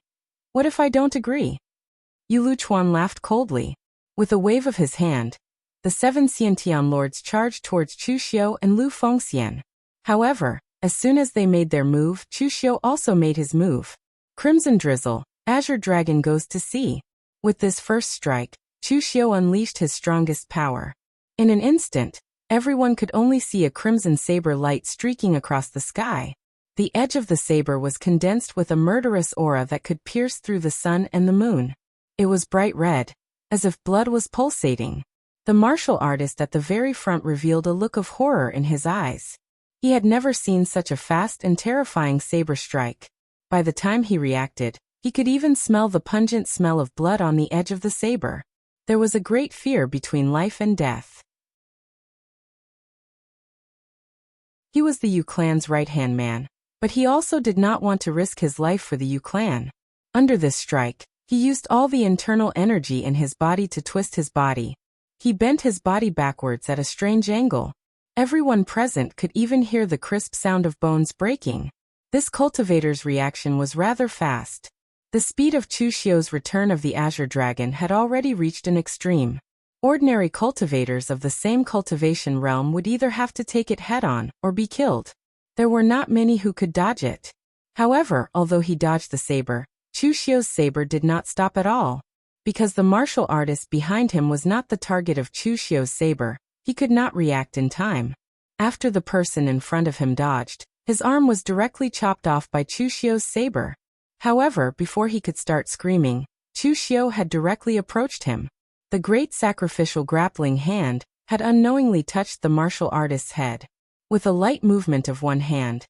"What if I don't agree?" Yu Luchuan laughed coldly. With a wave of his hand, the 7 Xiantian lords charged towards Chu Xiu and Lu Fengxian. However, as soon as they made their move, Chu Xiu also made his move. Crimson Drizzle, Azure Dragon goes to sea. With this first strike, Chu Xiu unleashed his strongest power. In an instant, everyone could only see a crimson saber light streaking across the sky. The edge of the saber was condensed with a murderous aura that could pierce through the sun and the moon. It was bright red, as if blood was pulsating. The martial artist at the very front revealed a look of horror in his eyes. He had never seen such a fast and terrifying saber strike. By the time he reacted, he could even smell the pungent smell of blood on the edge of the saber. There was a great fear between life and death. He was the Yu clan's right-hand man, but he also did not want to risk his life for the Yu clan. Under this strike, he used all the internal energy in his body to twist his body. He bent his body backwards at a strange angle. Everyone present could even hear the crisp sound of bones breaking. This cultivator's reaction was rather fast. The speed of Chu Xiu's return of the Azure Dragon had already reached an extreme. Ordinary cultivators of the same cultivation realm would either have to take it head-on or be killed. There were not many who could dodge it. However, although he dodged the saber, Chu Xiu's saber did not stop at all. Because the martial artist behind him was not the target of Chu Xiu's saber, he could not react in time. After the person in front of him dodged, his arm was directly chopped off by Chu Xiu's saber. However, before he could start screaming, Chu Xiu had directly approached him. The great sacrificial grappling hand had unknowingly touched the martial artist's head. With a light movement of one hand,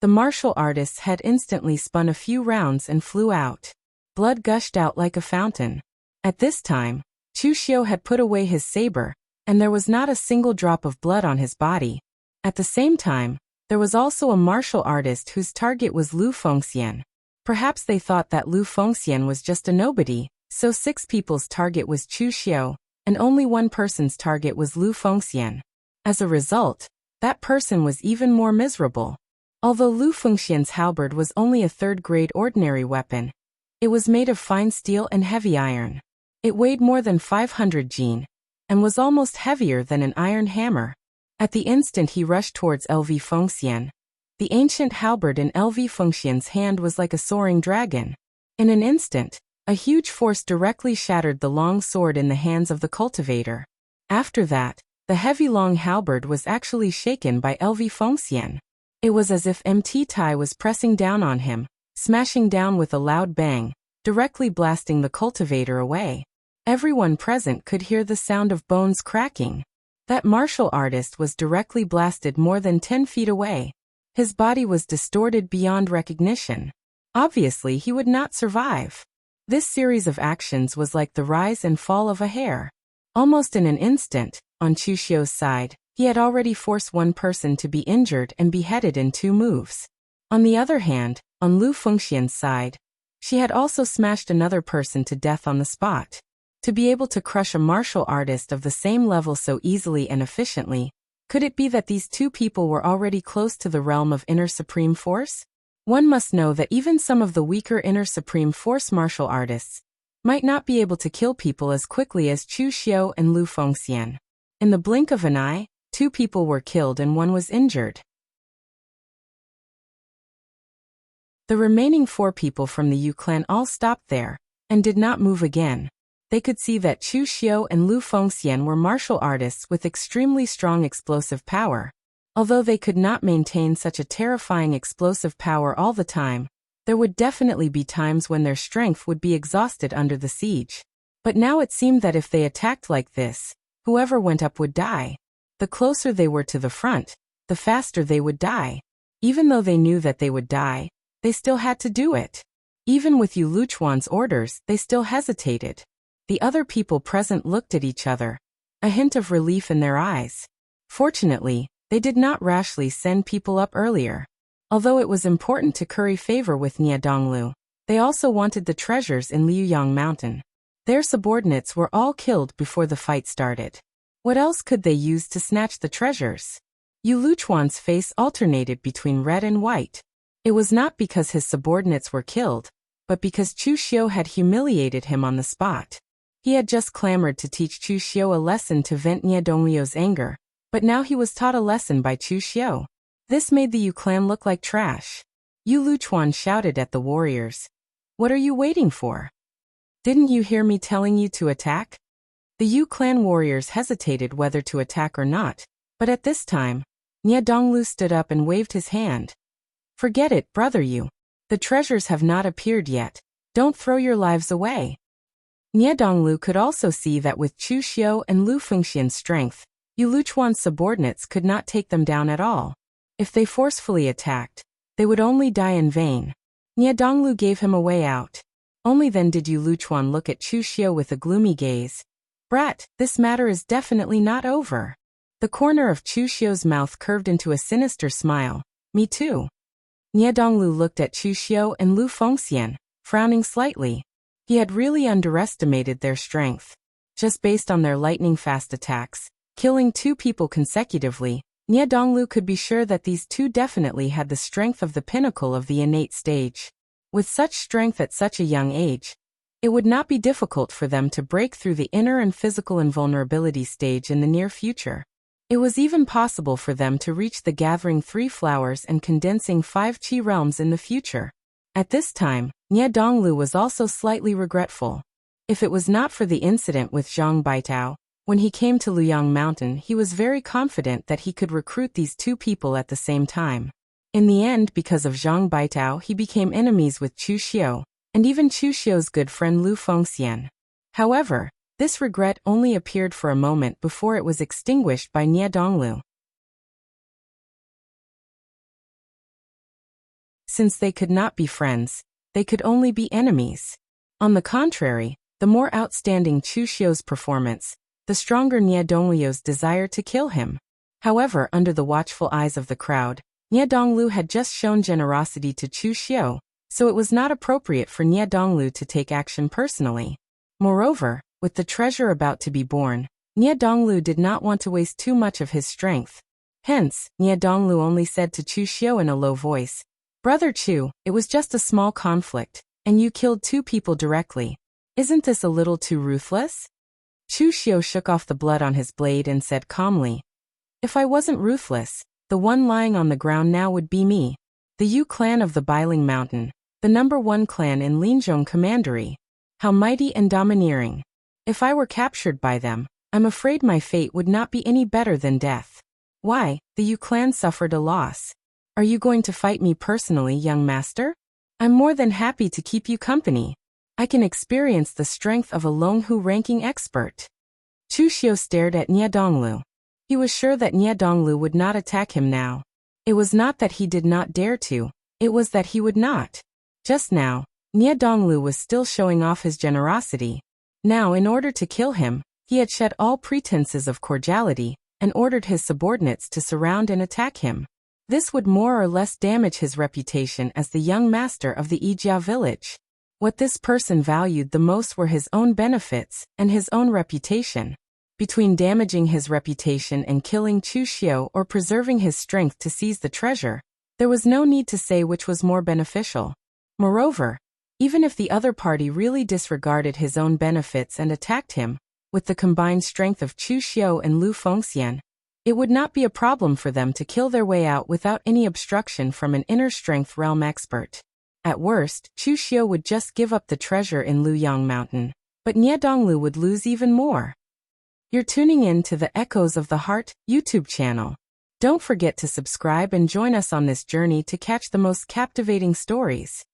the martial artist's head instantly spun a few rounds and flew out. Blood gushed out like a fountain. At this time, Chu Xiu had put away his saber, and there was not a single drop of blood on his body. At the same time, there was also a martial artist whose target was Lu Fengxian. Perhaps they thought that Lu Fengxian was just a nobody, so 6 people's target was Chu Xiu, and only one person's target was Lu Fengxian. As a result, that person was even more miserable. Although Lu Fengxian's halberd was only a 3rd-grade ordinary weapon, it was made of fine steel and heavy iron. It weighed more than 500 jin, and was almost heavier than an iron hammer. At the instant he rushed towards LV Fengxian. The ancient halberd in LV Fengxian's hand was like a soaring dragon. In an instant, a huge force directly shattered the long sword in the hands of the cultivator. After that, the heavy long halberd was actually shaken by LV Fengxian. It was as if MT Tai was pressing down on him, smashing down with a loud bang, directly blasting the cultivator away. Everyone present could hear the sound of bones cracking. That martial artist was directly blasted more than 10 feet away. His body was distorted beyond recognition. Obviously, he would not survive. This series of actions was like the rise and fall of a hair. Almost in an instant, on Chu Xiu's side, he had already forced one person to be injured and beheaded in 2 moves. On the other hand, on Lu Fengxian's side, she had also smashed another person to death on the spot. To be able to crush a martial artist of the same level so easily and efficiently, could it be that these 2 people were already close to the realm of inner supreme force? One must know that even some of the weaker inner supreme force martial artists might not be able to kill people as quickly as Chu Xiu and Lu Fengxian. In the blink of an eye, 2 people were killed and 1 was injured. The remaining 4 people from the Yu clan all stopped there, and did not move again. They could see that Chu Xiu and Lu Fengxian were martial artists with extremely strong explosive power. Although they could not maintain such a terrifying explosive power all the time, There would definitely be times when their strength would be exhausted under the siege. But now it seemed that if they attacked like this, whoever went up would die. The closer they were to the front, the faster they would die. Even though they knew that they would die, they still had to do it. Even with Yu Luchuan's orders, they still hesitated. The other people present looked at each other, a hint of relief in their eyes. Fortunately, they did not rashly send people up earlier. Although it was important to curry favor with Nie Donglu, they also wanted the treasures in Liuyang Mountain. Their subordinates were all killed before the fight started. What else could they use to snatch the treasures? Yu Luchuan's face alternated between red and white. It was not because his subordinates were killed, but because Chu Xiu had humiliated him on the spot. He had just clamored to teach Chu Xiu a lesson to vent Nie Donglio's anger, but now he was taught a lesson by Chu Xiu. This made the Yu clan look like trash. Yu Luchuan shouted at the warriors. "What are you waiting for? Didn't you hear me telling you to attack?" The Yu clan warriors hesitated whether to attack or not, but at this time, Nie Donglu stood up and waved his hand. "Forget it, brother Yu. The treasures have not appeared yet. Don't throw your lives away." Nie Donglu could also see that with Chu Xiu and Lu Fengxian's strength, Yu Luchuan's subordinates could not take them down at all. If they forcefully attacked, they would only die in vain. Nie Donglu gave him a way out. Only then did Yu Luchuan look at Chu Xiu with a gloomy gaze. "Brat, this matter is definitely not over." The corner of Chu Xiu's mouth curved into a sinister smile. "Me too." Nie Donglu looked at Chu Xiu and Lu Fengxian, frowning slightly. He had really underestimated their strength. Just based on their lightning-fast attacks, killing 2 people consecutively, Nie Donglu could be sure that these 2 definitely had the strength of the pinnacle of the innate stage. With such strength at such a young age, it would not be difficult for them to break through the inner and physical invulnerability stage in the near future. It was even possible for them to reach the gathering 3 flowers and condensing 5 Qi realms in the future. At this time, Nie Donglu was also slightly regretful. If it was not for the incident with Zhang Baitao, when he came to Luyang Mountain, he was very confident that he could recruit these 2 people at the same time. In the end, because of Zhang Baitao, he became enemies with Chu Xiu, and even Chu Xiu's good friend Lu Fengxian. However, this regret only appeared for a moment before it was extinguished by Nie Donglu. Since they could not be friends, they could only be enemies. On the contrary, the more outstanding Chu Xiu's performance, the stronger Nie Donglio's desire to kill him. However, under the watchful eyes of the crowd, Nie Donglu had just shown generosity to Chu Xiu, so it was not appropriate for Nie Donglu to take action personally. Moreover, with the treasure about to be born, Nie Donglu did not want to waste too much of his strength. Hence, Nie Donglu only said to Chu Xiu in a low voice, "Brother Chu, it was just a small conflict, and you killed 2 people directly. Isn't this a little too ruthless?" Chu Xiu shook off the blood on his blade and said calmly, "If I wasn't ruthless, the one lying on the ground now would be me. The Yu clan of the Bailing Mountain, the #1 clan in Linzhong Commandery. How mighty and domineering. If I were captured by them, I'm afraid my fate would not be any better than death. Why, the Yu clan suffered a loss. Are you going to fight me personally, young master? I'm more than happy to keep you company. I can experience the strength of a Longhu ranking expert." Chu Xiu stared at Nie Donglu. He was sure that Nie Donglu would not attack him now. It was not that he did not dare to, it was that he would not. Just now, Nie Donglu was still showing off his generosity. Now, in order to kill him, he had shed all pretenses of cordiality, and ordered his subordinates to surround and attack him. This would more or less damage his reputation as the young master of the Yijia village. What this person valued the most were his own benefits and his own reputation. Between damaging his reputation and killing Chu Xiu or preserving his strength to seize the treasure, there was no need to say which was more beneficial. Moreover, even if the other party really disregarded his own benefits and attacked him, with the combined strength of Chu Xiu and Lu Fengxian, it would not be a problem for them to kill their way out without any obstruction from an inner strength realm expert. At worst, Chu Xiu would just give up the treasure in Luyang Mountain, but Nie Donglu would lose even more. You're tuning in to the Echoes of the Heart YouTube channel. Don't forget to subscribe and join us on this journey to catch the most captivating stories.